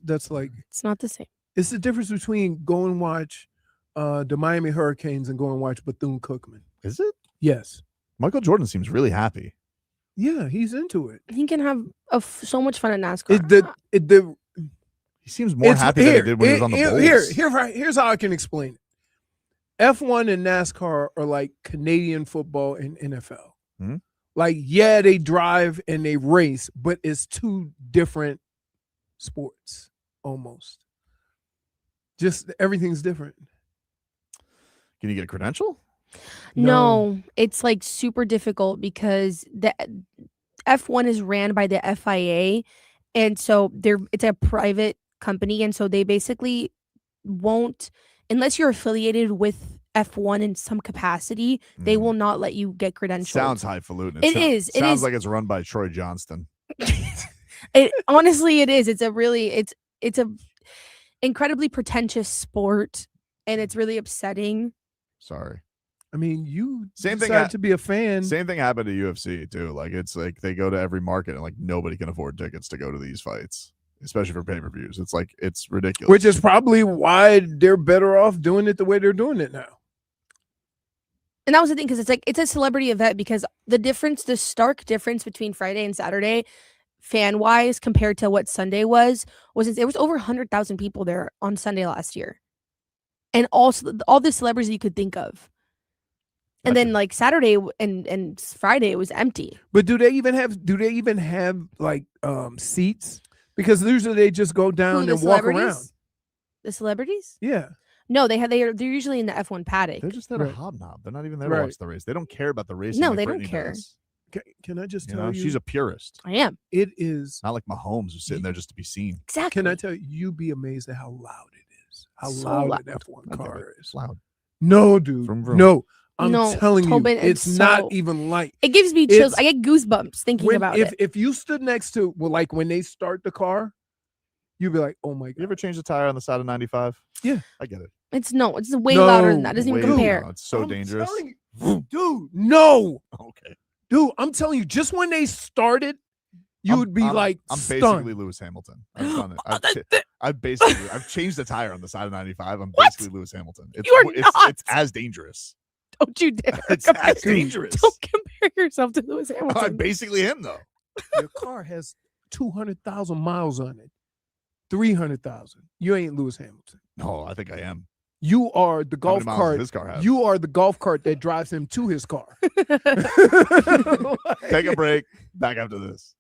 Speaker 3: That's like
Speaker 4: It's not the same.
Speaker 3: it's the difference between go and watch the Miami Hurricanes and go and watch Bethune-Cookman.
Speaker 1: Is it?
Speaker 3: Yes.
Speaker 1: Michael Jordan seems really happy.
Speaker 3: Yeah, he's into it.
Speaker 4: He can have so much fun at NASCAR.
Speaker 1: He seems more happy than he did when he was on the Bulls.
Speaker 3: Here's how I can explain it. F1 and NASCAR are like Canadian football and NFL.
Speaker 1: Hmm?
Speaker 3: Like, yeah, they drive and they race, but it's two different sports almost. Just everything's different.
Speaker 1: Can you get a credential?
Speaker 4: No, it's like super difficult because the F1 is ran by the FIA, and so it's a private company, and so they basically won't, unless you're affiliated with F1 in some capacity, they will not let you get credentials.
Speaker 1: Sounds highfalutin.
Speaker 4: It
Speaker 1: Sounds like it's run by Troy Johnston.
Speaker 4: Honestly, it is. It's a incredibly pretentious sport, and it's really upsetting.
Speaker 1: Sorry.
Speaker 3: I mean, you
Speaker 1: decided
Speaker 3: thing to be a fan.
Speaker 1: Same thing happened to UFC too. Like, it's like they go to every market and like nobody can afford tickets to go to these fights, especially for pay-per-views. It's like, it's ridiculous.
Speaker 3: Which is probably why they're better off doing it the way they're doing it now.
Speaker 4: And that was the thing, because it's a celebrity event, because the stark difference between Friday and Saturday, fan-wise, compared to what Sunday was there was over 100,000 people there on Sunday last year. And also all the celebrities you could think of. And then like Saturday and Friday it was empty.
Speaker 3: But do they even have like seats? Because usually they just go down and walk around.
Speaker 4: The celebrities?
Speaker 3: Yeah.
Speaker 4: No, they're usually in the F1 paddock.
Speaker 1: They're just there to hobnob. They're not even there to watch the race. They don't care about the race.
Speaker 4: No,
Speaker 1: like
Speaker 4: they
Speaker 1: Brittney
Speaker 4: don't care.
Speaker 1: does.
Speaker 3: Can I just tell you?
Speaker 1: She's a purist.
Speaker 4: I am.
Speaker 3: It is
Speaker 1: not like Mahomes who's sitting there just to be seen.
Speaker 4: Exactly.
Speaker 3: Can I tell you? You'd be amazed at how loud it is. How
Speaker 4: So
Speaker 3: loud
Speaker 4: loud.
Speaker 3: an F1 car is.
Speaker 1: It's loud.
Speaker 3: No, dude.
Speaker 1: Vroom, vroom.
Speaker 3: No. I'm
Speaker 4: No,
Speaker 3: telling
Speaker 4: Tobin,
Speaker 3: you, it's
Speaker 4: it's
Speaker 3: not
Speaker 4: so-
Speaker 3: even like
Speaker 4: It gives me chills. I get goosebumps thinking about it.
Speaker 3: If you stood next to, well, like when they start the car, you'd be like, oh my
Speaker 1: You
Speaker 3: God.
Speaker 1: ever change the tire on the side of 95?
Speaker 3: Yeah.
Speaker 1: I get it.
Speaker 4: It's way louder than that. It doesn't even
Speaker 1: Way
Speaker 4: compare.
Speaker 1: no, it's so dangerous.
Speaker 3: Dude, no.
Speaker 1: Okay.
Speaker 3: Dude, I'm telling you, just when they started, you would be like
Speaker 1: I'm
Speaker 3: stunned.
Speaker 1: basically Lewis Hamilton. I've done it. I've changed the tire on the side of 95. I'm basically Lewis Hamilton. It's as dangerous.
Speaker 4: Don't you dare.
Speaker 1: It's as dangerous.
Speaker 4: Don't compare yourself to Lewis Hamilton.
Speaker 1: I'm basically him though.
Speaker 3: Your car has 200,000 miles on it. 300,000. You ain't Lewis Hamilton.
Speaker 1: No, I think I am.
Speaker 3: You are the golf
Speaker 1: miles
Speaker 3: cart.
Speaker 1: does his car have?
Speaker 3: You are the golf cart that drives him to his car.
Speaker 1: Take a break. Back after this.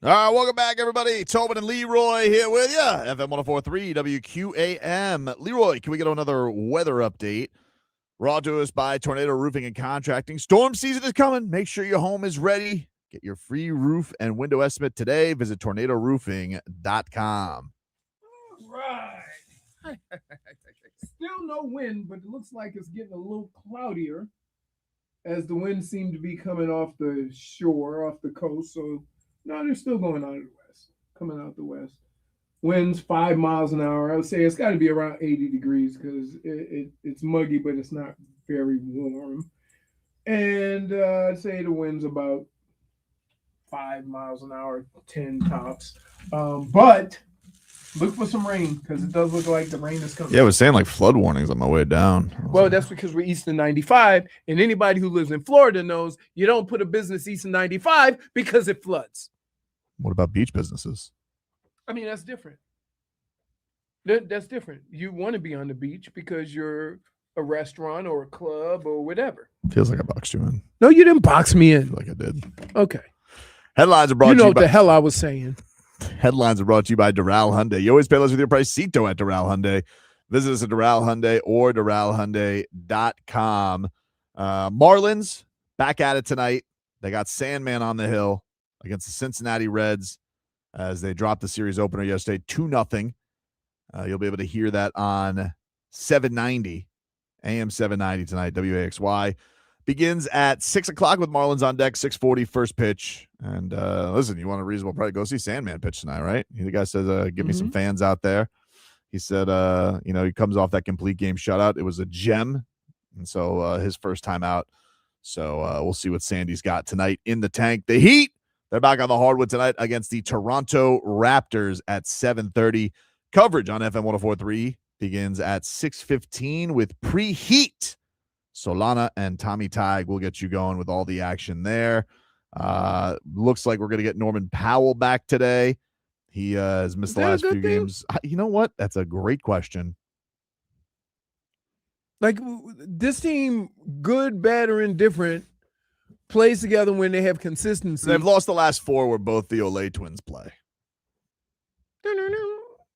Speaker 1: All right, welcome back, everybody. Tobin and Leroy here with you. FM 104.3 WQAM. Leroy, can we get another weather update? Brought to us by Tornado Roofing and Contracting. Storm season is coming. Make sure your home is ready. Get your free roof and window estimate today. Visit tornadoroofing.com.
Speaker 3: All right. Still no wind, but it looks like it's getting a little cloudier as the wind seemed to be coming off the shore, off the coast. So, no, they're still going out of the west, coming out the west. Winds 5 miles an hour. I would say it's got to be around 80 degrees because it's muggy, but it's not very warm. And I'd say the wind's about 5 miles an hour, 10 tops. But look for some rain because it does look like the rain is coming.
Speaker 1: Yeah, I was saying like flood warnings on my way down.
Speaker 3: Well, that's because we're east of 95, and anybody who lives in Florida knows you don't put a business east of 95 because it floods.
Speaker 1: What about beach businesses?
Speaker 3: I mean, that's different. That's different. You want to be on the beach because you're a restaurant or a club or whatever.
Speaker 1: Feels like I boxed you in.
Speaker 3: No, you didn't box me in.
Speaker 1: I feel like I did.
Speaker 3: Okay.
Speaker 1: Headlines are brought
Speaker 3: You
Speaker 1: to
Speaker 3: know
Speaker 1: you
Speaker 3: what
Speaker 1: by
Speaker 3: the hell I was saying.
Speaker 1: Headlines are brought to you by Doral Hyundai. You always pay less with your Pricito at Doral Hyundai. Visit us at Doral Hyundai or DoralHyundai.com. Marlins back at it tonight. They got Sandman on the hill against the Cincinnati Reds as they dropped the series opener yesterday 2-0. You'll be able to hear that on 790, AM 790 tonight, WAXY. Begins at 6 o'clock with Marlins on deck, 6:40 first pitch. And listen, you want a reasonable price, go see Sandman pitch tonight, right? The guy says, give me some fans out there. He said, he comes off that complete game shutout. It was a gem. And so his first time out. So we'll see what Sandy's got tonight in the tank. The Heat, they're back on the hardwood tonight against the Toronto Raptors at 7:30. Coverage on FM 104.3 begins at 6:15 with preheat. Solana and Tommy Tig will get you going with all the action there. Looks like we're going to get Norman Powell back today. He has missed the last few games. You know what? That's a great question.
Speaker 3: Like, this team, good, bad, or indifferent, plays together when they have consistency.
Speaker 1: They've lost the last 4 where both the Olay twins play.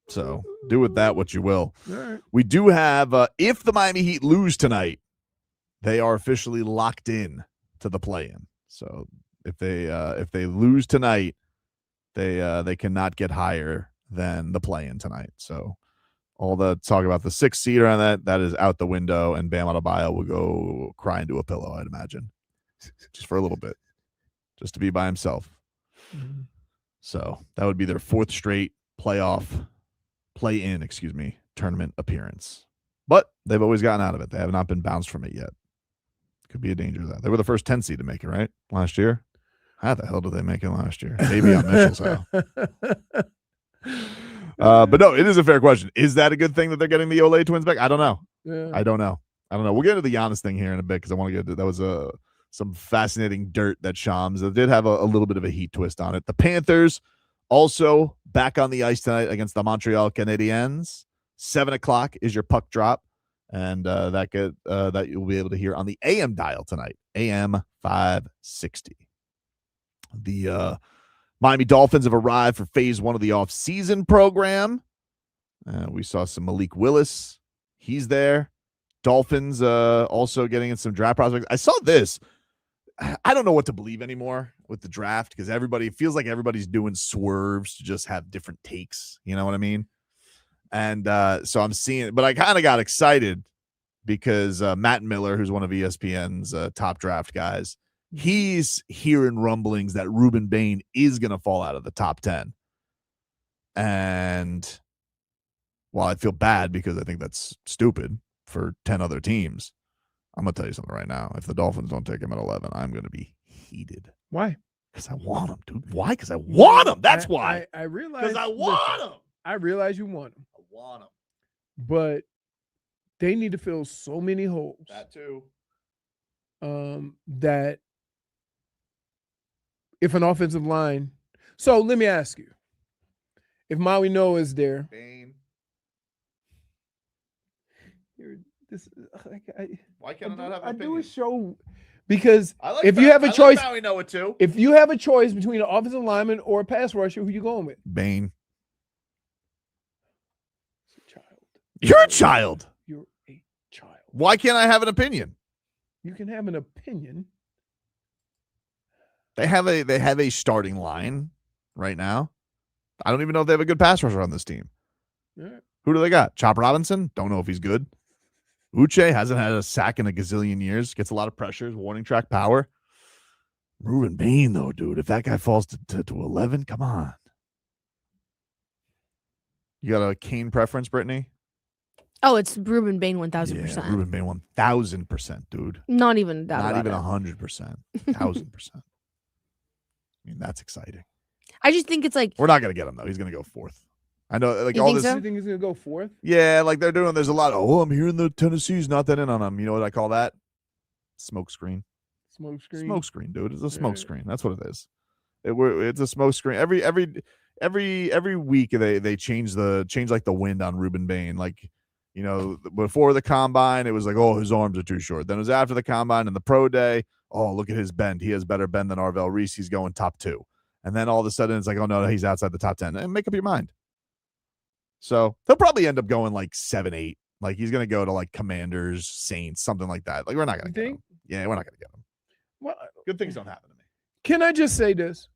Speaker 1: So do with that what you will.
Speaker 3: All right.
Speaker 1: We do have, if the Miami Heat lose tonight, they are officially locked in to the play-in. So if they lose tonight, they cannot get higher than the play-in tonight. So all the talk about the 6th seeder on that is out the window, and Bam Adebayo will go cry into a pillow, I'd imagine, just for a little bit, just to be by himself. Mm-hmm. So that would be their 4th straight play-in tournament appearance. But they've always gotten out of it. They have not been bounced from it yet. Could be a danger of that. They were the first 10 seed to make it, right? Last year. How the hell did they make it last year? Maybe on Mitchell's house. But no, it is a fair question. Is that a good thing that they're getting the Olay twins back? I don't know.
Speaker 3: Yeah.
Speaker 1: I don't know. We'll get into the Giannis thing here in a bit because I want to get to that was some fascinating dirt that Shams did have a little bit of a Heat twist on it. The Panthers also back on the ice tonight against the Montreal Canadiens. 7 o'clock is your puck drop. And that you'll be able to hear on the AM dial tonight, AM 560. The Miami Dolphins have arrived for phase 1 of the offseason program. We saw some Malik Willis. He's there. Dolphins also getting in some draft prospects. I saw this. I don't know what to believe anymore with the draft because it feels like everybody's doing swerves to just have different takes. You know what I mean? And so I'm seeing it, but I kind of got excited because Matt Miller, who's one of ESPN's top draft guys, he's hearing rumblings that Rueben Bain is going to fall out of the top 10. And while I feel bad because I think that's stupid for 10 other teams, I'm going to tell you something right now. If the Dolphins don't take him at 11, I'm going to be heated.
Speaker 3: Why?
Speaker 1: Because I want him, dude. Why? Because I want him. That's why.
Speaker 3: I realize.
Speaker 1: Because I want him.
Speaker 3: I realize you want him.
Speaker 1: I want him.
Speaker 3: But they need to fill so many holes.
Speaker 1: That too.
Speaker 3: That if an offensive line. So let me ask you. If Maui Noah is there.
Speaker 1: Bain.
Speaker 3: Why
Speaker 1: can't I not have
Speaker 3: I do a show Because
Speaker 1: I like
Speaker 3: if
Speaker 1: that.
Speaker 3: you have a
Speaker 1: I
Speaker 3: choice,
Speaker 1: like Maui Noah too.
Speaker 3: if you have a choice between an offensive lineman or a pass rusher, who you going with?
Speaker 1: Bain.
Speaker 3: Child.
Speaker 1: You're a child.
Speaker 3: You're a child.
Speaker 1: Why can't I have an opinion?
Speaker 3: You can have an opinion.
Speaker 1: They have a starting line right now. I don't even know if they have a good pass rusher on this team.
Speaker 3: Yeah.
Speaker 1: Who do they got? Chop Robinson? Don't know if he's good. Uche hasn't had a sack in a gazillion years. Gets a lot of pressures, warning track power. Rueben Bain, though, dude. If that guy falls to 11, come on. You got a Kane preference, Brittney?
Speaker 4: Oh, it's Rueben Bain 1,000%.
Speaker 1: Yeah, Rueben Bain 1,000%, dude.
Speaker 4: Not even a doubt.
Speaker 1: Not
Speaker 4: about
Speaker 1: even
Speaker 4: it.
Speaker 1: 100%. 1,000%. I mean, that's exciting.
Speaker 4: I just think it's like
Speaker 1: We're not going to get him, though. He's going to go fourth. I know, like
Speaker 4: You
Speaker 1: all
Speaker 4: think
Speaker 1: this.
Speaker 4: so?
Speaker 3: You think he's gonna go fourth?
Speaker 1: Yeah, like they're doing. There's a lot of, I'm hearing the Tennessee's not that in on him. You know what I call that? Smoke screen.
Speaker 3: Smoke screen.
Speaker 1: Smoke screen, dude. It's a smoke
Speaker 3: Yeah.
Speaker 1: screen. That's what it is. It's a smoke screen. Every week they change like the wind on Rueben Bain. Like, you know, before the combine, it was like, oh, his arms are too short. Then it was after the combine and the pro day. Oh, look at his bend. He has better bend than Arvell Reese. He's going top 2. And then all of a sudden it's like, oh no, he's outside the top 10. And make up your mind. So he'll probably end up going like 7-8. Like he's gonna go to like Commanders, Saints, something like that. Like we're not gonna get him. Yeah, we're not gonna get him.
Speaker 3: Well,
Speaker 1: Good things don't happen to me.
Speaker 3: can I just say this?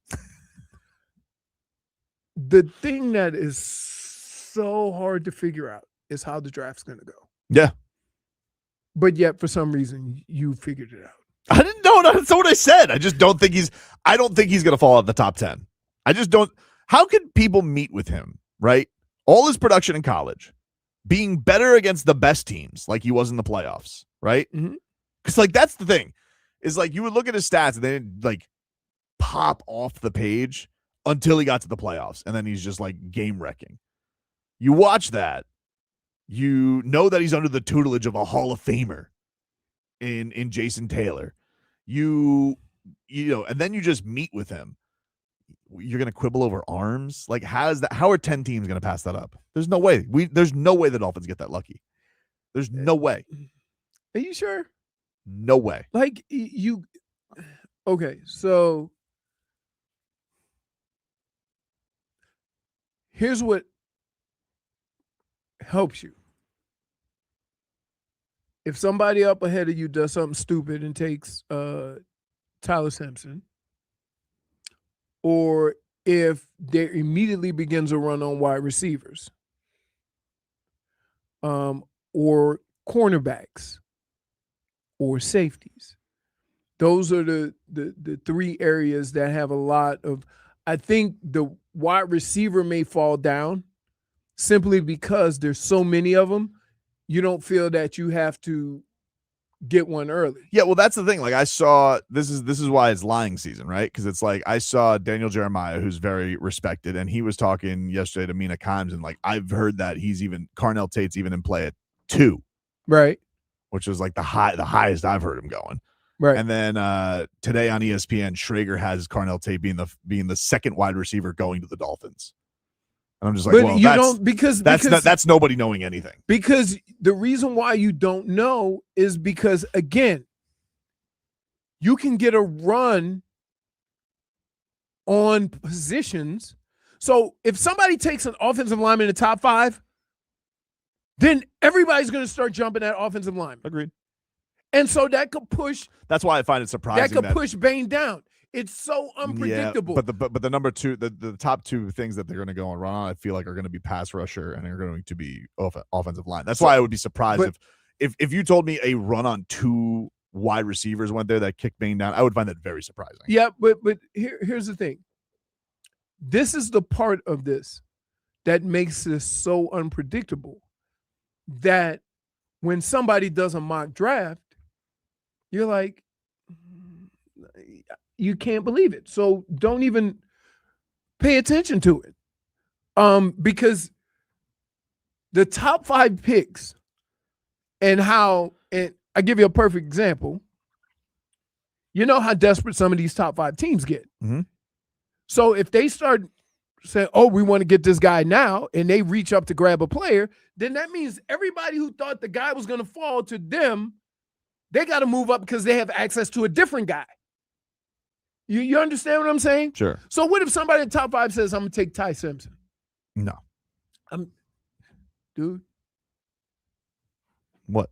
Speaker 3: The thing that is so hard to figure out is how the draft's gonna go.
Speaker 1: Yeah.
Speaker 3: But yet, for some reason, you figured it out.
Speaker 1: I didn't know. That's what I said. I just don't think I don't think he's gonna fall out the top 10. I just don't. How could people meet with him, right? All his production in college, being better against the best teams like he was in the playoffs, right? Because like that's the thing, is like you would look at his stats and they didn't like pop off the page until he got to the playoffs, and then he's just like game wrecking. You watch that, you know that he's under the tutelage of a Hall of Famer in Jason Taylor. You know, and then you just meet with him. You're gonna quibble over arms? Like, how are 10 teams gonna pass that up? There's no way. There's no way the Dolphins get that lucky. There's no way.
Speaker 3: Are you sure?
Speaker 1: No way.
Speaker 3: Like you. Okay, so here's what helps you. If somebody up ahead of you does something stupid and takes Tyler Sampson, or if there immediately begins a run on wide receivers, or cornerbacks, or safeties. Those are the 3 areas that have a lot of. I think the wide receiver may fall down simply because there's so many of them. You don't feel that you have to get one early.
Speaker 1: Yeah, well, that's the thing. Like I saw this is why it's lying season, right? Because it's like I saw Daniel Jeremiah, who's very respected, and he was talking yesterday to Mina Kimes, and like I've heard that Carnell Tate's even in play at 2,
Speaker 3: right?
Speaker 1: Which is like the highest I've heard him going.
Speaker 3: Right.
Speaker 1: And then today on ESPN, Schrager has Carnell Tate being the second wide receiver going to the Dolphins. And I'm just like,
Speaker 3: but
Speaker 1: well,
Speaker 3: you don't because
Speaker 1: that's nobody knowing anything.
Speaker 3: Because the reason why you don't know is because, again, you can get a run on positions. So if somebody takes an offensive lineman in the top 5, then everybody's going to start jumping at offensive lineman.
Speaker 1: Agreed.
Speaker 3: And so that could push.
Speaker 1: That's why I find it surprising.
Speaker 3: That could push Bain down. It's so unpredictable.
Speaker 1: Yeah, but the number 2, the top 2 things that they're going to go and run on, I feel like are going to be pass rusher and are going to be offensive line. That's why I would be surprised if you told me a run on 2 wide receivers went there that kicked Bain down. I would find that very surprising.
Speaker 3: Yeah, but here's the thing. This is the part of this that makes this so unpredictable, that when somebody does a mock draft, you're like, you can't believe it. So don't even pay attention to it. Because the top 5 picks and I give you a perfect example. You know how desperate some of these top 5 teams get.
Speaker 1: Mm-hmm.
Speaker 3: So if they start saying, oh, we want to get this guy now, and they reach up to grab a player, then that means everybody who thought the guy was going to fall to them They got to move up because they have access to a different guy. You understand what I'm saying?
Speaker 1: Sure.
Speaker 3: So what if somebody in the top 5 says, I'm going to take Ty Simpson?
Speaker 1: No.
Speaker 3: Dude.
Speaker 1: What?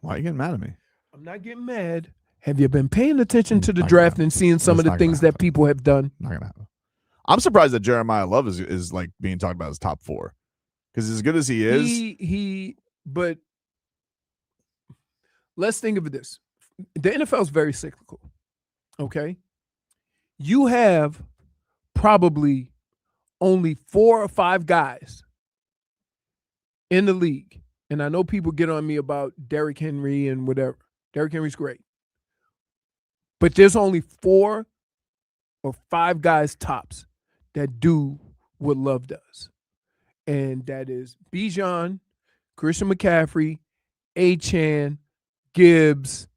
Speaker 1: Why are you getting mad at me?
Speaker 3: I'm not getting mad. Have you been paying attention to the draft and seeing some of the things that people have done?
Speaker 1: Not going to happen. I'm surprised that Jeremiah Love is like being talked about as top 4. Because as good as he is.
Speaker 3: But let's think of this. The NFL is very cyclical. Okay? You have probably only 4 or 5 guys in the league. And I know people get on me about Derrick Henry and whatever. Derrick Henry's great. But there's only 4 or 5 guys tops that do what Love does. And that is Bijan, Christian McCaffrey, Achane, Gibbs,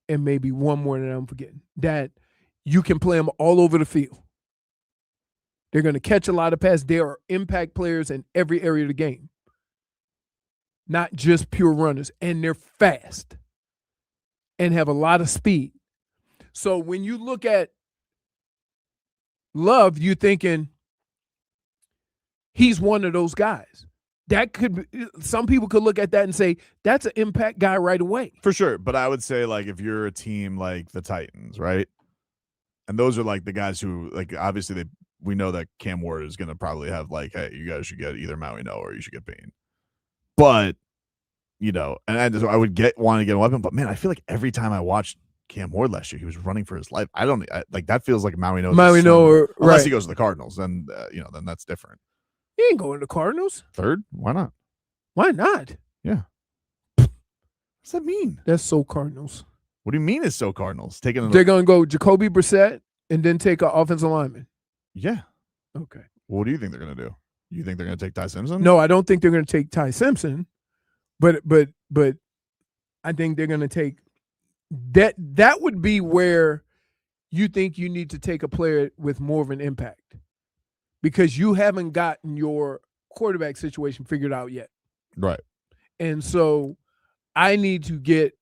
Speaker 3: and maybe one more that I'm forgetting. That you can play them all over the field. They're going to catch a lot of passes. They are impact players in every area of the game. Not just pure runners. And they're fast and have a lot of speed. So when you look at Love, you're thinking he's one of those guys. That could be, some people could look at that and say, that's an impact guy right away.
Speaker 1: For sure. But I would say, like, if you're a team like the Titans, right? And those are like the guys who, like, obviously we know that Cam Ward is going to probably have, like, hey, you guys should get either Maui No or you should get Bain. But, you know, and I would want to get a weapon. But, man, I feel like every time I watched Cam Ward last year, he was running for his life. Like, that feels like Maui No. Unless he goes to the Cardinals, then, then that's different.
Speaker 3: He ain't going to Cardinals.
Speaker 1: 3rd? Why not?
Speaker 3: Why not?
Speaker 1: Yeah. What does that mean?
Speaker 3: That's so Cardinals.
Speaker 1: What do you mean it's so Cardinals? They're
Speaker 3: going to go Jacoby Brissett and then take an offensive lineman.
Speaker 1: Yeah.
Speaker 3: Okay.
Speaker 1: What do you think they're going to do? You think they're going to take Ty Simpson?
Speaker 3: No, I don't think they're going to take Ty Simpson. But I think they're going to take that. That would be where you think you need to take a player with more of an impact. Because you haven't gotten your quarterback situation figured out yet.
Speaker 1: Right.
Speaker 3: And so I need to get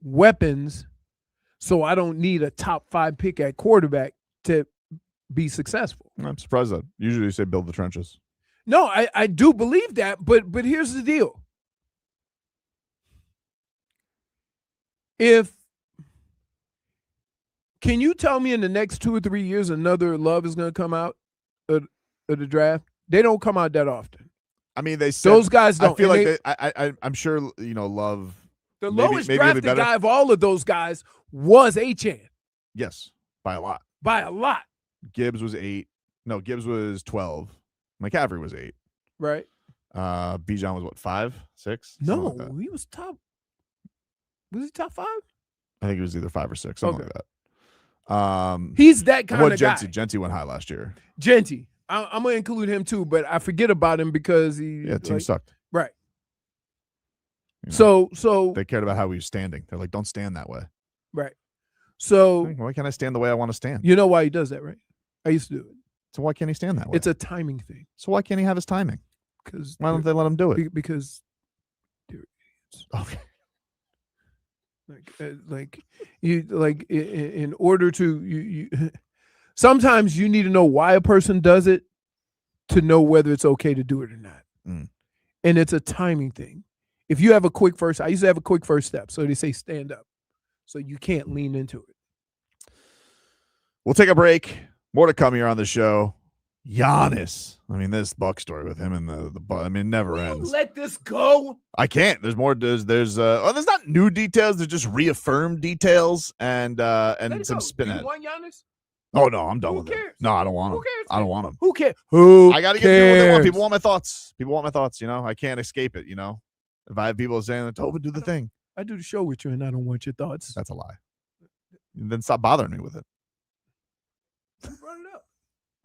Speaker 3: weapons so I don't need a top 5 pick at quarterback to be successful.
Speaker 1: I'm surprised that. Usually you say build the trenches.
Speaker 3: No, I do believe that, but here's the deal. Can you tell me in the next 2 or 3 years another Love is going to come out of the draft? They don't come out that often.
Speaker 1: I mean, they said,
Speaker 3: those guys don't.
Speaker 1: I feel like I'm sure Love.
Speaker 3: The lowest drafted guy of all of those guys was Achane.
Speaker 1: Yes, by a lot.
Speaker 3: By a lot.
Speaker 1: Gibbs was 8. No, Gibbs was 12. McCaffrey was 8.
Speaker 3: Right.
Speaker 1: Bijan was what, 5, 6?
Speaker 3: No, he was top. Was he top 5?
Speaker 1: I think it was either 5 or 6, something like that.
Speaker 3: He's that kind of guy.
Speaker 1: Genty went high last year.
Speaker 3: Genty. I'm going to include him too, but I forget about him because
Speaker 1: team sucked.
Speaker 3: Right.
Speaker 1: You know,
Speaker 3: so
Speaker 1: they cared about how he was standing. They're like, don't stand that way.
Speaker 3: Right. So
Speaker 1: why can't I stand the way I want to stand?
Speaker 3: You know why he does that, right? I used to do it.
Speaker 1: So why can't he stand that way?
Speaker 3: It's a timing thing.
Speaker 1: So why can't he have his timing?
Speaker 3: Because
Speaker 1: why don't they let him do it?
Speaker 3: Because they're idiots.
Speaker 1: Okay.
Speaker 3: In order to you sometimes you need to know why a person does it to know whether it's okay to do it or not. And it's a timing thing. If you have a quick first, I used to have a quick first step. So they say stand up. So you can't lean into it.
Speaker 1: We'll take a break. More to come here on the show. Giannis. I mean, this Buck story with him and the it never ends.
Speaker 3: Let this go.
Speaker 1: I can't. There's more. There's not new details. There's just reaffirmed details and some spin.
Speaker 3: Do you want Giannis?
Speaker 1: Oh no, I'm done
Speaker 3: Who
Speaker 1: with
Speaker 3: cares?
Speaker 1: it. No, I don't want him.
Speaker 3: Who cares?
Speaker 1: I don't want him.
Speaker 3: Who cares? Who
Speaker 1: I got to get people what they want. People want my thoughts. People want my thoughts. You know, I can't escape it. You know, if I have people saying, "Tobin, do the thing,"
Speaker 3: I do the show with you, and I don't want your thoughts.
Speaker 1: That's a lie. Then stop bothering me with it.
Speaker 3: Run it up.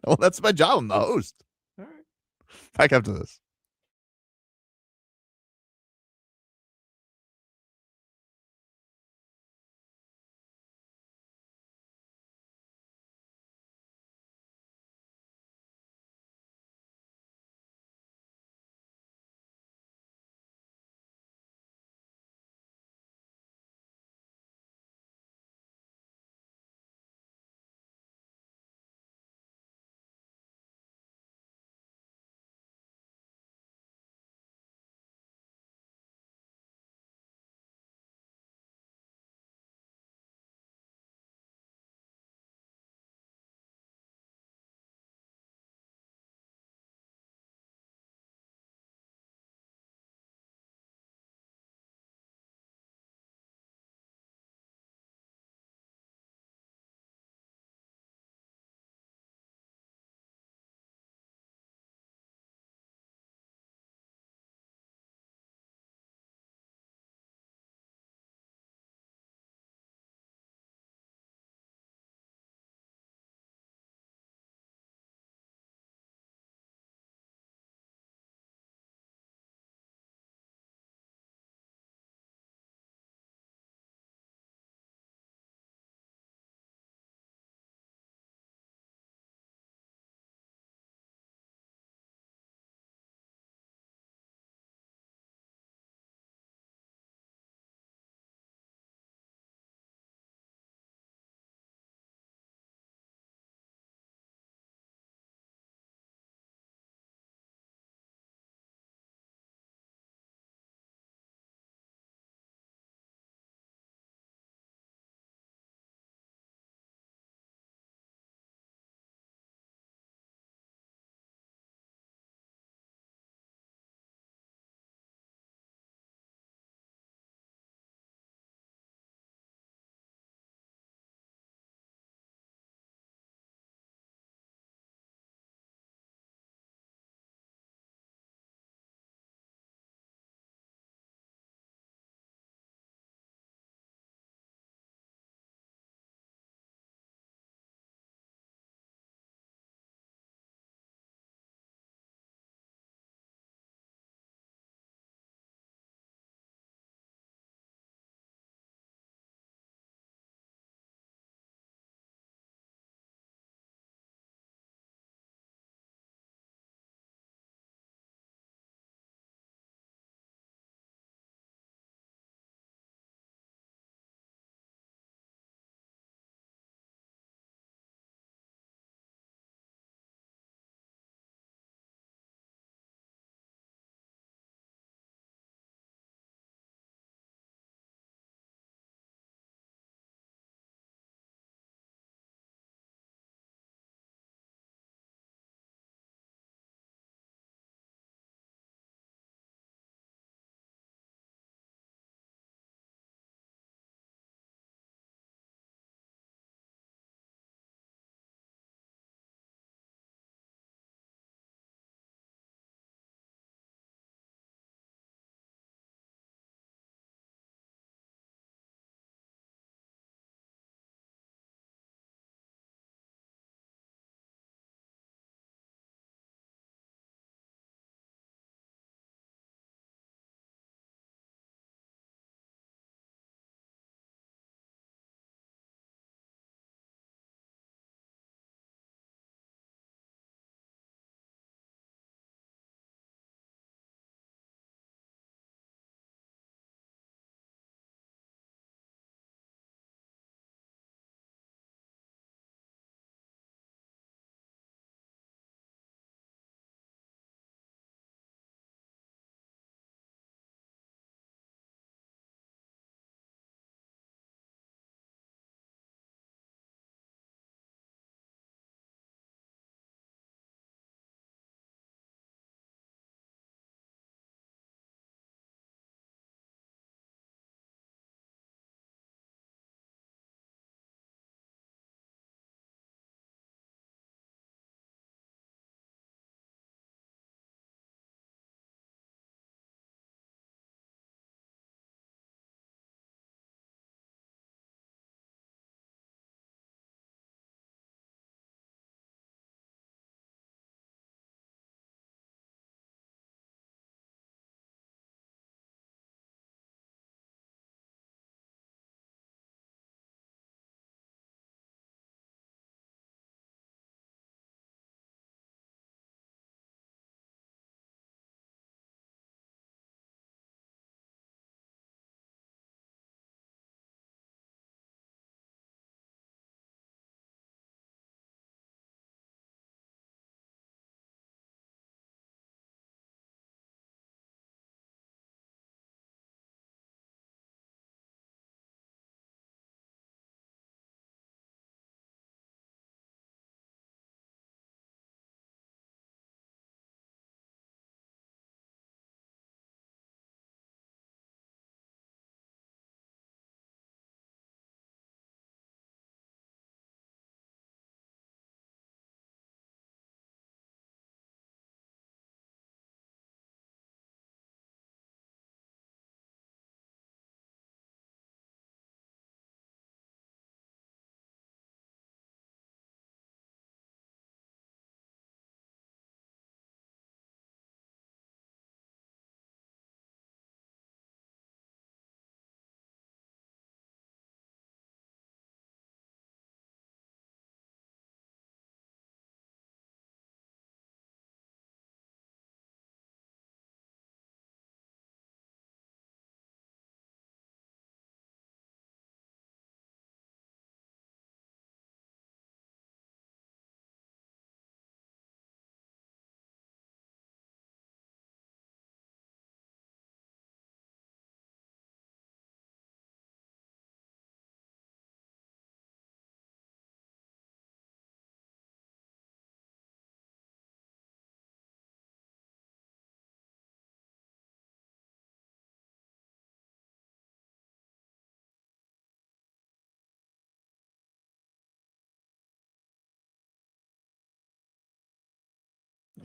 Speaker 1: Well, that's my job. I'm the host.
Speaker 3: All right.
Speaker 1: Back after this.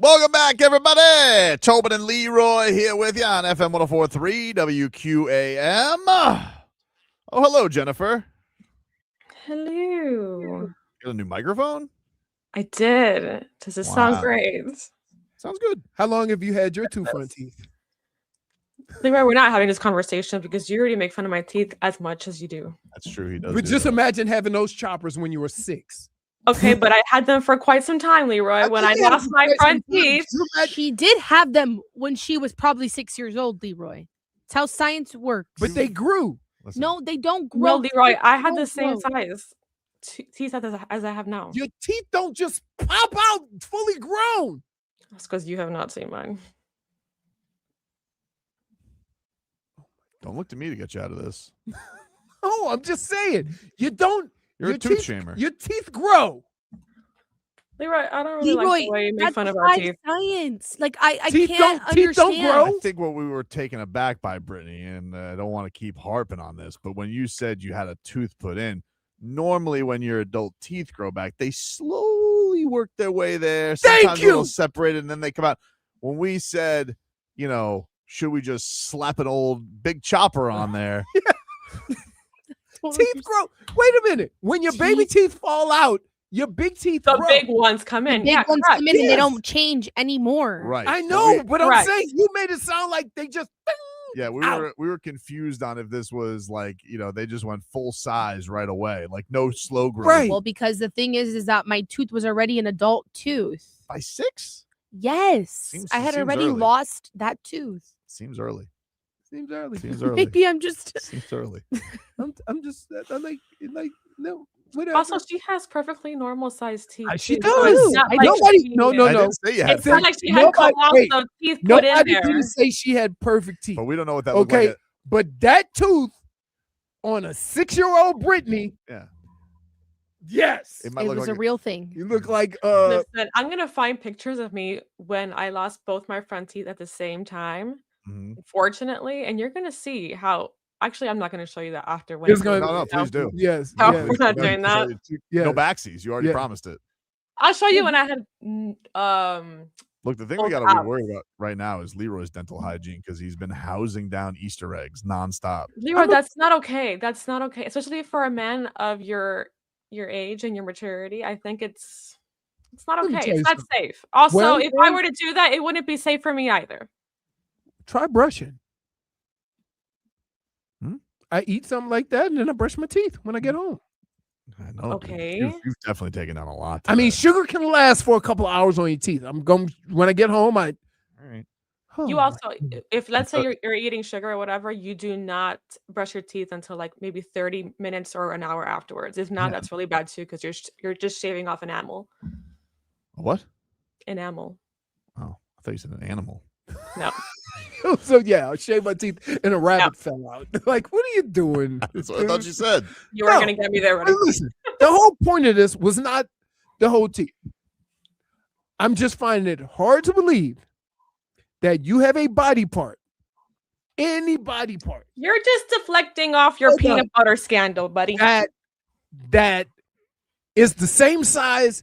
Speaker 1: Welcome back, everybody. Tobin and Leroy here with you on FM 104.3 WQAM. Oh, hello, Jennifer.
Speaker 10: Hello.
Speaker 1: Got a new microphone?
Speaker 10: I did. Does it sound great?
Speaker 1: Sounds good.
Speaker 3: How long have you had your two front teeth?
Speaker 10: Leroy, we're not having this conversation because you already make fun of my teeth as much as you do.
Speaker 1: That's true. He does.
Speaker 3: But just imagine having those choppers when you were 6.
Speaker 10: Okay, but I had them for quite some time, Leroy. When I lost my front teeth.
Speaker 4: She did have them when she was probably 6 years old, Leroy. It's how science works.
Speaker 3: But they grew.
Speaker 1: Listen.
Speaker 4: No, they don't grow.
Speaker 10: No, Leroy, I had the
Speaker 4: Don't
Speaker 10: same
Speaker 4: grow.
Speaker 10: size teeth as I have now.
Speaker 3: Your teeth don't just pop out fully grown.
Speaker 10: That's because you have not seen mine.
Speaker 1: Don't look to me to get you out of this.
Speaker 3: Oh, I'm just saying. You don't.
Speaker 1: You're a tooth shamer.
Speaker 3: Your teeth grow.
Speaker 10: Leroy, I don't really like
Speaker 4: Leroy,
Speaker 10: the way you make
Speaker 4: that's
Speaker 10: fun of our teeth.
Speaker 4: science. Like I
Speaker 3: Teeth
Speaker 4: can't
Speaker 3: don't- teeth don't
Speaker 4: understand.
Speaker 3: grow.
Speaker 1: I think what we were taken aback by, Brittney, and I don't want to keep harping on this, but when you said you had a tooth put in, normally when your adult teeth grow back, they slowly work their way there. Sometimes a little separated, and then they come out. When we said, should we just slap an old big chopper on there?
Speaker 3: Teeth grow. Wait a minute. When your baby teeth fall out, your big teeth
Speaker 10: The
Speaker 3: grow.
Speaker 10: big ones come in.
Speaker 4: Big
Speaker 10: Yeah,
Speaker 4: ones
Speaker 10: correct.
Speaker 4: come in and they
Speaker 3: Yes.
Speaker 4: don't change anymore.
Speaker 1: Right.
Speaker 3: I know, but I'm
Speaker 10: Correct.
Speaker 3: saying you made it sound like they just.
Speaker 1: Yeah, we were confused on if this was like, they just went full size right away, like no slow growth.
Speaker 3: Right.
Speaker 4: Well, because the thing is that my tooth was already an adult tooth.
Speaker 1: By 6?
Speaker 4: Yes, I had
Speaker 1: seems
Speaker 4: already
Speaker 1: early.
Speaker 4: lost that tooth.
Speaker 1: Seems early.
Speaker 3: Seems early.
Speaker 1: Seems early.
Speaker 4: Maybe I'm just.
Speaker 1: Seems early.
Speaker 3: I'm just I'm like no. Whatever.
Speaker 10: Also, she has perfectly normal sized teeth.
Speaker 3: She
Speaker 10: too,
Speaker 3: does.
Speaker 10: so it's not like
Speaker 3: Nobody.
Speaker 10: she-
Speaker 3: No.
Speaker 1: I didn't say you had
Speaker 10: It's not like she had
Speaker 3: Nobody-
Speaker 10: colossal teeth put in
Speaker 3: Nobody
Speaker 10: there.
Speaker 3: didn't say she had perfect teeth.
Speaker 1: But we don't know what that looked
Speaker 3: Okay,
Speaker 1: like.
Speaker 3: but that tooth on a 6-year-old Brittney.
Speaker 1: Yeah.
Speaker 3: Yes.
Speaker 1: It might
Speaker 4: It
Speaker 1: look
Speaker 4: was
Speaker 1: like
Speaker 4: a real thing.
Speaker 3: You look like
Speaker 10: Listen, I'm gonna find pictures of me when I lost both my front teeth at the same time.
Speaker 1: Mhm.
Speaker 10: Fortunately, and you're gonna see how. Actually, I'm not gonna show you that after. When
Speaker 3: It's
Speaker 10: it
Speaker 3: gonna-
Speaker 10: goes
Speaker 1: No,
Speaker 10: down.
Speaker 1: please do.
Speaker 3: Yes.
Speaker 10: No,
Speaker 3: yes.
Speaker 10: we're not
Speaker 1: No,
Speaker 10: doing that.
Speaker 1: No
Speaker 3: Yes.
Speaker 1: backsies. You already
Speaker 3: Yeah.
Speaker 1: promised it.
Speaker 10: I'll show you when I had
Speaker 1: Look, the thing we
Speaker 10: both
Speaker 1: got to be
Speaker 10: out.
Speaker 1: worried about right now is Leroy's dental hygiene because he's been housing down Easter eggs nonstop.
Speaker 10: Leroy, that's not okay. That's not okay, especially for a man of your age and your maturity. I think it's not
Speaker 3: Let me
Speaker 10: okay.
Speaker 3: tell you
Speaker 10: It's not
Speaker 3: something.
Speaker 10: safe. Also,
Speaker 3: Well,
Speaker 10: if I were to do that, it wouldn't be safe for me either.
Speaker 3: Try brushing.
Speaker 1: Hmm?
Speaker 3: I eat something like that and then I brush my teeth when I get home.
Speaker 1: I know. dude.
Speaker 10: Okay.
Speaker 1: You've definitely taken down a lot.
Speaker 3: I mean,
Speaker 1: today.
Speaker 3: sugar can last for a couple of hours on your teeth. I'm going when I get home.
Speaker 1: All right.
Speaker 10: You
Speaker 3: Oh,
Speaker 10: also, if let's say you're eating sugar or whatever, you do not brush your teeth until like maybe 30 minutes or an hour afterwards. If not,
Speaker 3: Yeah.
Speaker 10: that's really bad too because you're just shaving off enamel.
Speaker 1: What?
Speaker 10: Enamel.
Speaker 1: Oh, I thought you said an animal.
Speaker 10: No.
Speaker 3: So yeah, I shaved my teeth and a rabbit fell out. Like, what are you doing?
Speaker 1: That's what I thought you said.
Speaker 10: You were
Speaker 3: No.
Speaker 10: gonna get me there.
Speaker 3: Hey, listen, the whole point of this was not the whole teeth. I'm just finding it hard to believe that you have a body part, any body part,
Speaker 10: You're just deflecting off your
Speaker 3: Hold
Speaker 10: peanut
Speaker 3: up.
Speaker 10: butter scandal, buddy.
Speaker 3: that is the same size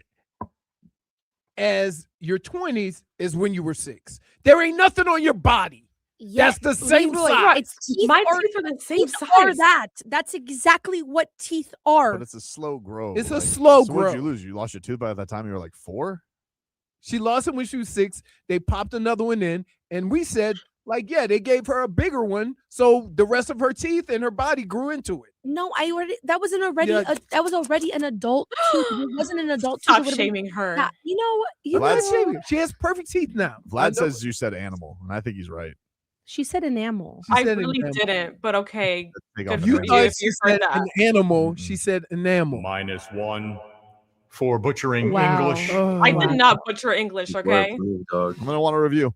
Speaker 3: as your 20s is when you were 6. There ain't nothing on your body. That's the same
Speaker 4: Leroy,
Speaker 3: size.
Speaker 4: It's teeth
Speaker 10: My
Speaker 4: are,
Speaker 10: teeth are the same
Speaker 4: teeth are
Speaker 10: size.
Speaker 4: that. That's exactly what teeth are.
Speaker 1: But it's a slow grow.
Speaker 3: It's a slow
Speaker 1: so what did
Speaker 3: grow.
Speaker 1: you lose? You lost your tooth by that time you were like 4?
Speaker 3: She lost it when she was 6. They popped another one in, and we said, like, yeah, they gave her a bigger one, so the rest of her teeth and her body grew into it.
Speaker 4: No, I already. That was
Speaker 3: Yeah.
Speaker 4: that was already an adult tooth. It wasn't an adult tooth.
Speaker 10: Stop
Speaker 4: it would've been-
Speaker 10: shaming her.
Speaker 4: Yeah, you know what?
Speaker 3: I'm not
Speaker 1: Vlad's-
Speaker 3: shaming her. She has perfect teeth now. I
Speaker 1: Vlad
Speaker 3: know
Speaker 1: says
Speaker 3: it.
Speaker 1: you said animal, and I think he's right.
Speaker 4: She said enamel.
Speaker 3: She
Speaker 10: I
Speaker 3: said
Speaker 10: really
Speaker 3: enamel.
Speaker 10: didn't, but okay.
Speaker 1: Take
Speaker 10: Good
Speaker 1: off
Speaker 10: for
Speaker 1: the
Speaker 3: You
Speaker 1: ring.
Speaker 3: thought
Speaker 10: if
Speaker 3: she
Speaker 10: you heard
Speaker 3: said
Speaker 10: that.
Speaker 3: an animal. She said enamel.
Speaker 7: -1 for butchering
Speaker 4: Wow.
Speaker 7: English.
Speaker 3: Oh,
Speaker 10: I
Speaker 4: Wow.
Speaker 10: did not butcher English, okay?
Speaker 1: I'm gonna want to review.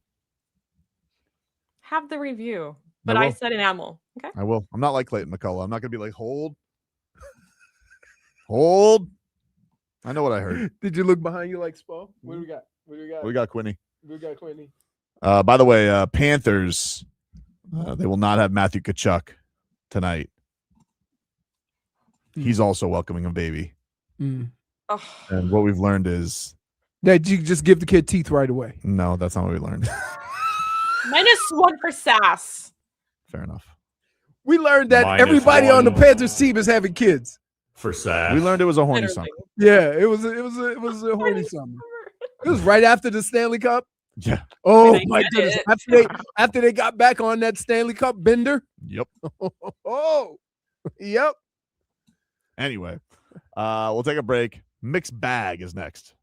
Speaker 10: Have the review. But
Speaker 1: I
Speaker 10: I
Speaker 1: will.
Speaker 10: said enamel. Okay.
Speaker 1: I will. I'm not like Clayton McCullough. I'm not gonna be like hold. Hold. I know what I heard.
Speaker 3: Did you look behind you like Spo? What do we got? What do we got?
Speaker 1: We got Quinny.
Speaker 3: We got Quinny.
Speaker 1: By the way, Panthers, they will not have Matthew Tkachuk tonight. He's also welcoming a baby.
Speaker 3: Mm.
Speaker 10: Oh,
Speaker 1: And what we've learned is
Speaker 3: That you just give the kid teeth right away.
Speaker 1: No, that's not what we learned.
Speaker 10: -1 for sass.
Speaker 1: Fair enough.
Speaker 3: We learned that
Speaker 7: -1
Speaker 3: everybody on the Panthers team is having kids.
Speaker 7: for sass.
Speaker 1: We learned it was a horny
Speaker 10: Literally.
Speaker 1: summer.
Speaker 3: Yeah, it was a horny summer. It was right after the Stanley Cup.
Speaker 1: Yeah.
Speaker 3: Oh
Speaker 10: I
Speaker 3: my
Speaker 10: get
Speaker 3: goodness!
Speaker 10: it.
Speaker 3: After they got back on that Stanley Cup bender.
Speaker 1: Yep.
Speaker 3: Oh, yep.
Speaker 1: Anyway, we'll take a break. Mixed bag is next.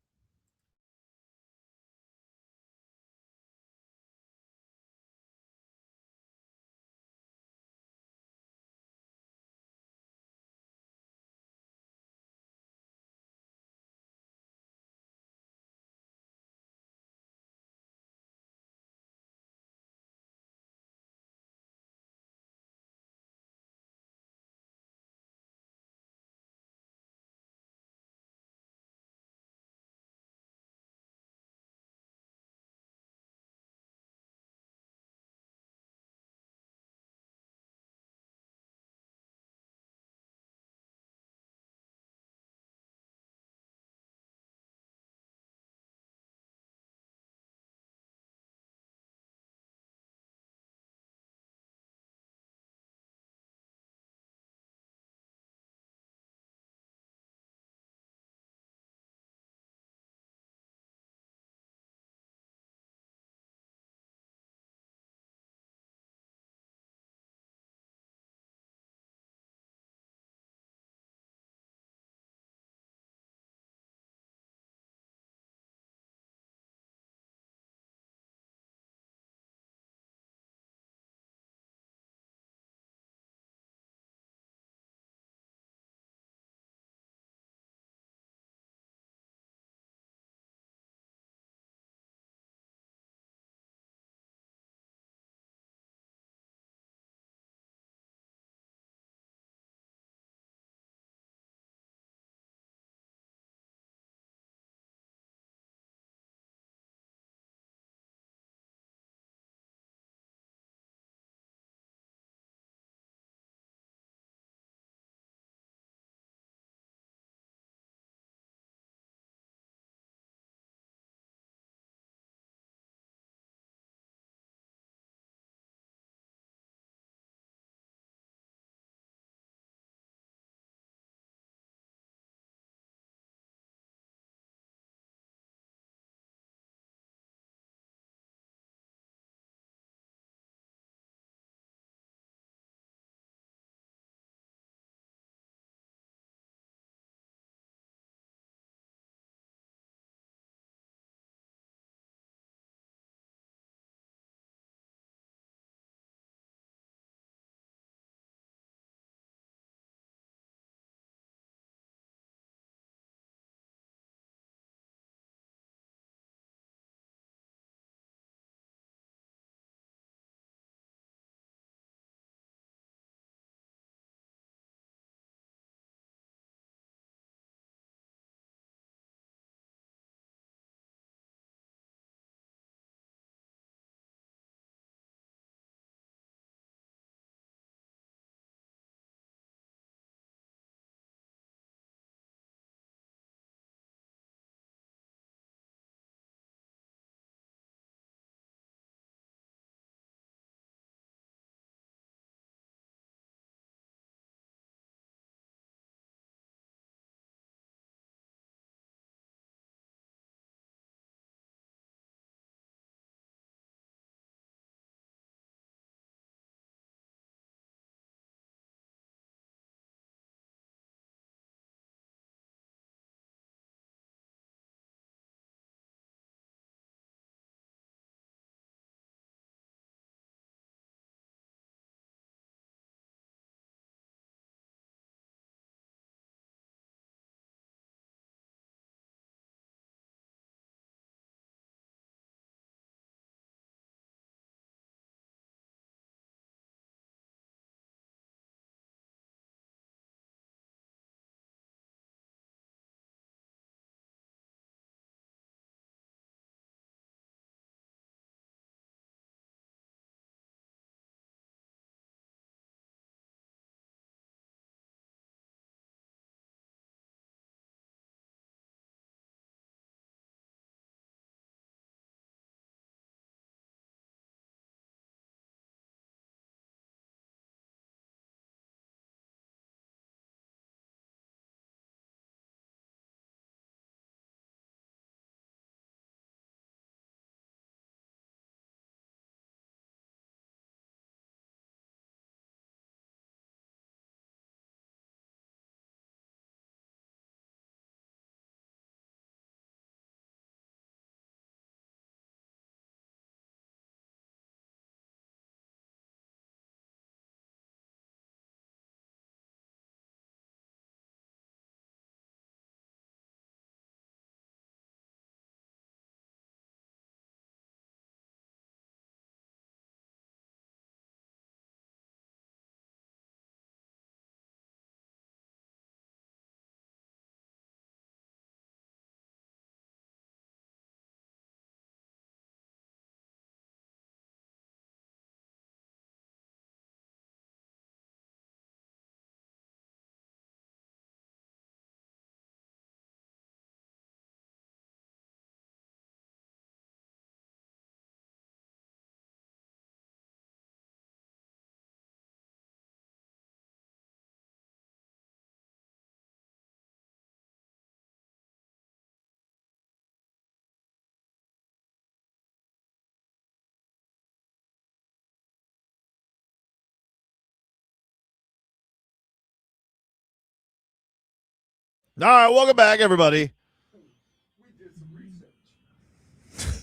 Speaker 1: All right, welcome back, everybody.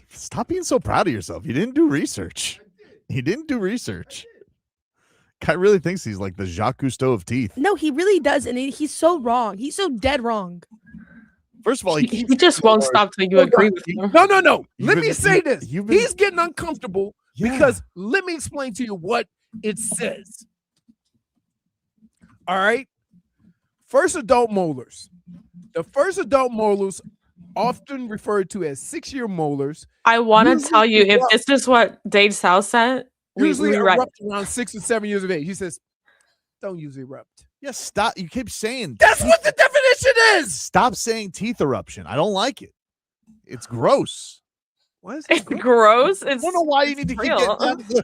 Speaker 1: Stop being so proud of yourself. You didn't do research. He didn't do research. Guy really thinks he's like the Jacques Cousteau of teeth.
Speaker 4: No, he really does, and he's so wrong. He's so dead wrong.
Speaker 1: First of all,
Speaker 10: He just won't stop till you agree with him.
Speaker 3: No. Let
Speaker 1: been-
Speaker 3: me say this.
Speaker 1: you've been-
Speaker 3: He's getting uncomfortable because let me explain to you what it says. All right. First adult molars. The first adult molars, often referred to as 6-year molars,
Speaker 10: I want to
Speaker 3: Usually
Speaker 10: tell you, if
Speaker 3: erupt-
Speaker 10: this is what Dade South said,
Speaker 3: usually
Speaker 10: we right.
Speaker 3: erupt around 6 or 7 years of age. He says, don't use erupt.
Speaker 1: Yes, stop. You keep saying
Speaker 3: That's what the definition is.
Speaker 1: Stop saying teeth eruption. I don't like it. It's gross.
Speaker 3: Why is
Speaker 10: It's
Speaker 3: it gross?
Speaker 10: gross.
Speaker 1: I
Speaker 10: It's
Speaker 1: don't know why you need to keep
Speaker 10: real.
Speaker 1: getting down to the...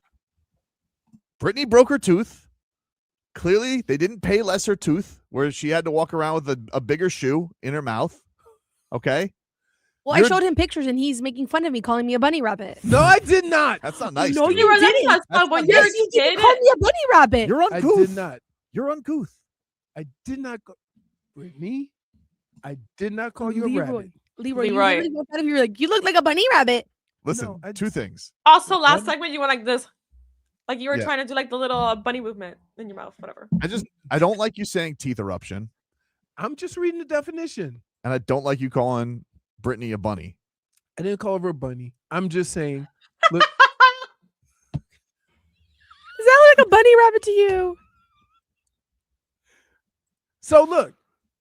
Speaker 1: Brittney broke her tooth. Clearly, they didn't pay less her tooth, where she had to walk around with a bigger shoe in her mouth. Okay?
Speaker 4: Well, I showed him pictures, and he's making fun of me, calling me a bunny rabbit.
Speaker 3: No, I did not.
Speaker 1: That's not nice.
Speaker 4: No,
Speaker 1: dude.
Speaker 10: You were
Speaker 4: didn't.
Speaker 10: letting us
Speaker 1: That's
Speaker 10: know when
Speaker 1: not
Speaker 10: you
Speaker 1: nice.
Speaker 4: You
Speaker 10: did
Speaker 4: called
Speaker 10: it.
Speaker 4: me a bunny rabbit.
Speaker 1: You're
Speaker 3: I
Speaker 1: uncouth.
Speaker 3: did not.
Speaker 1: You're uncouth.
Speaker 3: I did not go. Brittney, I did not call you a
Speaker 4: Leroy.
Speaker 3: rabbit.
Speaker 4: Leroy,
Speaker 10: Leroy.
Speaker 4: you really went out of here like, you look like a bunny rabbit.
Speaker 1: Listen,
Speaker 3: No, I
Speaker 1: two
Speaker 3: just-
Speaker 1: things.
Speaker 10: Also, last segment you went like this, like you were
Speaker 1: Yeah.
Speaker 10: trying to do like the little bunny movement in your mouth, whatever.
Speaker 1: I don't like you saying teeth eruption,
Speaker 3: I'm just reading the definition.
Speaker 1: and I don't like you calling Brittney a bunny.
Speaker 3: I didn't call her a bunny. I'm just saying. Look,
Speaker 4: Does that look like a bunny rabbit to you?
Speaker 3: so look.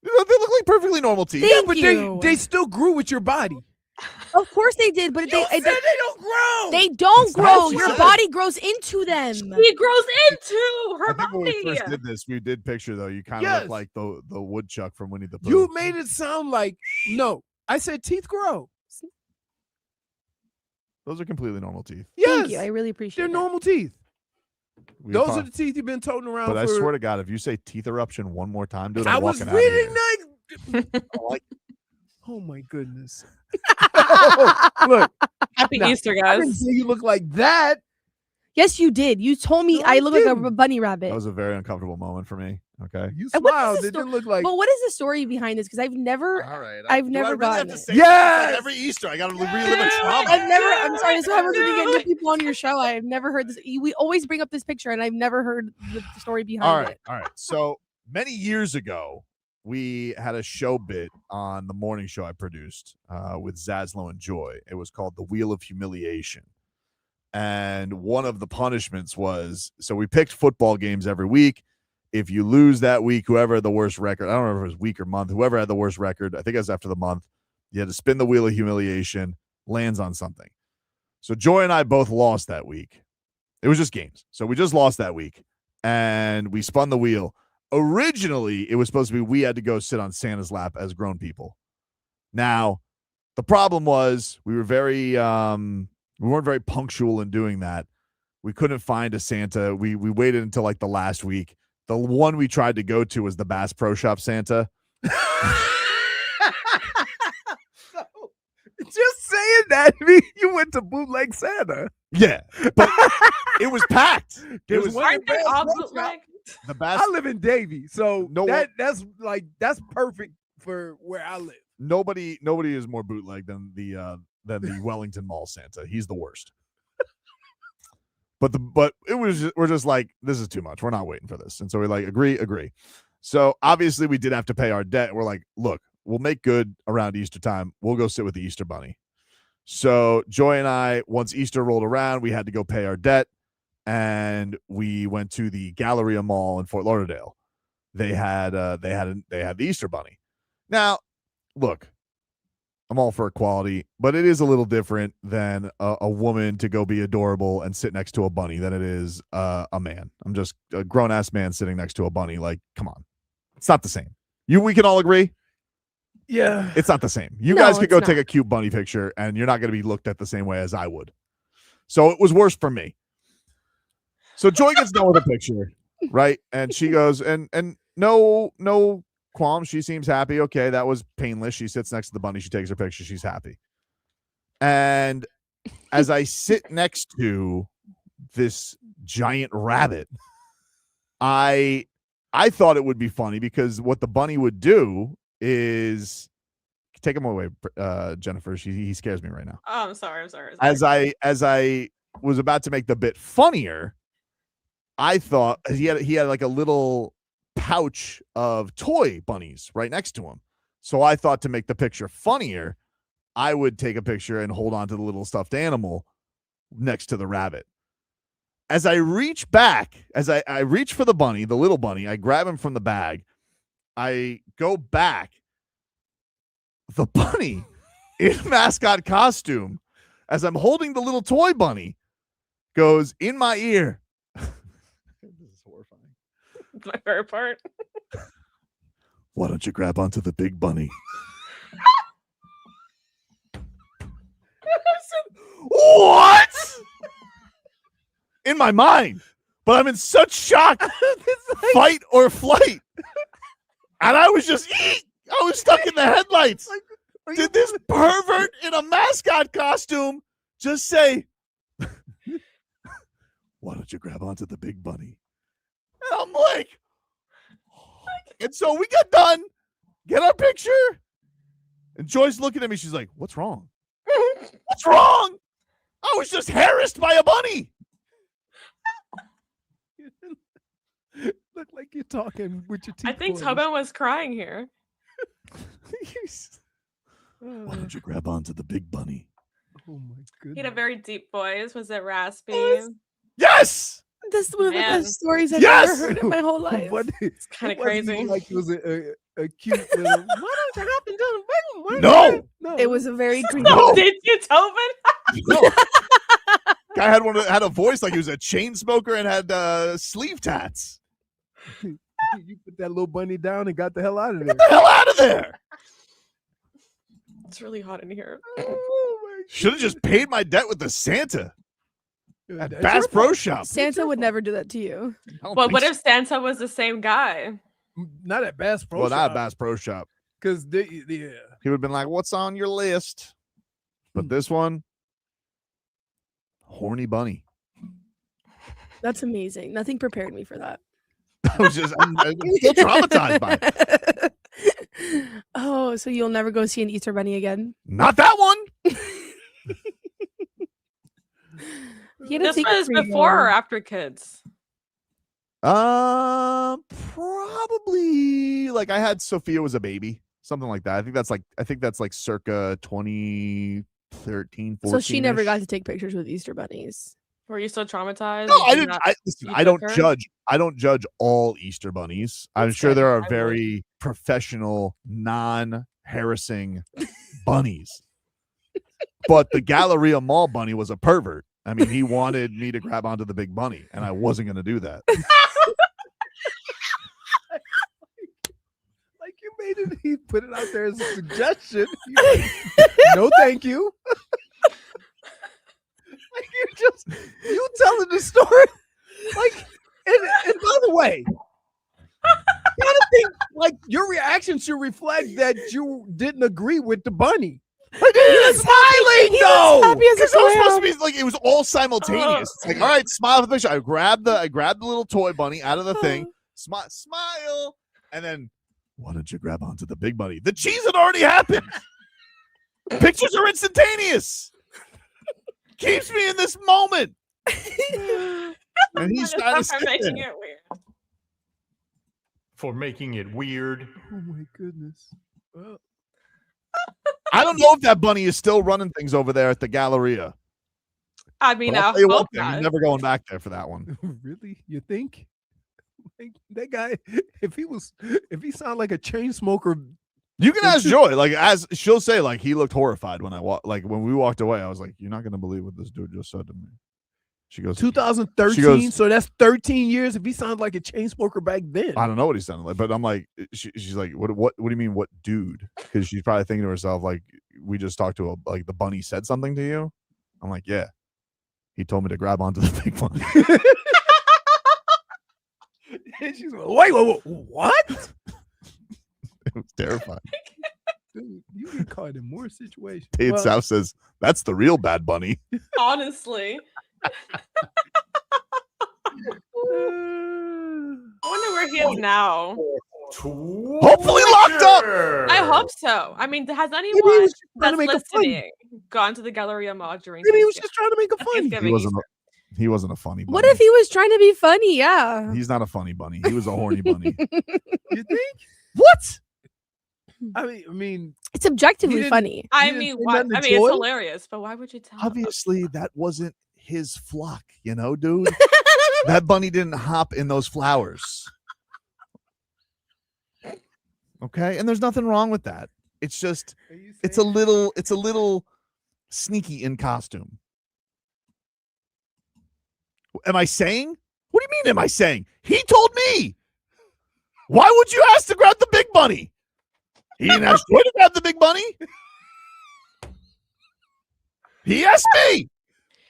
Speaker 1: You know, they look like perfectly normal teeth.
Speaker 4: Thank
Speaker 3: But
Speaker 4: you.
Speaker 3: they still grew with your body.
Speaker 4: Of course they did, but
Speaker 3: They don't grow.
Speaker 4: they don't
Speaker 1: That's not
Speaker 4: grow.
Speaker 1: what she
Speaker 4: Your
Speaker 1: said.
Speaker 4: body grows into them.
Speaker 10: He grows into her
Speaker 1: I think when we
Speaker 10: body.
Speaker 1: first did this, we did picture though. You kind of
Speaker 3: Yes.
Speaker 1: look like the woodchuck from Winnie the Pooh.
Speaker 3: You made it sound like no. I said teeth grow.
Speaker 1: Those are completely normal teeth.
Speaker 3: Yes,
Speaker 4: Thank you. I really appreciate
Speaker 3: they're
Speaker 4: that.
Speaker 3: normal teeth.
Speaker 1: We
Speaker 3: Those
Speaker 1: pro-
Speaker 3: are the teeth you've been toting around.
Speaker 1: But I
Speaker 3: for,
Speaker 1: swear to God, if you say teeth eruption one more time, dude,
Speaker 3: I
Speaker 1: I'm
Speaker 3: was
Speaker 1: walking out of here.
Speaker 3: reading that.
Speaker 1: Like,
Speaker 3: Oh my goodness! Look,
Speaker 10: Happy
Speaker 3: Nah,
Speaker 10: Easter,
Speaker 3: I didn't
Speaker 10: guys.
Speaker 3: say you look like that.
Speaker 4: Yes, you did. You told me
Speaker 3: No,
Speaker 4: I
Speaker 3: I
Speaker 4: look like a
Speaker 3: didn't.
Speaker 4: bunny rabbit.
Speaker 1: that was a very uncomfortable moment for me. Okay.
Speaker 3: You
Speaker 4: And what is
Speaker 3: smiled.
Speaker 4: the
Speaker 3: It didn't look like.
Speaker 4: But what is the story behind this? Because I've never,
Speaker 1: All right.
Speaker 4: I've
Speaker 1: do
Speaker 4: never
Speaker 1: I really
Speaker 4: gotten
Speaker 1: have to
Speaker 4: it.
Speaker 1: say this? It's
Speaker 3: Yes!
Speaker 1: like every Easter, I got to relive a trauma.
Speaker 4: I've never. I'm sorry. This is what happens when you get new people on your show. I've never heard this. We always bring up this picture, and I've never heard the story behind
Speaker 1: All right.
Speaker 4: it.
Speaker 1: All right. So many years ago, we had a show bit on the morning show I produced with Zaslow and Joy. It was called The Wheel of Humiliation. And one of the punishments was, so we picked football games every week. If you lose that week, whoever had the worst record, I don't remember if it was week or month, whoever had the worst record, I think it was after the month, you had to spin the wheel of humiliation, lands on something. So Joy and I both lost that week. It was just games. So we just lost that week. And we spun the wheel. Originally, it was supposed to be we had to go sit on Santa's lap as grown people. Now, the problem was we were we weren't very punctual in doing that. We couldn't find a Santa. We waited until like the last week. The one we tried to go to was the Bass Pro Shop Santa.
Speaker 3: Just saying that you went to bootleg Santa.
Speaker 1: Yeah, but it was packed. It
Speaker 3: There's
Speaker 1: was
Speaker 3: one
Speaker 10: Aren't they
Speaker 3: Bass
Speaker 10: all
Speaker 3: Pro
Speaker 10: bootleg?
Speaker 3: Shop.
Speaker 1: the Bass.
Speaker 3: I live in Davie, so
Speaker 1: No one-
Speaker 3: that's perfect for where I live.
Speaker 1: Nobody is more bootleg than the Wellington Mall Santa. He's the worst. But we're just like, this is too much. We're not waiting for this. And so we're like, agree. So obviously we did have to pay our debt. We're like, look, we'll make good around Easter time. We'll go sit with the Easter Bunny. So Joy and I, once Easter rolled around, we had to go pay our debt. And we went to the Galleria Mall in Fort Lauderdale. They had the Easter Bunny. Now, look, I'm all for equality, but it is a little different than a woman to go be adorable and sit next to a bunny than it is a man. I'm just a grown-ass man sitting next to a bunny. Like, come on. It's not the same. We can all agree?
Speaker 3: Yeah.
Speaker 1: It's not the same. You
Speaker 4: No,
Speaker 1: guys could
Speaker 4: it's
Speaker 1: go
Speaker 4: not.
Speaker 1: take a cute bunny picture, and you're not going to be looked at the same way as I would. So it was worse for me. So Joy gets done with a picture, right? And she goes, and no qualms. She seems happy. Okay, that was painless. She sits next to the bunny. She takes her picture. She's happy. And as I sit next to this giant rabbit, I thought it would be funny because what the bunny would do is take him away, Jennifer. He scares me right now.
Speaker 10: Oh, I'm sorry.
Speaker 1: As I was about to make the bit funnier, I thought he had like a little pouch of toy bunnies right next to him. So I thought to make the picture funnier, I would take a picture and hold on to the little stuffed animal next to the rabbit. As I reach back, as I reach for the bunny, the little bunny, I grab him from the bag. I go back. The bunny in mascot costume, as I'm holding the little toy bunny, goes in my ear. This is horrifying.
Speaker 10: It's my favorite part.
Speaker 1: Why don't you grab onto the big bunny? What? In my mind, but I'm in such shock. Fight or flight. And I was just, I was stuck in the headlights. Did this pervert in a mascot costume just say, why don't you grab onto the big bunny? And I'm like, and so we got done, get our picture. And Joy's looking at me. She's like, what's wrong? What's wrong? I was just harassed by a bunny.
Speaker 3: Look like you're talking with your teeth.
Speaker 10: I think Tobin was crying here.
Speaker 1: Why don't you grab onto the big bunny?
Speaker 3: Oh my goodness.
Speaker 10: He had a very deep voice. Was it raspy?
Speaker 1: Yes.
Speaker 4: This is one of the
Speaker 10: Man.
Speaker 4: best stories I've
Speaker 1: Yes!
Speaker 4: ever heard in my whole life.
Speaker 10: It's kind of
Speaker 3: It wasn't
Speaker 10: crazy.
Speaker 3: Like it was a cute little. Why don't you hop and do it?
Speaker 1: No.
Speaker 3: No.
Speaker 4: It was a very creepy.
Speaker 1: No.
Speaker 10: Did you, Tobin?
Speaker 1: No. Guy had a voice like he was a chain smoker and had sleeve tats.
Speaker 3: You put that little bunny down and got the hell out of there.
Speaker 1: Get the hell out of there.
Speaker 10: It's really hot in here.
Speaker 1: Should have just paid my debt with the Santa at
Speaker 3: That's
Speaker 1: Bass
Speaker 3: your
Speaker 1: Pro
Speaker 3: fault.
Speaker 1: Shop.
Speaker 4: Santa would never do that to you.
Speaker 1: I don't
Speaker 10: Well,
Speaker 1: think
Speaker 10: what
Speaker 1: so.
Speaker 10: if Santa was the same guy?
Speaker 3: Not at Bass Pro
Speaker 1: Well, not
Speaker 3: Shop.
Speaker 1: at Bass Pro Shop.
Speaker 3: Because yeah.
Speaker 1: He would have been like, what's on your list? But this one, horny bunny.
Speaker 4: That's amazing. Nothing prepared me for that.
Speaker 1: I was just, I'm still traumatized by it.
Speaker 4: Oh, so you'll never go see an Easter bunny again?
Speaker 1: Not that one.
Speaker 4: He had a
Speaker 10: This
Speaker 4: secret
Speaker 10: was
Speaker 4: for you,
Speaker 10: before or
Speaker 4: though.
Speaker 10: after kids?
Speaker 1: Probably like I had Sophia was a baby, something like that. I think that's like circa 2013, 14.
Speaker 4: So she never got to take pictures with Easter bunnies.
Speaker 10: Were you so traumatized?
Speaker 1: No, I
Speaker 10: Did you
Speaker 1: didn't.
Speaker 10: not-
Speaker 1: Listen,
Speaker 10: you
Speaker 1: I don't
Speaker 10: took her?
Speaker 1: judge. I don't judge all Easter bunnies. I'm
Speaker 10: That's
Speaker 1: sure
Speaker 10: good.
Speaker 1: there
Speaker 10: I
Speaker 1: are
Speaker 10: would.
Speaker 1: very professional, non-harassing bunnies. But the Galleria Mall bunny was a pervert. I mean, he wanted me to grab onto the big bunny, and I wasn't going to do that.
Speaker 3: Like you made it, he put it out there as a suggestion. You're like, no, thank you. Like you telling the story. Like, and by the way, you gotta think like your reaction should reflect that you didn't agree with the bunny. Like, you're smiling,
Speaker 4: was happy as a
Speaker 1: Because it was supposed
Speaker 4: clam.
Speaker 1: to be like it was all simultaneous. It's like, all right, smile for the picture. I grabbed the little toy bunny out of the thing, smile, and then why don't you grab onto the big bunny? The cheese had already happened. Pictures are instantaneous. Keeps me in this moment. And he's trying to
Speaker 10: For
Speaker 1: sit
Speaker 10: making
Speaker 1: there.
Speaker 10: it weird.
Speaker 7: For making it weird.
Speaker 3: Oh my goodness. Well,
Speaker 1: I don't know if that bunny is still running things over there at the Galleria.
Speaker 10: I mean,
Speaker 1: But I'll
Speaker 10: I
Speaker 1: tell you one
Speaker 10: hope
Speaker 1: thing, I'm
Speaker 10: not.
Speaker 1: never going back there for that one.
Speaker 3: really? You think? Like, that guy, if he sounded like a chain smoker,
Speaker 1: You can ask Joy, like as she'll say, like he looked horrified when when we walked away. I was like, "You're not gonna believe what this dude just said to me." She goes,
Speaker 3: 2013,
Speaker 1: She goes-
Speaker 3: so that's 13 years. If he sounded like a chain smoker back then,
Speaker 1: "I don't know what he sounded like," but I'm like, she's like, "What do you mean, what dude?" Because she's probably thinking to herself, like, "We just talked to like the bunny said something to you." I'm like, "Yeah, he told me to grab onto the big bunny."
Speaker 3: And she's like, wait, what?
Speaker 1: It was terrifying.
Speaker 3: Dude, you get caught in more situations.
Speaker 1: Tate
Speaker 3: Well,
Speaker 1: South says that's the real bad bunny.
Speaker 10: Honestly. I wonder where he is now.
Speaker 1: Hopefully locked up.
Speaker 10: I hope so. I mean, has
Speaker 3: Maybe he
Speaker 10: anyone
Speaker 3: was just trying to
Speaker 10: that's
Speaker 3: make a funny.
Speaker 10: listening gone to the Galleria Mod during
Speaker 3: Maybe he was
Speaker 10: Thanksgiving?
Speaker 3: just trying to make a funny.
Speaker 10: Thanksgiving
Speaker 1: He wasn't a funny bunny.
Speaker 4: What if he was trying to be funny? Yeah.
Speaker 1: He's not a funny bunny. He was a horny bunny.
Speaker 3: You think?
Speaker 1: What?
Speaker 3: I mean,
Speaker 4: It's objectively
Speaker 3: didn't-
Speaker 4: funny.
Speaker 10: I
Speaker 3: didn't
Speaker 10: mean,
Speaker 3: say
Speaker 10: why?
Speaker 3: nothing
Speaker 10: I
Speaker 3: to
Speaker 10: mean, it's
Speaker 3: Joy?
Speaker 10: hilarious, but why would you tell?
Speaker 1: Obviously, that wasn't his flock, dude. That bunny didn't hop in those flowers. Okay, and there's nothing wrong with that. It's just it's a little sneaky in costume. Am I saying? What do you mean am I saying? He told me. Why would you ask to grab the big bunny? He didn't ask you to grab the big bunny. He asked me.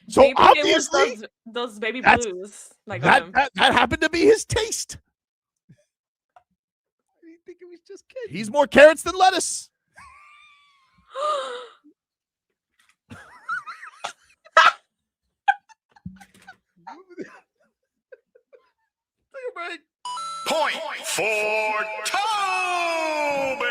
Speaker 1: So
Speaker 10: Maybe
Speaker 1: obviously
Speaker 10: it was those baby
Speaker 1: that's-
Speaker 10: blues. Like
Speaker 1: that happened to be his taste.
Speaker 3: I think it was just kidding.
Speaker 1: He's more carrots than lettuce. Take a break.
Speaker 2: Point for Tobin.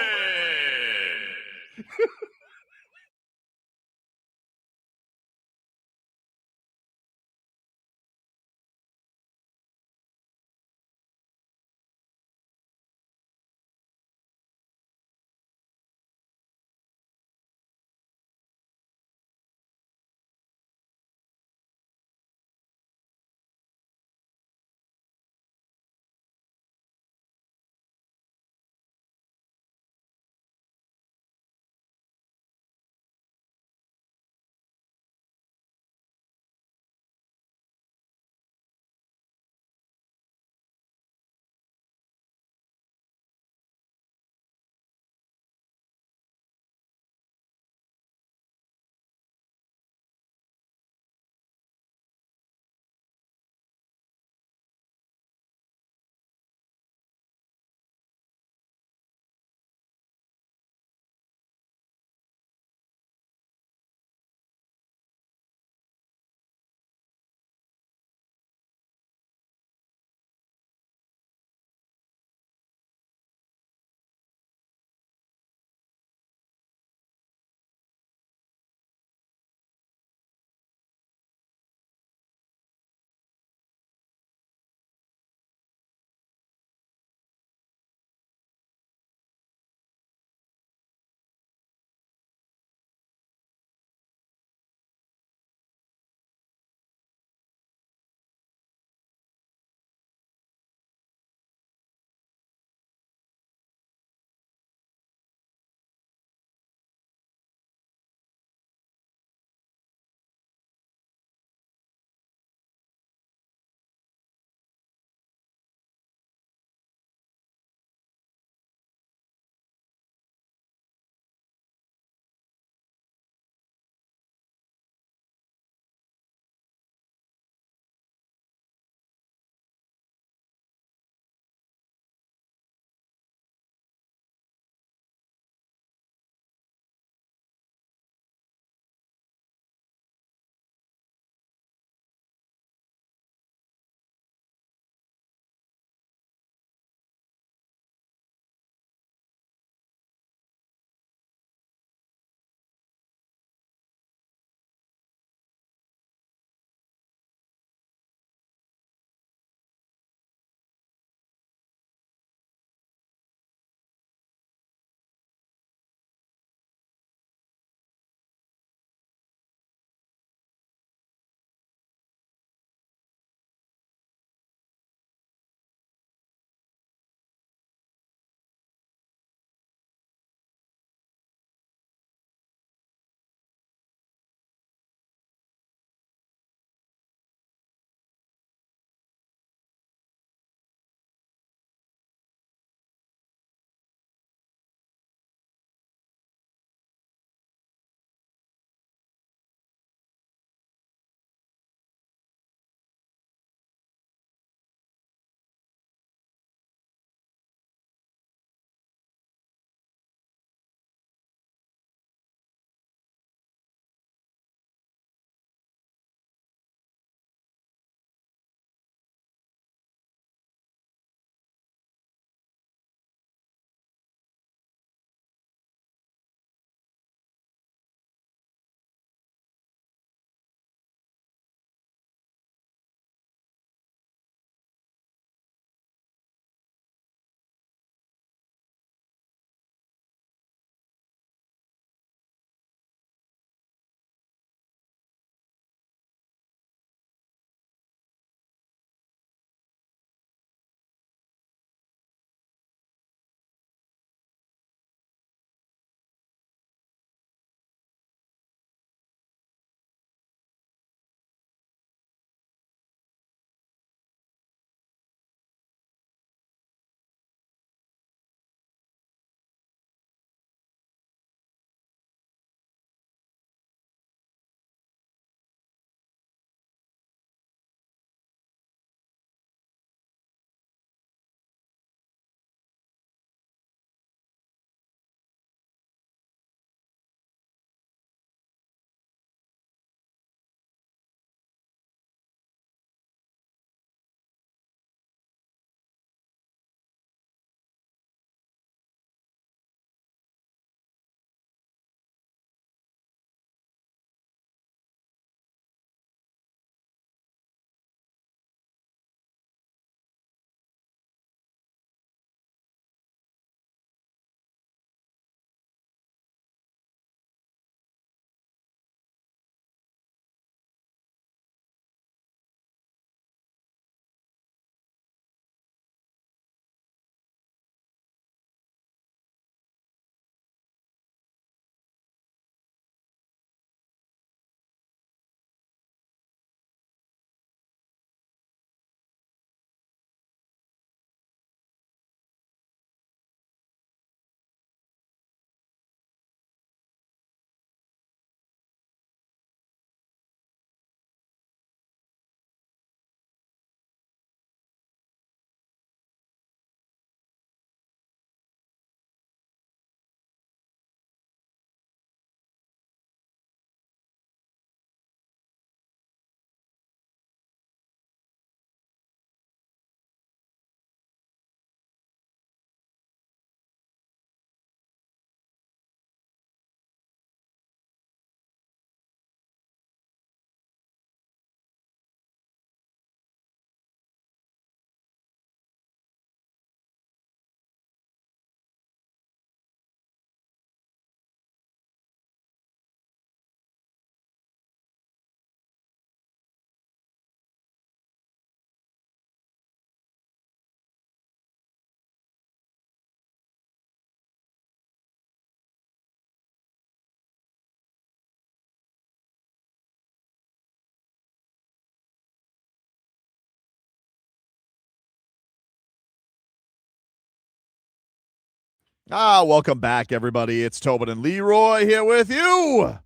Speaker 1: Welcome back, everybody. It's Tobin and Leroy here with you.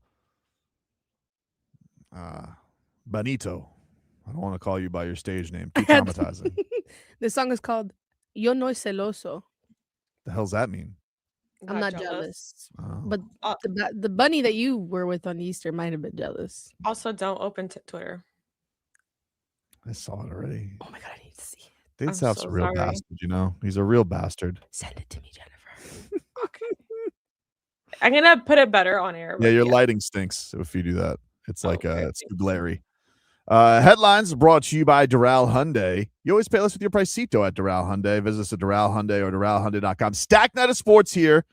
Speaker 1: Benito. I don't want to call you by your stage name. Too traumatizing.
Speaker 4: The song is called Yo No Celoso.
Speaker 1: The hell's that mean?
Speaker 4: I'm not jealous.
Speaker 1: Oh.
Speaker 4: But the bunny that you were with on Easter might have been jealous.
Speaker 10: Also, don't open Twitter.
Speaker 1: I saw it already.
Speaker 4: Oh my God, I need to see it.
Speaker 1: Dave South's a real bastard, you know? He's a real bastard.
Speaker 4: Send it to me, Jennifer.
Speaker 10: Okay. I'm going to put it better on air.
Speaker 1: Yeah, your lighting stinks if you do that. It's like it's too glary. Headlines brought to you by Doral Hyundai. You always pay less with your Pricito at Doral Hyundai. Visit us at Doral Hyundai or DoralHyundai.com. Stack night of sports here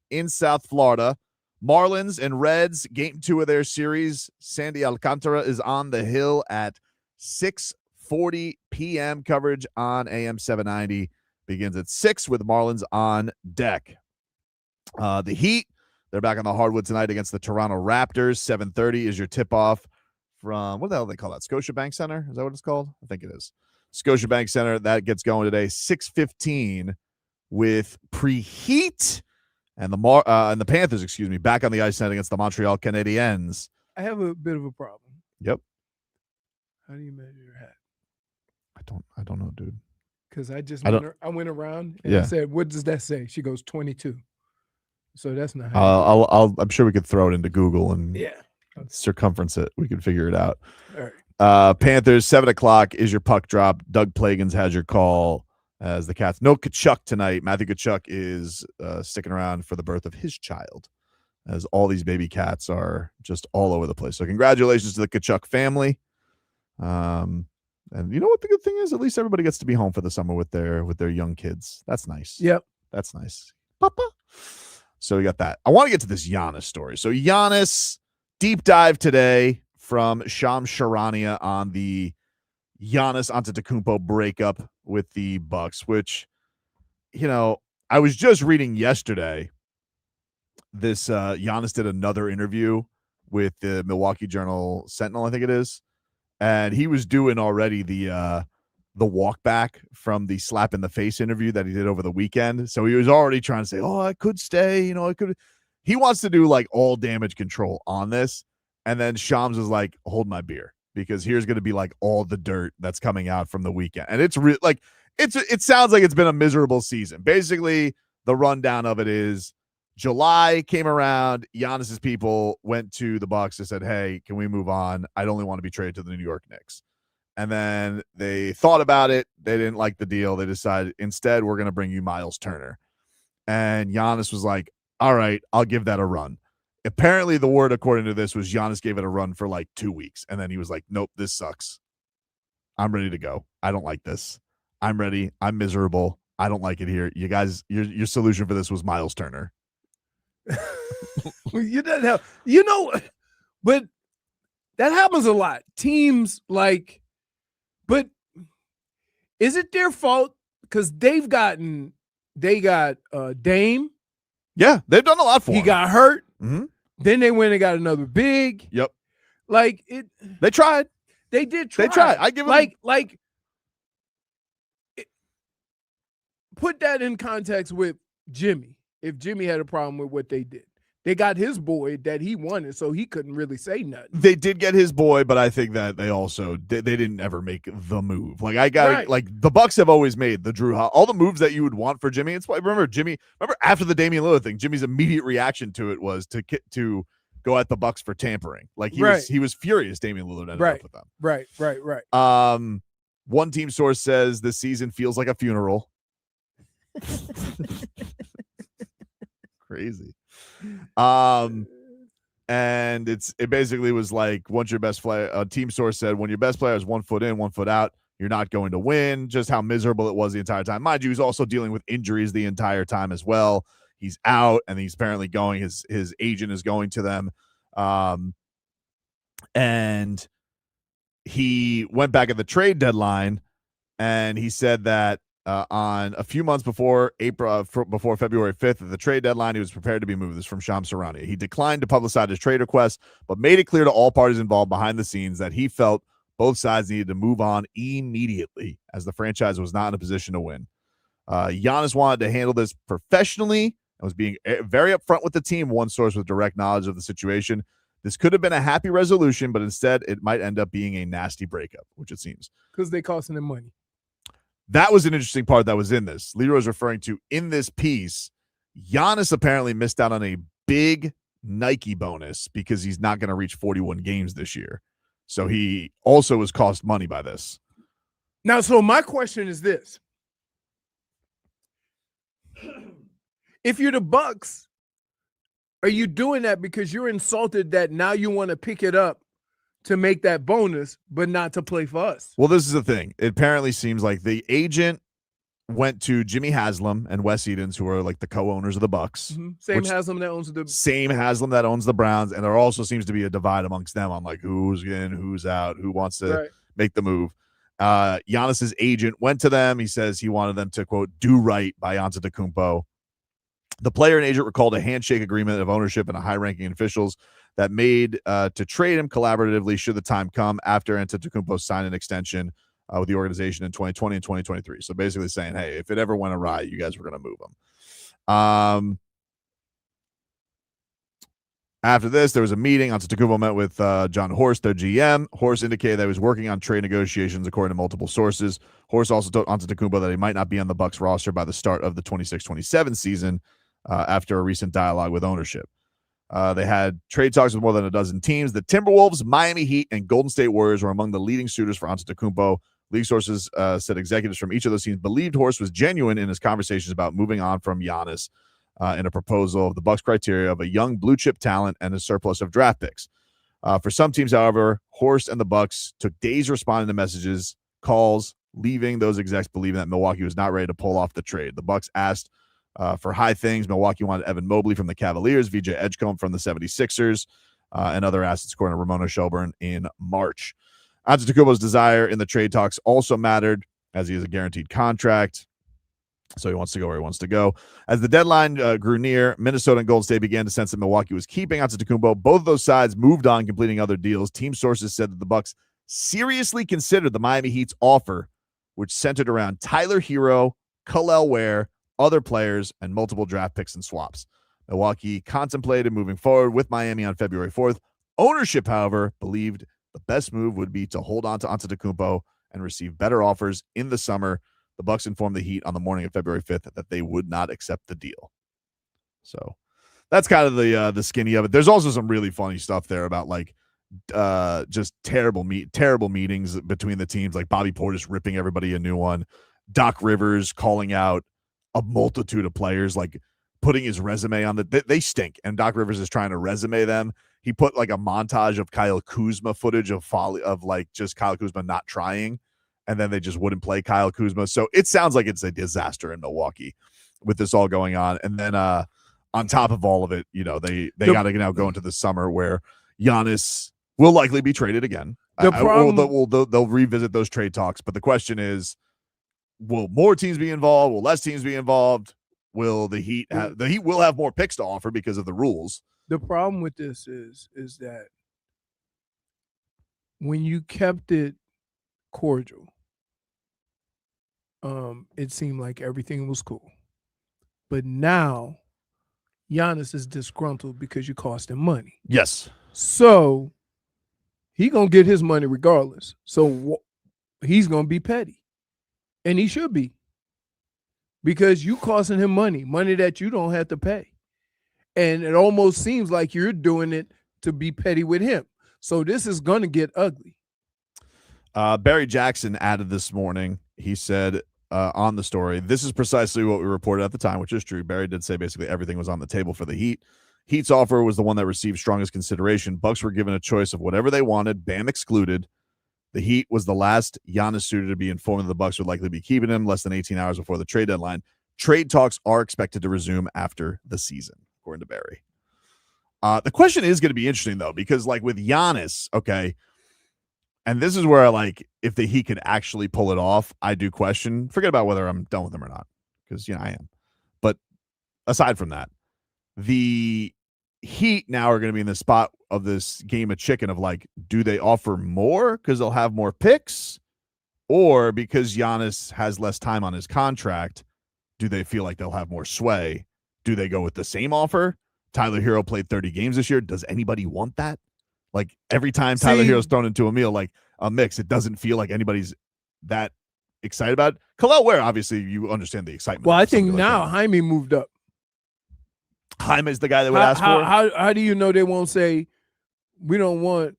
Speaker 1: in South Florida. Marlins and Reds, game 2 of their series. Sandy Alcantara is on the hill at 6:40 p.m. Coverage on AM 790 begins at 6 with Marlins on deck. The Heat, they're back on the hardwood tonight against the Toronto Raptors. 7:30 is your tip-off from, what the hell do they call that? Scotiabank Center? Is that what it's called? I think it is. Scotiabank Center. That gets going today. 6:15 with preheat. And the Panthers, back on the ice tonight against the Montreal Canadiens.
Speaker 3: I have a bit of a problem.
Speaker 1: Yep.
Speaker 3: How do you measure your hat?
Speaker 1: I don't know, dude.
Speaker 3: Because I went around and
Speaker 1: Yeah.
Speaker 3: I said, "What does that say?" She goes 22. So that's not. How
Speaker 1: I'm sure we could throw it into Google and circumference it. We could figure it out.
Speaker 3: All right.
Speaker 1: Panthers, 7:00 is your puck drop. Doug Plagans has your call as the Cats. No Kachuk tonight. Matthew Kachuk is sticking around for the birth of his child, as all these baby cats are just all over the place. So congratulations to the Kachuk family. And you know what the good thing is? At least everybody gets to be home for the summer with their young kids. That's nice.
Speaker 3: Yep.
Speaker 1: That's nice. Papa. So we got that. I want to get to this Giannis story. So Giannis, deep dive today from Shams Charania on the Giannis Antetokounmpo breakup with the Bucks, which, you know, I was just reading yesterday. This Giannis did another interview with the Milwaukee Journal Sentinel, I think it is. And he was doing already the walk back from the slap in the face interview that he did over the weekend. So he was already trying to say, "Oh, I could stay, you know, I could." He wants to do like all damage control on this. And then Shams is like, "Hold my beer, because here's going to be like all the dirt that's coming out from the weekend." And it's like it sounds like it's been a miserable season. Basically, the rundown of it is July came around. Giannis's people went to the Bucks and said, "Hey, can we move on? I'd only want to be traded to the New York Knicks." And then they thought about it. They didn't like the deal. They decided instead, we're going to bring you Miles Turner. And Giannis was like, "All right, I'll give that a run." Apparently, the word according to this was Giannis gave it a run for like 2 weeks. And then he was like, "Nope, this sucks. I'm ready to go. I don't like this. I'm ready. I'm miserable. I don't like it here. You guys, your solution for this was Miles Turner."
Speaker 3: You know, but that happens a lot. Teams like, but is it their fault? Because they got Dame.
Speaker 1: Yeah, they've done a lot for him.
Speaker 3: He got hurt.
Speaker 1: Mm-hmm.
Speaker 3: Then they went and got another big.
Speaker 1: Yep.
Speaker 3: Like it.
Speaker 1: They tried.
Speaker 3: They did try.
Speaker 1: They tried. I give them put that in context with Jimmy. If Jimmy had a problem with what they did, they got his boy that he wanted, so he couldn't really say nothing. They did get his boy, but I think that they also they didn't ever make the move. Like like the Bucks have always made the Drew all the moves that you would want for Jimmy. It's remember after the Damian Lillard thing, Jimmy's immediate reaction to it was to go at the Bucks for tampering. Like he was furious. Damian Lillard ended up with them.
Speaker 3: Right.
Speaker 1: One team source says this season feels like a funeral. Crazy. And it basically was like, once your best player, a team source said, when your best player is 1 foot in, 1 foot out, you're not going to win. Just how miserable it was the entire time. Mind you, he's also dealing with injuries the entire time as well. He's out, and he's apparently going, his agent is going to them. And he went back at the trade deadline, and he said that on a few months before before February 5th at the trade deadline, he was prepared to be moved. This is from Shams Charania. He declined to publicize his trade request, but made it clear to all parties involved behind the scenes that he felt both sides needed to move on immediately, as the franchise was not in a position to win. Giannis wanted to handle this professionally and was being very upfront with the team, one source with direct knowledge of the situation. This could have been a happy resolution, but instead it might end up being a nasty breakup, which it seems.
Speaker 3: Because they costing them money.
Speaker 1: That was an interesting part that was in this. Leroy is referring to in this piece, Giannis apparently missed out on a big Nike bonus because he's not going to reach 41 games this year. So he also was cost money by this.
Speaker 3: Now, so my question is this. If you're the Bucks, are you doing that because you're insulted that now you want to pick it up to make that bonus, but not to play for us?
Speaker 1: Well, this is the thing. It apparently seems like the agent went to Jimmy Haslam and Wes Edens, who are like the co-owners of the Bucks.
Speaker 3: Mm-hmm. Same Haslam that owns the Browns, and there also seems to be a divide amongst them on like who's in, who's out, who wants to make the move. Giannis's agent went to them. He says he wanted them to, quote, do right by Antetokounmpo. The player and agent recalled a handshake agreement of ownership and high-ranking officials that made to trade him collaboratively should the time come after Antetokounmpo signed an extension with the organization in 2020 and 2023. So basically saying, hey, if it ever went awry, you guys were going to move him. After this, there was a meeting. Antetokounmpo met with John Horst, their GM. Horst indicated that he was working on trade negotiations according to multiple sources. Horst also told Antetokounmpo that he might not be on the Bucks roster by the start of the 26-27 season after a recent dialogue with ownership. They had trade talks with more than a dozen teams. The Timberwolves, Miami Heat, and Golden State Warriors were among the leading suitors for Antetokounmpo. League sources said executives from each of those teams believed Horst was genuine in his conversations about moving on from Giannis in a proposal of the Bucks' criteria of a young blue-chip talent and a surplus of draft picks. For some teams, however, Horst and the Bucks took days responding to messages, calls, leaving those execs believing that Milwaukee was not ready to pull off the trade. The Bucks asked for high things. Milwaukee wanted Evan Mobley from the Cavaliers, VJ Edgecombe from the 76ers, and other assets, according to Ramona Shelburne in March. Antetokounmpo's desire in the trade talks also mattered, as he has a guaranteed contract. So he wants to go where he wants to go. As the deadline grew near, Minnesota and Golden State began to sense that Milwaukee was keeping Antetokounmpo. Both of those sides moved on, completing other deals. Team sources said that the Bucks seriously considered the Miami Heat's offer, which centered around Tyler Hero, Khalil Ware, other players, and multiple draft picks and swaps. Milwaukee contemplated moving forward with Miami on February 4th. Ownership, however, believed the best move would be to hold on to Antetokounmpo and receive better offers in the summer. The Bucks informed the Heat on the morning of February 5th that they would not accept the deal. So that's kind of the skinny of it. There's also some really funny stuff there about like just terrible meetings between the teams, like Bobby Portis ripping everybody a new one, Doc Rivers calling out a multitude of players, like putting his resume on they stink, and Doc Rivers is trying to resume them. He put like a montage of Kyle Kuzma footage of like just Kyle Kuzma not trying, and then they just wouldn't play Kyle Kuzma. So it sounds like it's a disaster in Milwaukee with this all going on. And then on top of all of it, you know, they got to now go into the summer where Giannis will likely be traded again. They'll revisit those trade talks. But the question is, will more teams be involved? Will less teams be involved? Will the Heat will have more picks to offer because of the rules? The problem with this is that when you kept it cordial, it seemed like everything was cool. But now Giannis is disgruntled because you cost him money.
Speaker 1: Yes.
Speaker 3: So he going to get his money regardless. So he's going to be petty. And he should be. Because you costing him money that you don't have to pay. And it almost seems like you're doing it to be petty with him. So this is going to get ugly.
Speaker 1: Barry Jackson added this morning, he said on the story, this is precisely what we reported at the time, which is true. Barry did say basically everything was on the table for the Heat. Heat's offer was the one that received strongest consideration. Bucks were given a choice of whatever they wanted, Bam excluded. The Heat was the last Giannis suitor to be informed that the Bucks would likely be keeping him less than 18 hours before the trade deadline. Trade talks are expected to resume after the season, according to Barry. The question is going to be interesting, though, because like with Giannis, okay, and this is where like if the Heat could actually pull it off, I do question. Forget about whether I'm done with him or not, because I am. But aside from that, the Heat now are going to be in the spot of this game of chicken of like, do they offer more because they'll have more picks, or because Giannis has less time on his contract, do they feel like they'll have more sway Do they go with the same offer? Tyler Hero played 30 games this year. Does anybody want that? Like every time Tyler Hero's thrown into a mix, it doesn't feel like anybody's that excited about it. Khalil Ware, obviously, you understand the excitement.
Speaker 3: Well, I think now Jaime moved up.
Speaker 1: Jaime's the guy that would ask for.
Speaker 3: How do you know they won't say, we don't want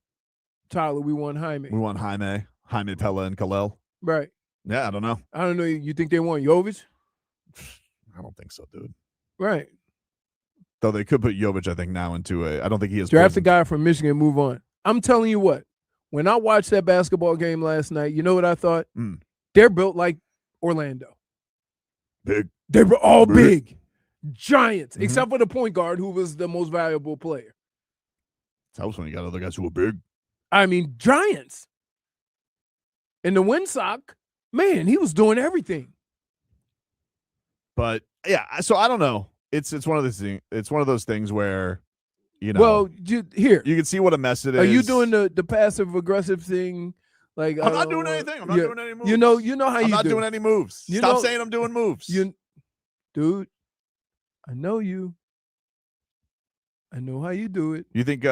Speaker 3: Tyler, we want Jaime?
Speaker 1: We want Jaime Pella, and Khalil.
Speaker 3: Right.
Speaker 1: Yeah, I don't know.
Speaker 3: I don't know. You think they want Jovic?
Speaker 1: I don't think so, dude.
Speaker 3: Right.
Speaker 1: Though they could put Jovic, I think, now into I don't think he has.
Speaker 3: Draft the guy from Michigan, move on. I'm telling you what, when I watched that basketball game last night, you know what I thought? They're built like Orlando.
Speaker 1: Big.
Speaker 3: They were all big. Giants, except for the point guard who was the most valuable player.
Speaker 1: That was when you got other guys who were big.
Speaker 3: I mean, giants. And the windsock, man, he was doing everything.
Speaker 1: But yeah, so I don't know. It's one of those things. It's one of those things where,
Speaker 3: Well, here
Speaker 1: you can see what a mess it is.
Speaker 3: Are you doing the passive aggressive thing? Like
Speaker 1: I'm not doing anything. I'm not doing any moves.
Speaker 3: You know how
Speaker 1: I'm not doing any moves. Stop saying I'm doing moves.
Speaker 3: Dude, I know you. I know how you do it.
Speaker 1: You think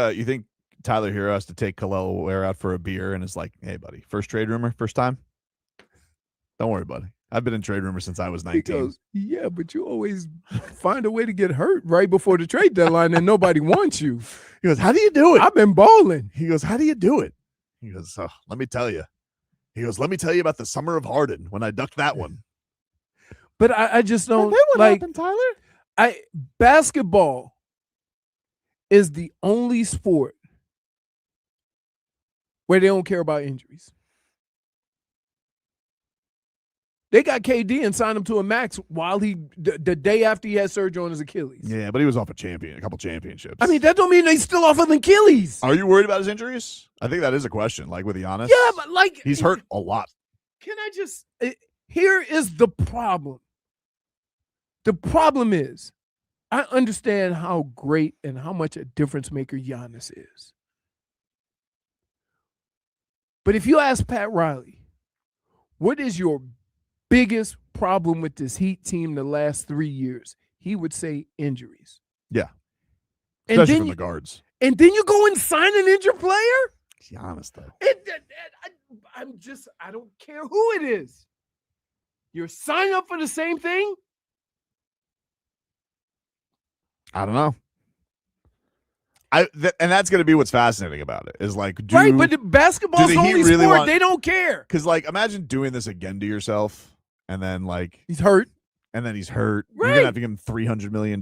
Speaker 1: Tyler Hero has to take Khalil Ware out for a beer and is like, hey, buddy, first trade rumor, first time? Don't worry, buddy. I've been in trade rumors since I was 19.
Speaker 3: He goes, yeah, but you always find a way to get hurt right before the trade deadline and nobody wants you.
Speaker 1: He goes, how do you do it?
Speaker 3: I've been balling.
Speaker 1: He goes, how do you do it? He goes, oh, let me tell you. He goes, let me tell you about the summer of Harden when I ducked that one.
Speaker 3: But I just don't
Speaker 1: what
Speaker 3: like
Speaker 1: happened, Tyler?
Speaker 3: Basketball is the only sport where they don't care about injuries. They got KD and signed him to a max while the day after he had surgery on his Achilles.
Speaker 1: Yeah, but he was off a couple championships.
Speaker 3: I mean, that don't mean he's still off of an Achilles.
Speaker 1: Are you worried about his injuries? I think that is a question, like with Giannis.
Speaker 3: Yeah, but like
Speaker 1: he's hurt a lot.
Speaker 3: Can I just here is the problem. The problem is I understand how great and how much a difference maker Giannis is. But if you ask Pat Riley, what is your biggest problem with this Heat team the last 3 years? He would say injuries.
Speaker 1: Yeah. Especially from the guards.
Speaker 3: And then you go and sign an injured player?
Speaker 1: Giannis, though.
Speaker 3: I don't care who it is. You're signing up for the same thing?
Speaker 1: I don't know. And that's going to be what's fascinating about it is like,
Speaker 3: right, but the basketball's the only really sport. They don't care.
Speaker 1: Because, like, imagine doing this again to yourself and then, like,
Speaker 3: he's hurt.
Speaker 1: And then he's hurt.
Speaker 3: Right.
Speaker 1: You're going to have to give him $300 million.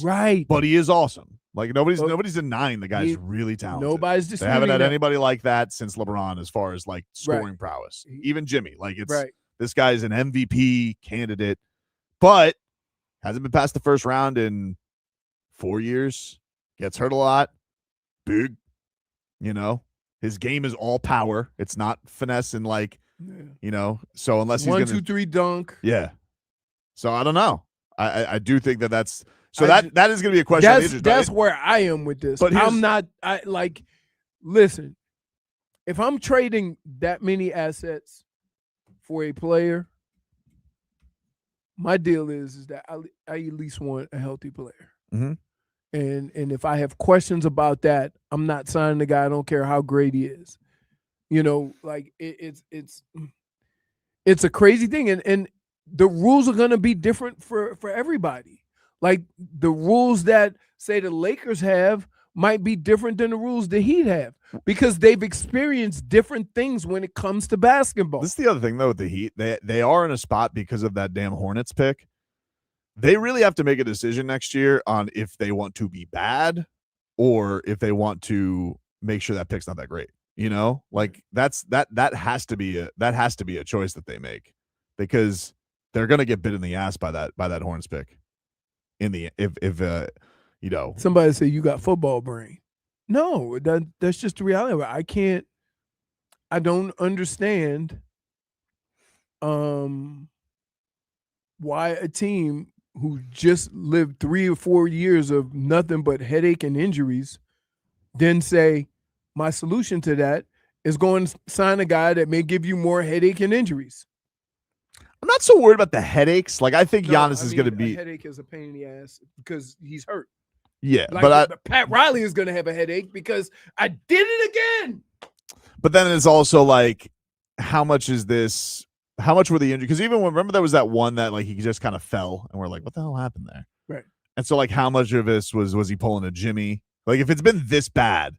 Speaker 3: Right.
Speaker 1: But he is awesome. Like, nobody's denying the guy's really talented.
Speaker 3: Nobody's disputing.
Speaker 1: They haven't had anybody like that since LeBron as far as, like, scoring prowess. Even Jimmy. Like, this guy's an MVP candidate, but hasn't been past the first round in 4 years. Gets hurt a lot. Big, his game is all power. It's not finesse and so unless he's
Speaker 3: 1, 2, 3 dunk.
Speaker 1: Yeah. So I don't know. I do think that's so that is going to be a question.
Speaker 3: That's where I am with this. But I'm not. Listen. If I'm trading that many assets for a player, my deal is that I at least want a healthy player.
Speaker 1: Mm-hmm.
Speaker 3: And if I have questions about that, I'm not signing the guy. I don't care how great he is. It's a crazy thing. And the rules are going to be different for everybody. Like the rules that, say, the Lakers have might be different than the rules the Heat have because they've experienced different things when it comes to basketball.
Speaker 1: This is the other thing, though, with the Heat. They are in a spot because of that damn Hornets pick. They really have to make a decision next year on if they want to be bad or if they want to make sure that pick's not that great. Like that has to be a choice that they make because they're going to get bit in the ass by that Hornets pick.
Speaker 3: Somebody say you got football brain. No, that's just the reality. I don't understand why a team who just lived 3 or 4 years of nothing but headache and injuries, then say, my solution to that is going to sign a guy that may give you more headache and injuries.
Speaker 1: I'm not so worried about the headaches. Like, I think
Speaker 3: No,
Speaker 1: Giannis
Speaker 3: I
Speaker 1: is going to
Speaker 3: mean,
Speaker 1: be.
Speaker 3: a headache is a pain in the ass because he's hurt.
Speaker 1: Yeah,
Speaker 3: Like,
Speaker 1: but
Speaker 3: Pat Riley is going to have a headache because I did it again.
Speaker 1: But then it's also like, how much is this? How much were the injuries? Because even when, remember, there was that one that like he just kind of fell, and we're like, what the hell happened there?
Speaker 3: Right.
Speaker 1: And so like, how much of this was he pulling a Jimmy? Like, if it's been this bad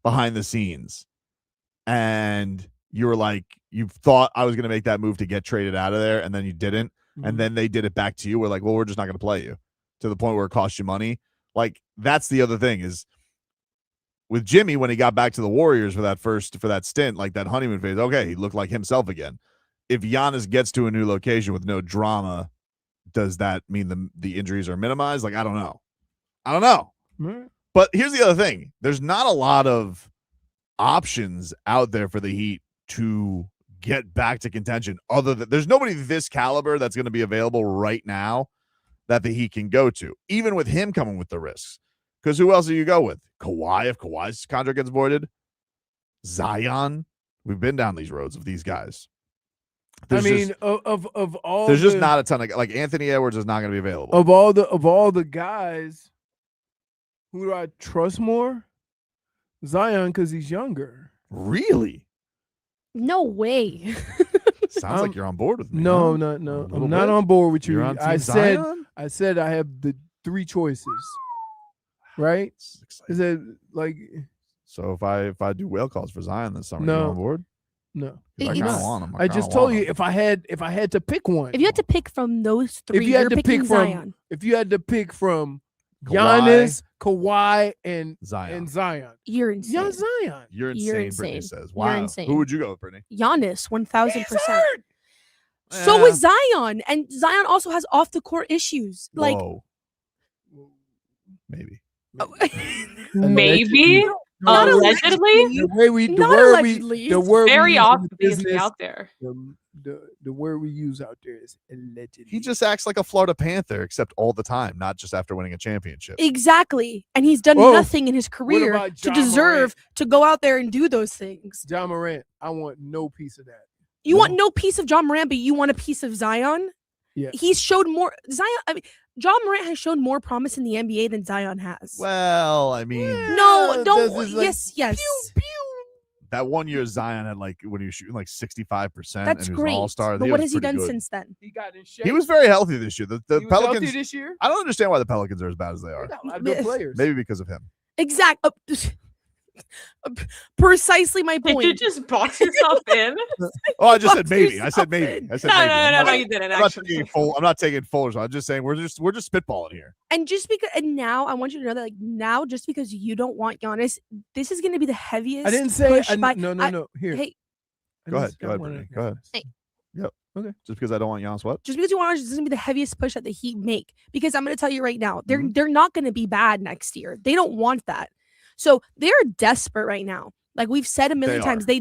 Speaker 1: behind the scenes, and you were like, you thought I was going to make that move to get traded out of there, and then you didn't, and then they did it back to you. We're like, well, we're just not going to play you, to the point where it costs you money. Like, that's the other thing is with Jimmy, when he got back to the Warriors for that stint, like that honeymoon phase, okay, he looked like himself again. If Giannis gets to a new location with no drama, does that mean the injuries are minimized? Like, I don't know.
Speaker 3: Right.
Speaker 1: But here's the other thing. There's not a lot of options out there for the Heat to get back to contention. Other than there's nobody this caliber that's going to be available right now that the Heat can go to, even with him coming with the risks. Because who else do you go with? Kawhi, if Kawhi's contract gets voided. Zion. We've been down these roads of these guys. There's
Speaker 3: of all
Speaker 1: there's just not a ton of, like, Anthony Edwards is not going to be available.
Speaker 3: Of all the guys, who do I trust more? Zion, because he's younger.
Speaker 1: Really?
Speaker 4: No way.
Speaker 1: Sounds like you're on board with me.
Speaker 3: No,
Speaker 1: huh?
Speaker 3: no. I'm not on board with you.
Speaker 1: You're on Team
Speaker 3: I
Speaker 1: Zion?
Speaker 3: said I have the 3 choices. Right? Is it like
Speaker 1: So if I do whale calls for Zion this summer,
Speaker 3: No.
Speaker 1: you on board?
Speaker 3: no?
Speaker 1: I kind of want him.
Speaker 3: I just told you if I had to pick one.
Speaker 4: If you had to pick from those 3,
Speaker 3: If you had
Speaker 4: you're
Speaker 3: to
Speaker 4: picking
Speaker 3: pick from
Speaker 4: Zion.
Speaker 3: if you had to pick from
Speaker 1: Kawhi.
Speaker 3: Giannis, Kawhi, and
Speaker 1: Zion.
Speaker 4: You're insane.
Speaker 3: Yeah, Zion.
Speaker 1: You're insane,
Speaker 4: You're
Speaker 1: Brittney
Speaker 4: insane.
Speaker 1: says.
Speaker 4: You're
Speaker 1: Wow.
Speaker 4: insane.
Speaker 1: Who would you go with, Brittney?
Speaker 4: Giannis, 1,000%.
Speaker 3: He's hurt.
Speaker 4: So is Zion, and Zion also has off the court issues. Like,
Speaker 1: Whoa. Maybe.
Speaker 10: Maybe.
Speaker 4: Not
Speaker 10: Allegedly.
Speaker 3: The way we
Speaker 4: Not
Speaker 3: the word
Speaker 4: allegedly.
Speaker 3: we the word
Speaker 10: Very
Speaker 3: we use in
Speaker 10: often
Speaker 3: the
Speaker 10: things
Speaker 3: business,
Speaker 10: out there.
Speaker 3: the word we use out there is allegedly.
Speaker 1: He just acts like a Florida Panther, except all the time, not just after winning a championship.
Speaker 4: exactly. And he's done
Speaker 3: Oh,
Speaker 4: nothing in his career
Speaker 3: about
Speaker 4: to
Speaker 3: Ja
Speaker 4: deserve
Speaker 3: Morant?
Speaker 4: to go out there and do those things.
Speaker 3: John Morant. I want no piece of that.
Speaker 4: You want no piece of John Morant, but you want a piece of Zion?
Speaker 3: Yeah.
Speaker 4: He's showed more. John Morant has shown more promise in the NBA than Zion has.
Speaker 1: Well, I mean,
Speaker 4: No, don't.
Speaker 3: This is like,
Speaker 4: Yes.
Speaker 1: that one year Zion had, like, when he was shooting like 65%,
Speaker 4: That's
Speaker 1: and he was
Speaker 4: great.
Speaker 1: an all-star.
Speaker 4: But what has he done since then?
Speaker 3: He got in shape.
Speaker 1: He was very healthy this year. The
Speaker 3: He was
Speaker 1: Pelicans
Speaker 3: healthy this year.
Speaker 1: I don't understand why the Pelicans are as bad as they
Speaker 3: They
Speaker 1: are.
Speaker 3: got a lot of good players.
Speaker 1: Maybe because of him.
Speaker 4: Exact. Precisely my
Speaker 10: Did you
Speaker 4: point.
Speaker 10: just box yourself in?
Speaker 1: Oh, I just said
Speaker 4: Box
Speaker 1: maybe. I
Speaker 4: yourself
Speaker 1: said maybe.
Speaker 4: in.
Speaker 1: I said
Speaker 10: No,
Speaker 1: maybe.
Speaker 10: no, you didn't
Speaker 1: I'm not
Speaker 10: actually.
Speaker 1: taking full. I'm not taking full. I'm just saying we're just spitballing here.
Speaker 4: And just because, and now I want you to know that, like, now just because you don't want Giannis, this is going to be the heaviest.
Speaker 3: I didn't say
Speaker 4: push
Speaker 3: no. Here.
Speaker 4: Hey,
Speaker 1: Go ahead, Brittany. Go ahead.
Speaker 4: Hey.
Speaker 1: Yep.
Speaker 3: Okay.
Speaker 1: Just because I don't want Giannis, what?
Speaker 4: just because you want Giannis, this is going to be the heaviest push that the Heat make. Because I'm going to tell you right now,
Speaker 1: Mm-hmm.
Speaker 4: they're not going to be bad next year. They don't want that. So they're desperate right now. Like we've said a million
Speaker 1: They
Speaker 4: times,
Speaker 1: are.
Speaker 4: they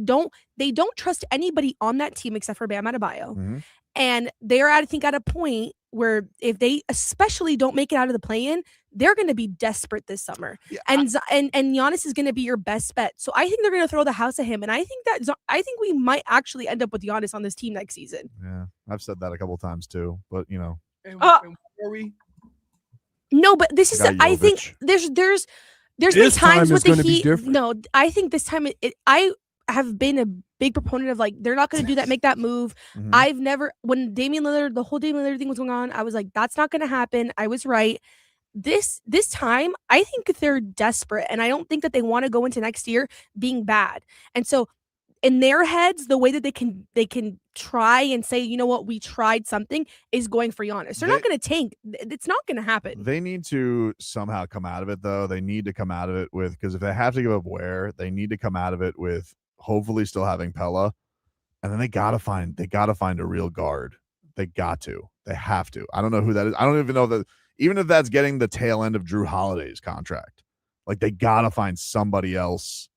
Speaker 4: don't trust anybody on that team except for Bam Adebayo.
Speaker 1: Mm-hmm.
Speaker 4: And they're I think at a point where if they especially don't make it out of the play-in, they're going to be desperate this summer.
Speaker 1: Yeah,
Speaker 4: and Giannis is going to be your best bet. So I think they're going to throw the house at him. And I think we might actually end up with Giannis on this team next season.
Speaker 1: Yeah, I've said that a couple times too, but you know,
Speaker 3: And where are we?
Speaker 4: No, but this is
Speaker 1: Got
Speaker 4: I think
Speaker 1: Jovic.
Speaker 4: there's been
Speaker 3: This time
Speaker 4: times
Speaker 3: is
Speaker 4: with the
Speaker 3: gonna be
Speaker 4: Heat.
Speaker 3: different.
Speaker 4: No, I think this time I have been a big proponent of like they're not going to do that, make that move.
Speaker 1: Mhm.
Speaker 4: I've never when the whole Damian Lillard thing was going on, I was like, that's not going to happen. I was right. This time, I think they're desperate, and I don't think that they want to go into next year being bad. And so, in their heads, the way that they can try and say, you know what, we tried something, is going for Giannis. They're not going to tank. It's not going to happen.
Speaker 1: They need to somehow come out of it, though. They need to come out of it with, because if they have to give up Ware, they need to come out of it with hopefully still having Pella, and then they gotta find a real guard. They have to. I don't know who that is. I don't even know that. Even if that's getting the tail end of Drew Holiday's contract, like they gotta find somebody else,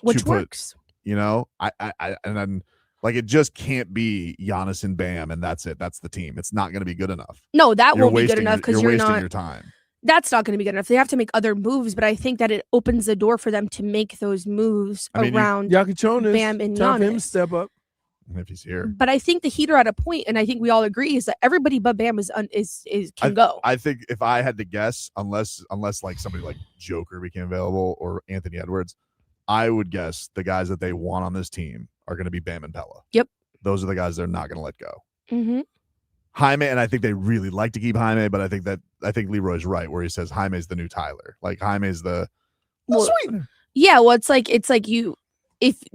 Speaker 4: Which
Speaker 1: to put,
Speaker 4: works.
Speaker 1: You know, and then like it just can't be Giannis and Bam, and that's it. That's the team. It's not going to be good enough.
Speaker 4: No, that
Speaker 1: You're
Speaker 4: won't be good
Speaker 1: wasting
Speaker 4: enough because
Speaker 1: you're
Speaker 4: you're
Speaker 1: wasting
Speaker 4: not.
Speaker 1: your time.
Speaker 4: That's not going to be good enough. They have to make other moves, but I think that it opens the door for them to make those moves
Speaker 1: I mean,
Speaker 4: around
Speaker 3: Jokic
Speaker 4: Bam and
Speaker 3: time for him to
Speaker 4: Giannis.
Speaker 3: step up.
Speaker 1: if he's here.
Speaker 4: But I think the Heat are at a point, and I think we all agree, is that everybody but Bam can go.
Speaker 1: I think if I had to guess, unless like somebody like Joker became available or Anthony Edwards, I would guess the guys that they want on this team are going to be Bam and Pella.
Speaker 4: Yep.
Speaker 1: Those are the guys they're not going to let go.
Speaker 4: Mm-hmm.
Speaker 1: Jaime, and I think they really like to keep Jaime, but I think Leroy's right where he says Jaime's the new Tyler. Like Jaime's the sweetener.
Speaker 4: Yeah, well, it's like you.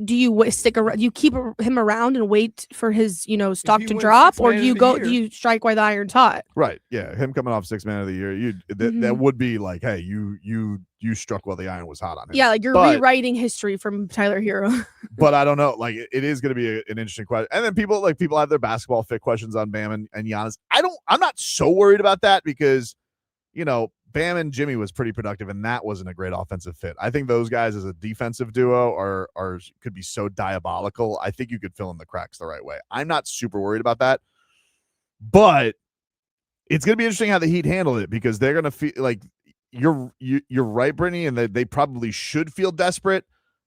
Speaker 4: Do you stick around? You keep him around and wait for his stock to drop, or do you strike while the iron's hot?
Speaker 1: Right. Yeah. Him coming off 6th man of the year, that would be like, hey, you struck while the iron was hot on him.
Speaker 4: Yeah, like you're rewriting history from Tyler Hero.
Speaker 1: But I don't know. Like it is going to be an interesting question. And then people have their basketball fit questions on Bam and Giannis. I'm not so worried about that because Bam and Jimmy was pretty productive, and that wasn't a great offensive fit. I think those guys as a defensive duo could be so diabolical. I think you could fill in the cracks the right way. I'm not super worried about that, but it's going to be interesting how the Heat handle it because they're going to feel like you're right, Brittney, and they probably should feel desperate.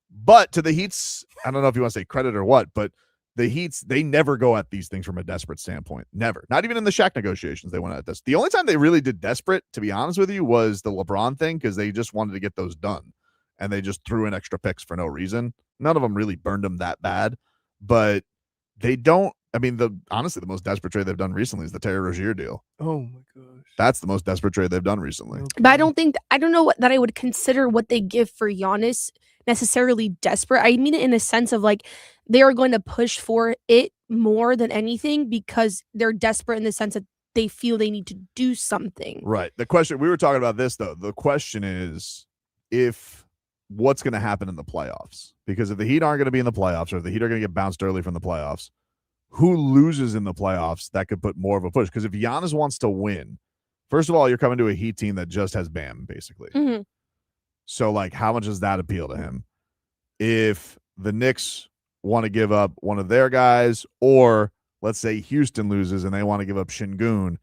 Speaker 1: But to the Heat's, I don't know if you want to say credit or what, but the Heat's, they never go at these things from a desperate standpoint. Never. Not even in the Shaq negotiations they went at this. The only time they really did desperate, to be honest with you, was the LeBron thing because they just wanted to get those done. And they just threw in extra picks for no reason. None of them really burned them that bad. But they don't, honestly, the most desperate trade they've done recently is the Terry Rozier deal.
Speaker 3: Oh, my gosh.
Speaker 1: That's the most desperate trade they've done recently.
Speaker 3: Okay.
Speaker 4: But I don't know that I would consider what they give for Giannis necessarily desperate. I mean it in a sense of like they are going to push for it more than anything because they're desperate in the sense that they feel they need to do something.
Speaker 1: Right. The question, we were talking about this though. The question is what's going to happen in the playoffs? Because if the Heat aren't going to be in the playoffs or if the Heat are going to get bounced early from the playoffs, who loses in the playoffs that could put more of a push? Because if Giannis wants to win, first of all, you're coming to a Heat team that just has Bam, basically.
Speaker 4: Mm-hmm.
Speaker 1: So, like, how much does that appeal to him? If the Knicks want to give up one of their guys, or let's say Houston loses and they want to give up Şengün,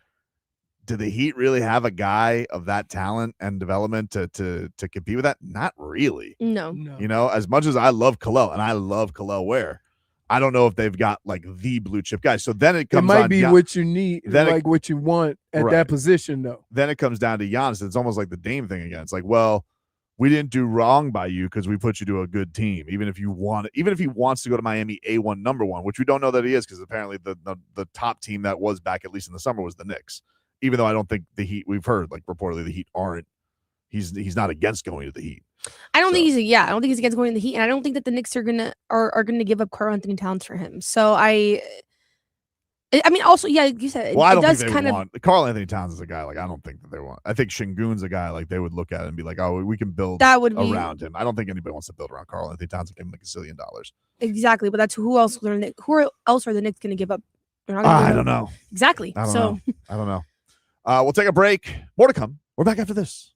Speaker 1: do the Heat really have a guy of that talent and development to compete with that? Not really.
Speaker 4: No.
Speaker 1: As much as I love Khalil, and I love Khalil Ware, I don't know if they've got like the blue chip guy. So then it comes.
Speaker 3: It might be what you need, what you want at that position, though.
Speaker 1: Then it comes down to Giannis. It's almost like the Dame thing again. It's like, well, we didn't do wrong by you because we put you to a good team. Even if he wants to go to Miami A1 number 1, which we don't know that he is because apparently the top team that was back at least in the summer was the Knicks. Even though I don't think the Heat, we've heard like reportedly the Heat aren't. He's not against going to the Heat.
Speaker 4: I don't think he's against going to the Heat, and I don't think that the Knicks are gonna give up Karl Anthony Towns for him. So I mean, also, yeah, you said
Speaker 1: well, I don't think they want Karl Anthony Towns is a guy like I don't think that they want. I think Şengün's a guy like they would look at it and be like, oh, we can build around him. I don't think anybody wants to build around Karl Anthony Towns and give him like $1 zillion.
Speaker 4: Exactly, but that's who else are the Knicks going to give up?
Speaker 1: I don't know.
Speaker 4: Exactly.
Speaker 1: I don't know. We'll take a break. More to come. We're back after this.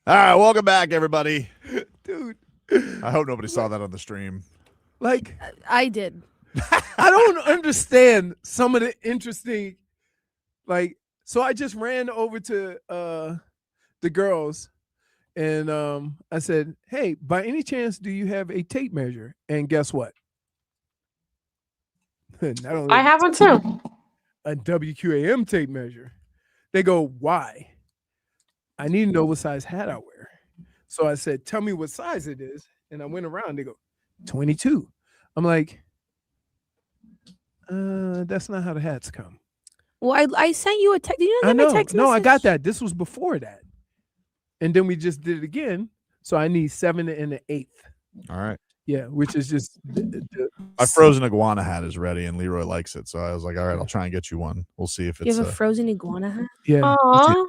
Speaker 1: All right, welcome back, everybody.
Speaker 3: Dude,
Speaker 1: I hope nobody saw that on the stream.
Speaker 3: like,
Speaker 4: I did.
Speaker 3: I don't understand some of the interesting, like, so I just ran over to the girls and I said, hey, by any chance, do you have a tape measure? And guess what? Not only
Speaker 10: I have one too.
Speaker 3: a WQAM tape measure. They go, why? I need to know what size hat I wear. So I said, tell me what size it is. And I went around. They go, 22. I'm like, that's not how the hats come.
Speaker 4: Well, I sent you a text. Did you not
Speaker 3: I
Speaker 4: get
Speaker 3: know.
Speaker 4: my text
Speaker 3: No, I
Speaker 4: message?
Speaker 3: got that. This was before that. And then we just did it again. So I need 7 1/8.
Speaker 1: All right.
Speaker 3: Yeah, which is just
Speaker 1: My frozen iguana hat is ready, and Leroy likes it. So I was like, all right, I'll try and get you one. We'll see if
Speaker 4: You
Speaker 1: it's
Speaker 4: have a frozen iguana hat?
Speaker 3: yeah.
Speaker 10: Aw.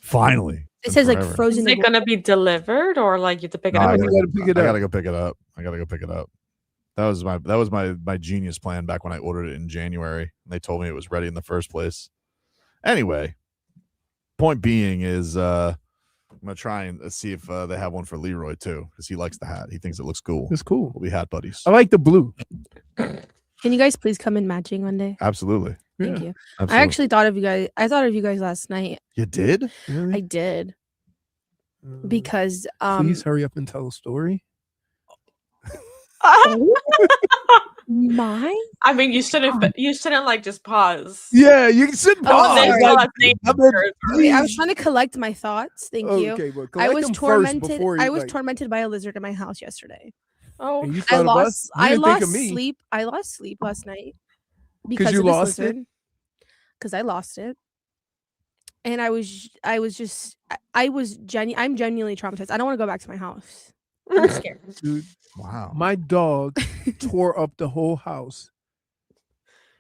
Speaker 1: finally.
Speaker 4: It says like
Speaker 1: forever.
Speaker 4: frozen
Speaker 10: Is it
Speaker 4: iguana.
Speaker 10: gonna be delivered or like you have to pick it
Speaker 1: No,
Speaker 10: up?
Speaker 3: You gotta pick it
Speaker 1: I
Speaker 3: up.
Speaker 1: gotta go pick it up. I gotta go pick it up. That was my genius plan back when I ordered it in January. They told me it was ready in the first place. Anyway, point being is I'm gonna try and see if they have one for Leroy too, because he likes the hat. He thinks it looks cool.
Speaker 3: It's cool.
Speaker 1: We'll be hat buddies.
Speaker 3: I like the blue.
Speaker 4: Can you guys please come in matching one day?
Speaker 1: Absolutely.
Speaker 4: Thank
Speaker 3: Yeah.
Speaker 4: you.
Speaker 1: Absolutely.
Speaker 4: I actually thought of you guys. I thought of you guys last night.
Speaker 1: You did?
Speaker 3: Really?
Speaker 4: I did because
Speaker 3: Please hurry up and tell a story.
Speaker 4: mine.
Speaker 10: I mean, you shouldn't like just pause.
Speaker 3: Yeah, you should
Speaker 4: Oh,
Speaker 3: pause.
Speaker 4: sorry.
Speaker 10: There's no last name.
Speaker 4: Wait, I was trying to collect my thoughts. Thank you.
Speaker 3: Okay, but
Speaker 4: I
Speaker 3: collect
Speaker 4: was
Speaker 3: them first
Speaker 4: tormented.
Speaker 3: before you,
Speaker 4: I was
Speaker 3: like-
Speaker 4: tormented by a lizard in my house yesterday.
Speaker 10: Oh,
Speaker 3: And you
Speaker 4: I
Speaker 3: thought of us?
Speaker 4: lost.
Speaker 3: You
Speaker 4: I
Speaker 3: didn't think
Speaker 4: lost
Speaker 3: of me.
Speaker 4: sleep. I lost sleep last night
Speaker 3: Because you
Speaker 4: of this
Speaker 3: lost it?
Speaker 4: lizard. Because I lost it, and I'm genuinely traumatized. I don't want to go back to my house. I'm scared.
Speaker 3: Dude,
Speaker 1: Wow.
Speaker 3: my dog tore up the whole house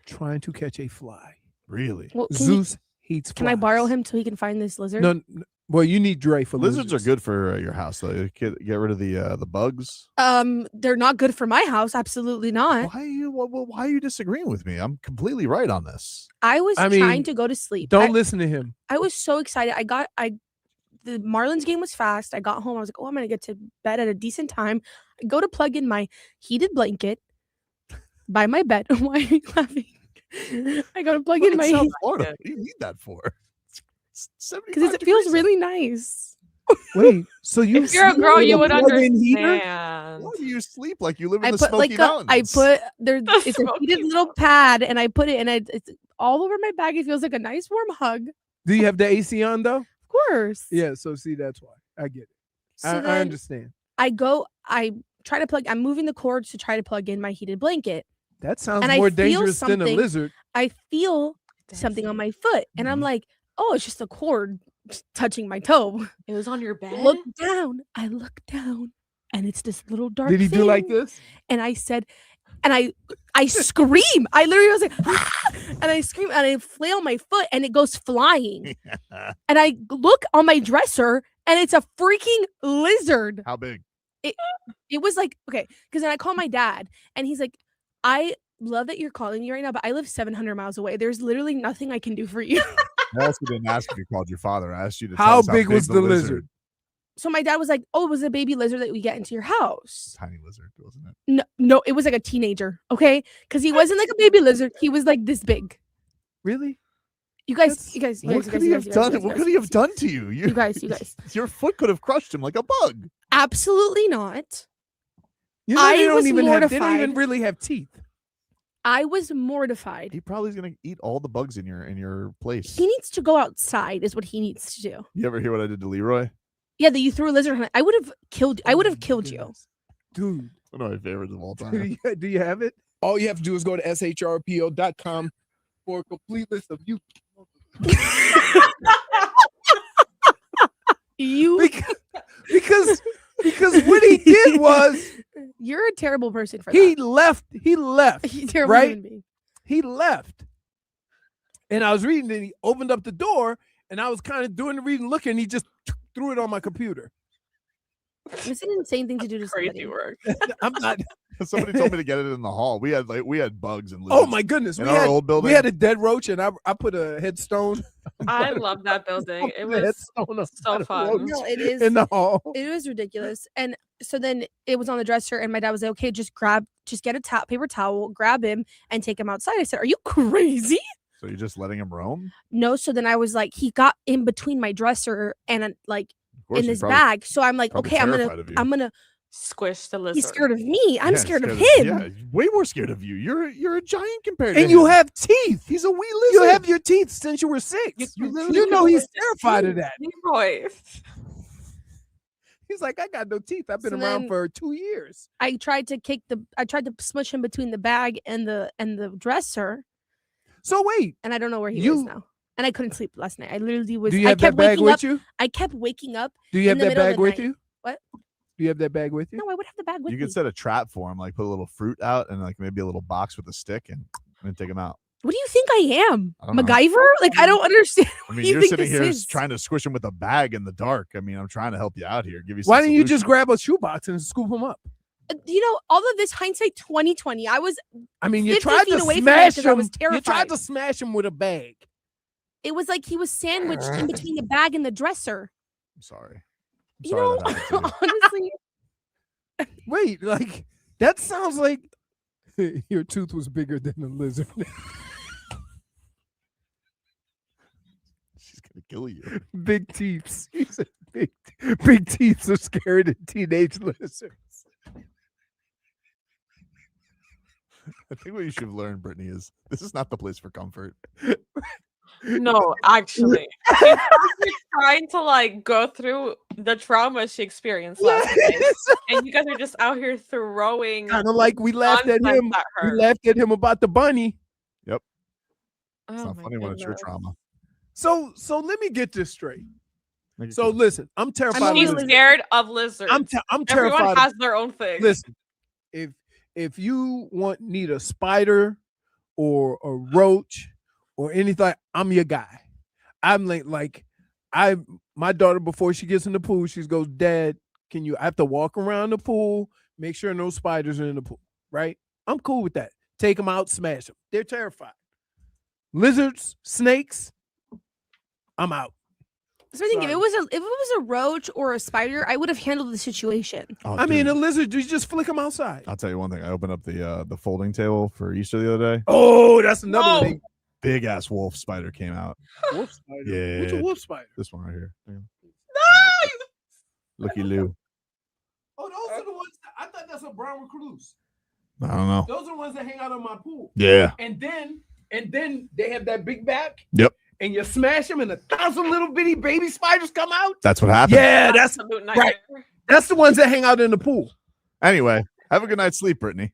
Speaker 3: trying to catch a fly.
Speaker 1: Really?
Speaker 4: Well,
Speaker 3: Zeus hates flies.
Speaker 4: can I borrow him so he can find this lizard?
Speaker 3: No, well, you need Dre for
Speaker 1: Lizards are good for your house, though. Get rid of the bugs.
Speaker 4: They're not good for my house. Absolutely not.
Speaker 1: Why are you disagreeing with me? I'm completely right on this.
Speaker 4: I was
Speaker 3: I
Speaker 4: trying
Speaker 3: mean,
Speaker 4: to go to sleep.
Speaker 3: Don't listen to him.
Speaker 4: I was so excited. The Marlins game was fast. I got home. I was like, oh, I'm gonna get to bed at a decent time. I go to plug in my heated blanket by my bed. Why are you laughing? I go to plug in my
Speaker 1: South Florida. What do you need that for?
Speaker 4: because it feels really nice.
Speaker 3: Wait, so you
Speaker 10: if you're a
Speaker 3: sleep
Speaker 10: girl,
Speaker 3: with
Speaker 10: you
Speaker 3: a
Speaker 10: would
Speaker 3: plug-in heater?
Speaker 10: understand.
Speaker 1: Why do you sleep like you live in
Speaker 4: I
Speaker 1: the
Speaker 4: put
Speaker 1: Smoky
Speaker 4: like
Speaker 1: Mountains?
Speaker 4: it's a
Speaker 10: Smoky
Speaker 4: heated little pad, and I put it, and it's all over my back. It feels like a nice warm hug. Of
Speaker 3: Do you have the AC on though?
Speaker 4: course.
Speaker 3: Yeah, so see, that's why. I get it.
Speaker 4: So
Speaker 3: I
Speaker 4: then
Speaker 3: understand.
Speaker 4: I try to plug. I'm moving the cords to try to plug in my heated blanket.
Speaker 3: That sounds
Speaker 4: And I
Speaker 3: more
Speaker 4: feel
Speaker 3: dangerous than a
Speaker 4: something-
Speaker 3: lizard.
Speaker 4: I feel something on my foot, and I'm
Speaker 3: Mm-hmm.
Speaker 4: like, oh, it's just a cord touching my toe.
Speaker 10: It was on your bed.
Speaker 4: Look down. I look down, and it's this little dark.
Speaker 3: Did he do like
Speaker 4: thing.
Speaker 3: this?
Speaker 4: And I said, and I scream. I literally was like, ah! And I scream and I flail my foot, and it goes flying. And I look on my dresser, and it's a freaking lizard.
Speaker 1: How big?
Speaker 4: It was like, okay, because then I call my dad, and he's like, I love that you're calling me right now, but I live 700 miles away. There's literally nothing I can do for you.
Speaker 1: I also didn't ask if you called your father. I asked you to tell
Speaker 3: How
Speaker 1: us
Speaker 3: big was the lizard?
Speaker 4: So my dad was like, oh, it was a baby lizard that we get into your house.
Speaker 1: Tiny lizard, wasn't it?
Speaker 4: No, it was like a teenager, okay? Because he wasn't like a baby lizard. He was like this big.
Speaker 3: Really?
Speaker 4: You guys, you guys,
Speaker 1: What could he have done? What could he have done to you?
Speaker 4: You guys.
Speaker 1: Your foot could have crushed him like a bug.
Speaker 4: Absolutely not.
Speaker 3: You know,
Speaker 4: I
Speaker 3: they
Speaker 4: was
Speaker 3: don't even have. They don't even
Speaker 4: mortified.
Speaker 3: really have teeth.
Speaker 4: I was mortified.
Speaker 1: He probably is gonna eat all the bugs in your place.
Speaker 4: He needs to go outside, is what he needs to do.
Speaker 1: You ever hear what I did to Leroy?
Speaker 4: Yeah, that you threw a lizard on it. I would have killed you.
Speaker 3: Dude.
Speaker 1: One of my favorites of all
Speaker 3: Do
Speaker 1: time.
Speaker 3: do you have it? All you have to do is go to shrpo.com for a complete list of you. because what he did was
Speaker 4: You're a terrible person for
Speaker 3: he
Speaker 4: that.
Speaker 3: left. He left.
Speaker 4: He's a terrible
Speaker 3: right?
Speaker 4: human being.
Speaker 3: He left. And I was reading, and he opened up the door, and I was kind of doing the reading, looking, and he just threw it on my computer.
Speaker 4: It's an insane thing to do to
Speaker 10: Crazy
Speaker 4: somebody.
Speaker 10: work.
Speaker 3: I'm not.
Speaker 1: Somebody told me to get it in the hall. We had bugs and
Speaker 3: Oh
Speaker 1: lizards.
Speaker 3: my goodness!
Speaker 1: In our old building,
Speaker 3: we had a dead roach, and I put a headstone.
Speaker 10: I love that building. It
Speaker 3: A
Speaker 10: was
Speaker 3: headstone
Speaker 10: so
Speaker 3: on a
Speaker 10: fun.
Speaker 3: roach
Speaker 4: No, it is.
Speaker 3: in the hall.
Speaker 4: It was ridiculous. And so then it was on the dresser, and my dad was like, "Okay, just get a paper towel, grab him, and take him outside." I said, "Are you crazy?"
Speaker 1: So you're just letting him roam?
Speaker 4: No. So then I was like, he got in between my dresser and like in his bag. So I'm like, okay, I'm gonna
Speaker 10: squish the lizard.
Speaker 4: He's scared of me. I'm scared of him.
Speaker 1: Yeah, way more scared of you. You're a giant compared to
Speaker 3: And
Speaker 1: him.
Speaker 3: you have teeth.
Speaker 1: He's a wee lizard.
Speaker 3: You have your teeth since you were 6. You know he's terrified of that.
Speaker 10: Leroy.
Speaker 3: He's like, I got no teeth. I've been
Speaker 4: So
Speaker 3: around
Speaker 4: then
Speaker 3: for 2 years.
Speaker 4: I tried to smush him between the bag and the dresser.
Speaker 3: So wait.
Speaker 4: And I don't know where he is now. And I couldn't sleep last night. I literally was.
Speaker 3: Do you have that bag with you?
Speaker 4: I kept waking up.
Speaker 3: Do you have that bag with
Speaker 4: night.
Speaker 3: you?
Speaker 4: What?
Speaker 3: Do you have that bag with you?
Speaker 4: No, I would have the bag with
Speaker 1: You
Speaker 4: me.
Speaker 1: could set a trap for him, like put a little fruit out and like maybe a little box with a stick and then take him out.
Speaker 4: What do you think I am?
Speaker 1: I don't know.
Speaker 4: MacGyver? Like, I don't understand.
Speaker 1: I mean, you're sitting here trying to squish him with a bag in the dark. I mean, I'm trying to help you out here. Give you.
Speaker 3: Why didn't you just grab a shoebox and scoop him up?
Speaker 4: You know, all of this hindsight 2020.
Speaker 3: I mean, you
Speaker 4: 50
Speaker 3: tried
Speaker 4: feet
Speaker 3: to
Speaker 4: away from him
Speaker 3: smash
Speaker 4: 'cause I
Speaker 3: him.
Speaker 4: was
Speaker 3: You
Speaker 4: terrified.
Speaker 3: tried to smash him with a bag.
Speaker 4: It was like he was sandwiched in between the bag and the dresser.
Speaker 1: I'm sorry.
Speaker 4: You know, honestly.
Speaker 3: Wait, like that sounds like your tooth was bigger than the lizard.
Speaker 1: She's gonna kill you.
Speaker 3: Big teeth. He said big teeth are scary to teenage lizards.
Speaker 1: I think what you should have learned, Brittany, is this is not the place for comfort.
Speaker 10: No, actually. She's trying to like go through the trauma she experienced last night. And you guys are just out here throwing
Speaker 3: Kind of like we laughed at
Speaker 10: nonsense
Speaker 3: him.
Speaker 10: at
Speaker 3: We
Speaker 10: her.
Speaker 3: laughed at him about the bunny.
Speaker 1: Yep.
Speaker 10: Oh
Speaker 1: It's not
Speaker 10: my
Speaker 1: funny when it's your
Speaker 10: goodness.
Speaker 1: trauma.
Speaker 3: So let me get this straight.
Speaker 1: Make it
Speaker 3: So
Speaker 1: clear.
Speaker 3: listen, I'm terrified. of
Speaker 10: She's
Speaker 3: lizards.
Speaker 10: scared of lizards.
Speaker 3: I'm
Speaker 10: Everyone
Speaker 3: terrified.
Speaker 10: has their own thing.
Speaker 3: Listen, if you need a spider or a roach or anything, I'm your guy. I'm like my daughter, before she gets in the pool, she goes, Dad, I have to walk around the pool, make sure no spiders are in the pool, right? I'm cool with that. Take them out, smash them. They're terrified. Lizards, snakes, I'm out.
Speaker 4: So I think if it was a roach or a spider, I would have handled the situation.
Speaker 1: Oh,
Speaker 3: I mean,
Speaker 1: dude,
Speaker 3: a lizard, you just flick them outside.
Speaker 1: I'll tell you one thing. I opened up the folding table for Easter the other day.
Speaker 3: Oh, that's another one.
Speaker 1: Big ass wolf spider came out.
Speaker 3: Wolf spider.
Speaker 1: Yeah.
Speaker 3: What's a wolf spider?
Speaker 1: This one right here.
Speaker 10: No!
Speaker 1: Looky Lou.
Speaker 3: Oh, those are the ones. I thought that's a brown recluse.
Speaker 1: I don't know.
Speaker 3: Those are the ones that hang out on my pool.
Speaker 1: Yeah.
Speaker 3: And then they have that big back.
Speaker 1: Yep.
Speaker 3: And you smash them, and 1,000 little bitty baby spiders come out.
Speaker 1: That's what happened.
Speaker 3: Yeah, that's
Speaker 10: Absolute
Speaker 3: right.
Speaker 10: nightmare.
Speaker 3: That's the ones that hang out in the pool.
Speaker 1: Anyway, have a good night's sleep, Brittany.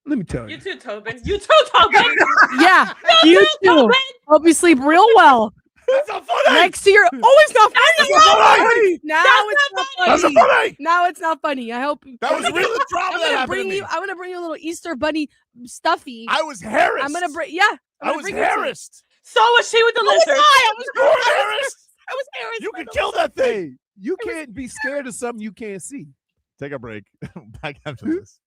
Speaker 3: Let me tell you.
Speaker 10: You too, Tobin. You too, Tobin.
Speaker 4: Yeah, you too. Hope you sleep real well.
Speaker 3: That's a funny.
Speaker 4: Next to your. Oh, it's not funny. Now
Speaker 10: That's
Speaker 4: it's
Speaker 10: not
Speaker 4: not
Speaker 1: That's a
Speaker 4: funny.
Speaker 1: funny.
Speaker 4: Now it's not funny. I hope
Speaker 1: That was real drama that happened to me.
Speaker 4: I'm gonna bring you a little Easter bunny stuffy.
Speaker 1: I was harassed.
Speaker 4: I'm gonna bring. Yeah,
Speaker 1: I was harassed.
Speaker 10: So was she with the lizard.
Speaker 4: I was
Speaker 1: You were harassed.
Speaker 4: I was harassed.
Speaker 1: You
Speaker 4: by
Speaker 1: can
Speaker 4: the
Speaker 1: kill that thing.
Speaker 3: Hey, you can't be scared of something you can't see.
Speaker 1: Take a break. Back after this.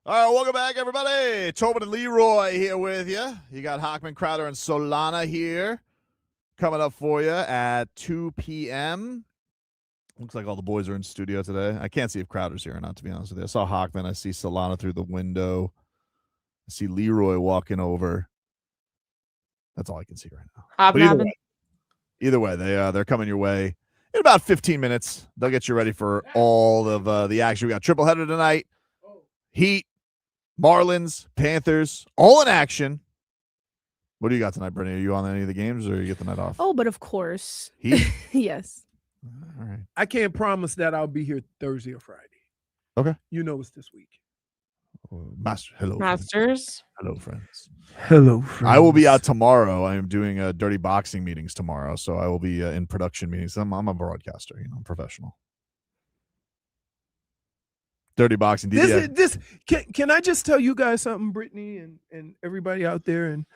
Speaker 1: All right, welcome back, everybody. Tobin and Leroy here with you. You got Hockman, Crowder, and Solana here coming up for you at 2 p.m. Looks like all the boys are in studio today. I can't see if Crowder's here or not, to be honest with you. I saw Hockman. I see Solana through the window. I see Leroy walking over. That's all I can see right now. Either way, they're coming your way in about 15 minutes. They'll get you ready for all of the action. We got triple header tonight. Heat, Marlins, Panthers, all in action. What do you got tonight, Brittney? Are you on any of the games or you get the night off?
Speaker 4: Oh, but of course.
Speaker 1: Heat?
Speaker 4: Yes.
Speaker 1: All right.
Speaker 3: I can't promise that I'll be here Thursday or Friday.
Speaker 1: Okay.
Speaker 3: You know it's this week.
Speaker 1: Hello,
Speaker 10: Masters.
Speaker 1: Friends. Hello, friends.
Speaker 3: Hello, friends.
Speaker 1: I will be out tomorrow. I am doing dirty boxing meetings tomorrow, so I will be in production meetings. I'm a broadcaster, I'm professional. Dirty boxing.
Speaker 3: Can I just tell you guys something, Brittney and everybody out there, and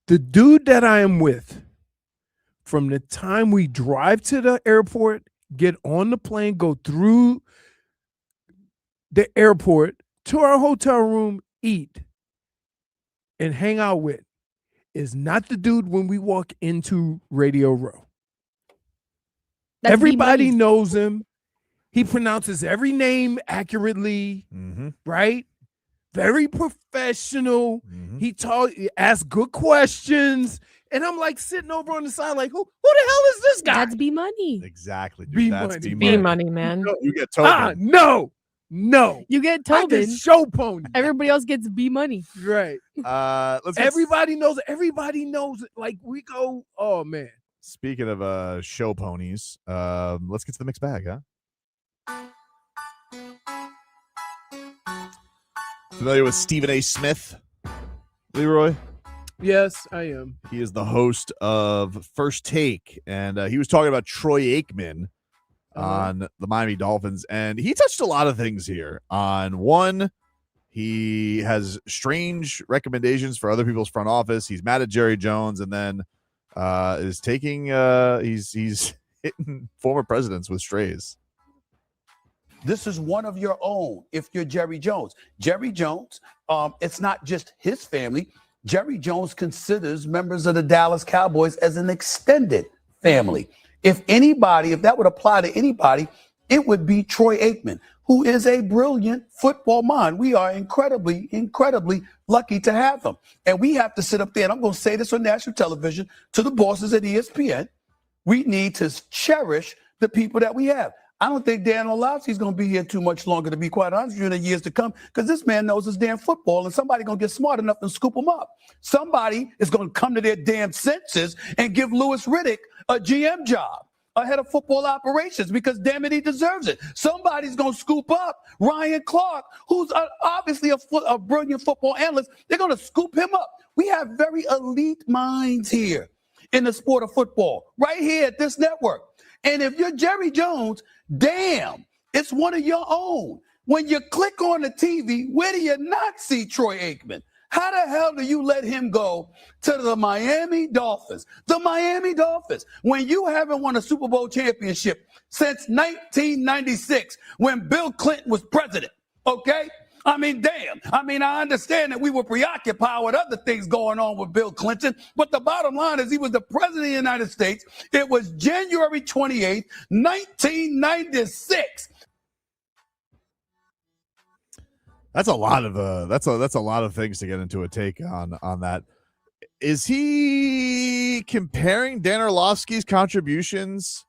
Speaker 3: the dude that I am with, from the time we drive to the airport, get on the plane, go through the airport to our hotel room, eat, and hang out with, is not the dude when we walk into Radio Row.
Speaker 4: That's
Speaker 3: Everybody knows him. He pronounces every name accurately, right? Very professional. He asks good questions. And I'm like sitting over on the side like, who the hell is this guy?
Speaker 4: That's B Money.
Speaker 1: Exactly. Dude,
Speaker 3: B
Speaker 1: that's
Speaker 3: Money.
Speaker 10: B Money, man.
Speaker 1: No, you get Tobin.
Speaker 3: No.
Speaker 4: You get
Speaker 3: I
Speaker 4: Tobin.
Speaker 3: get show pony.
Speaker 4: Everybody else gets B Money.
Speaker 3: Right. Everybody knows. Everybody knows it. Like we go, oh man.
Speaker 1: Speaking of show ponies, let's get to the mixed bag, huh? Familiar with Stephen A. Smith, Leroy?
Speaker 3: Yes, I am.
Speaker 1: He is the host of First Take, and he was talking about Troy Aikman on the Miami Dolphins, and he touched a lot of things here. On one, he has strange recommendations for other people's front office. He's mad at Jerry Jones, and then is taking he's hitting former presidents with strays.
Speaker 11: This is one of your own if you're Jerry Jones. Jerry Jones, it's not just his family. Jerry Jones considers members of the Dallas Cowboys as an extended family. If that would apply to anybody, it would be Troy Aikman, who is a brilliant football mind. We are incredibly, incredibly lucky to have him. And we have to sit up there, and I'm going to say this on national television to the bosses at ESPN. We need to cherish the people that we have. I don't think Dan Orlovsky's going to be here too much longer, to be quite honest with you, in the years to come, because this man knows his damn football, and somebody's going to get smart enough and scoop him up. Somebody is going to come to their damn senses and give Louis Riddick a GM job, a head of football operations, because, damn it, he deserves it. Somebody's going to scoop up Ryan Clark, who's obviously a brilliant football analyst. They're going to scoop him up. We have very elite minds here in the sport of football, right here at this network. And if you're Jerry Jones, damn, it's one of your own. When you click on the TV, where do you not see Troy Aikman? How the hell do you let him go to the Miami Dolphins? The Miami Dolphins, when you haven't won a Super Bowl championship since 1996, when Bill Clinton was president, okay? I mean, damn. I mean, I understand that we were preoccupied with other things going on with Bill Clinton, but the bottom line is he was the president of the United States. It was January 28th, 1996.
Speaker 1: That's a lot of that's a lot of things to get into a take on that. Is he comparing Dan Orlovsky's contributions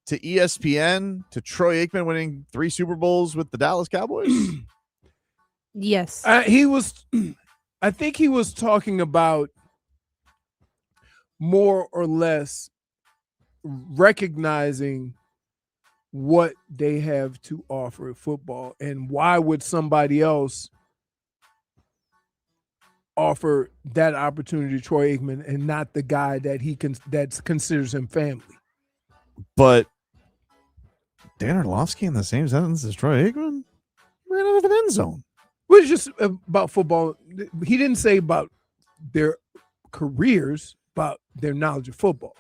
Speaker 1: to ESPN to Troy Aikman winning 3 Super Bowls with the Dallas Cowboys?
Speaker 4: Yes.
Speaker 3: I think he was talking about more or less recognizing what they have to offer in football, and why would somebody else offer that opportunity to Troy Aikman and not the guy that that considers him family.
Speaker 1: But Dan Orlovsky in the same sentence as Troy Aikman ran out of an end zone.
Speaker 3: Well, it's just about football. He didn't say about their careers, about their knowledge of football.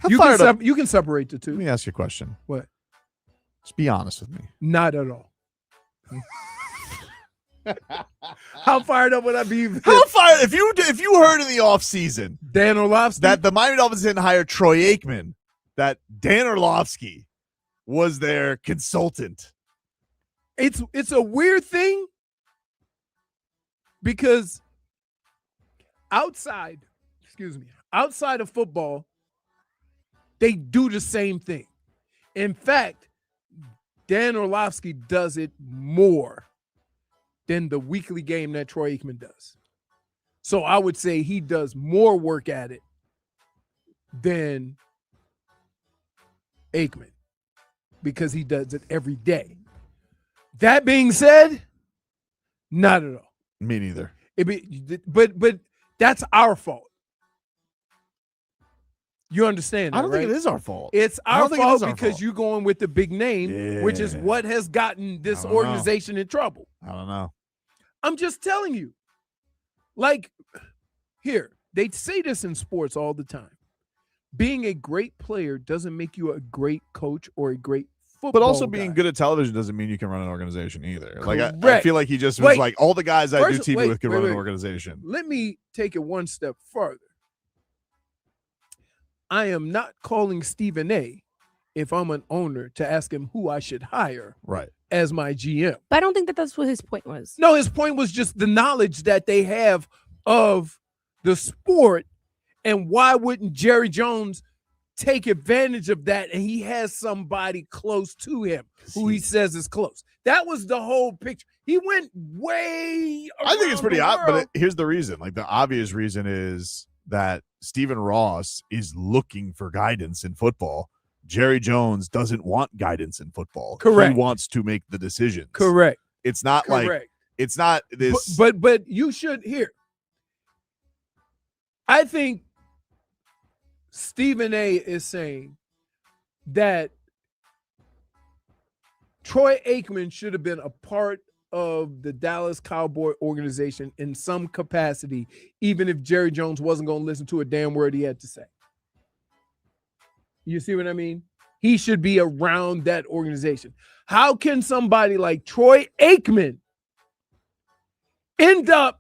Speaker 3: You can separate the two.
Speaker 1: Let me ask you a question.
Speaker 3: What?
Speaker 1: Just be honest with me.
Speaker 3: Not at all. How fired up would I be?
Speaker 1: How fired? If you heard in the offseason
Speaker 3: Dan Orlovsky
Speaker 1: that the Miami Dolphins didn't hire Troy Aikman, that Dan Orlovsky was their consultant.
Speaker 3: It's a weird thing because outside of football, they do the same thing. In fact, Dan Orlovsky does it more than the weekly game that Troy Aikman does. So I would say he does more work at it than Aikman because he does it every day. That being said, not at all.
Speaker 1: Me neither.
Speaker 3: But that's our fault. You understand that,
Speaker 1: I don't think
Speaker 3: right?
Speaker 1: it is our fault.
Speaker 3: It's our fault because
Speaker 1: fault.
Speaker 3: you're going with the big name, which is what has gotten this organization in trouble.
Speaker 1: I don't know.
Speaker 3: I'm just telling you. Like, here, they say this in sports all the time. Being a great player doesn't make you a great coach or a great football
Speaker 1: But also
Speaker 3: guy.
Speaker 1: being good at television doesn't mean you can run an organization either. Like I
Speaker 3: Correct.
Speaker 1: feel like he just was like, all the guys I do
Speaker 3: First-
Speaker 1: TV
Speaker 3: wait,
Speaker 1: with could
Speaker 3: wait,
Speaker 1: run an
Speaker 3: wait.
Speaker 1: organization.
Speaker 3: Let me take it one step further. I am not calling Stephen A. if I'm an owner to ask him who I should hire
Speaker 1: Right.
Speaker 3: as my GM.
Speaker 4: But I don't think that that's what his point was.
Speaker 3: No, his point was just the knowledge that they have of the sport, and why wouldn't Jerry Jones take advantage of that? And he has somebody close to him who he says is close. That was the whole picture. He went way
Speaker 1: I think it's pretty
Speaker 3: around the
Speaker 1: obvious,
Speaker 3: world.
Speaker 1: but here's the reason. Like the obvious reason is that Stephen Ross is looking for guidance in football. Jerry Jones doesn't want guidance in football.
Speaker 3: Correct.
Speaker 1: He wants to make the decisions.
Speaker 3: Correct.
Speaker 1: It's not
Speaker 3: Correct.
Speaker 1: like it's not this.
Speaker 3: But you should hear. I think Stephen A. is saying that Troy Aikman should have been a part of the Dallas Cowboy organization in some capacity, even if Jerry Jones wasn't going to listen to a damn word he had to say. You see what I mean? He should be around that organization. How can somebody like Troy Aikman end up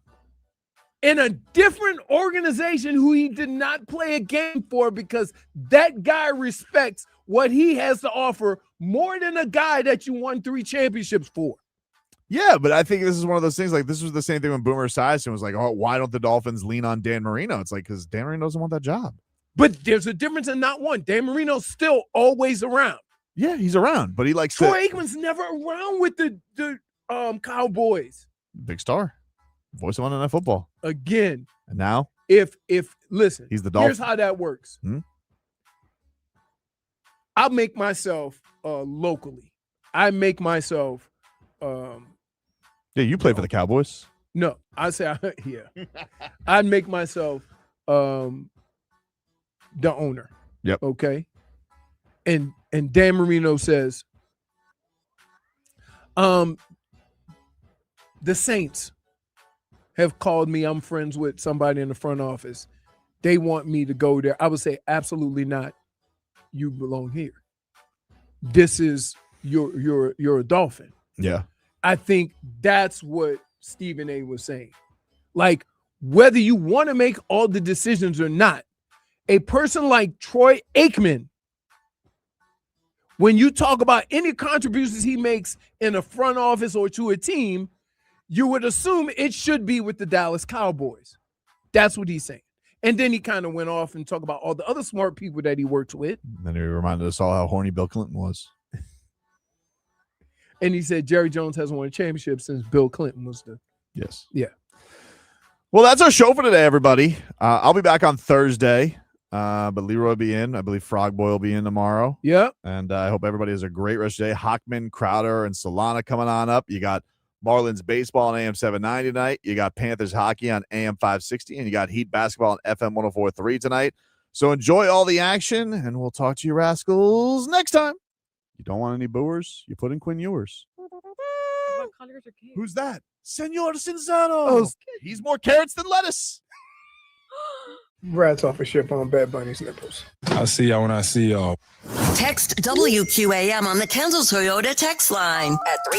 Speaker 3: in a different organization who he did not play a game for because that guy respects what he has to offer more than a guy that you won 3 championships for?
Speaker 1: Yeah, but I think this is one of those things. Like this was the same thing when Boomer Esiason was like, "Oh, why don't the Dolphins lean on Dan Marino?" It's like because Dan Marino doesn't want that job.
Speaker 3: But there's a difference in not one. Dan Marino's still always around.
Speaker 1: Yeah, he's around, but he likes
Speaker 3: Troy Aikman's never around with the Cowboys.
Speaker 1: big star, voice of Monday Night Football
Speaker 3: Again,
Speaker 1: and now
Speaker 3: if listen,
Speaker 1: he's the
Speaker 3: here's
Speaker 1: Dolphin.
Speaker 3: how that works. I'll make myself locally. I make myself
Speaker 1: Yeah, you play for the Cowboys.
Speaker 3: no, I say yeah. I'd make myself the owner.
Speaker 1: Yep.
Speaker 3: Okay. And Dan Marino says, the Saints have called me. I'm friends with somebody in the front office. They want me to go there. I would say absolutely not. You belong here. This is you're a Dolphin.
Speaker 1: Yeah.
Speaker 3: I think that's what Stephen A. was saying. Like, whether you want to make all the decisions or not, a person like Troy Aikman, when you talk about any contributions he makes in a front office or to a team, you would assume it should be with the Dallas Cowboys. That's what he's saying. And then he kind of went off and talked about all the other smart people that he works with.
Speaker 1: Then he reminded us all how horny Bill Clinton was.
Speaker 3: And he said Jerry Jones hasn't won a championship since Bill Clinton was the.
Speaker 1: Yes.
Speaker 3: Yeah.
Speaker 1: Well, that's our show for today, everybody. I'll be back on Thursday, but Leroy will be in. I believe Frog Boy will be in tomorrow.
Speaker 3: Yeah.
Speaker 1: And I hope everybody has a great rest of the day. Hockman, Crowder, and Solana coming on up. You got Marlins baseball on AM 790 tonight. You got Panthers hockey on AM 560, and you got Heat basketball on FM 104.3 tonight. So enjoy all the action, and we'll talk to you rascals next time. You don't want any booers? You put in Quinn Ewers.
Speaker 10: What colors are cake?
Speaker 1: Who's that? Senor Cinzano. He's more carrots than lettuce.
Speaker 3: Rats off a ship on Bad Bunny's nipples.
Speaker 12: I'll see y'all when I see y'all. Text WQAM on the Kendall Toyota text line at 3.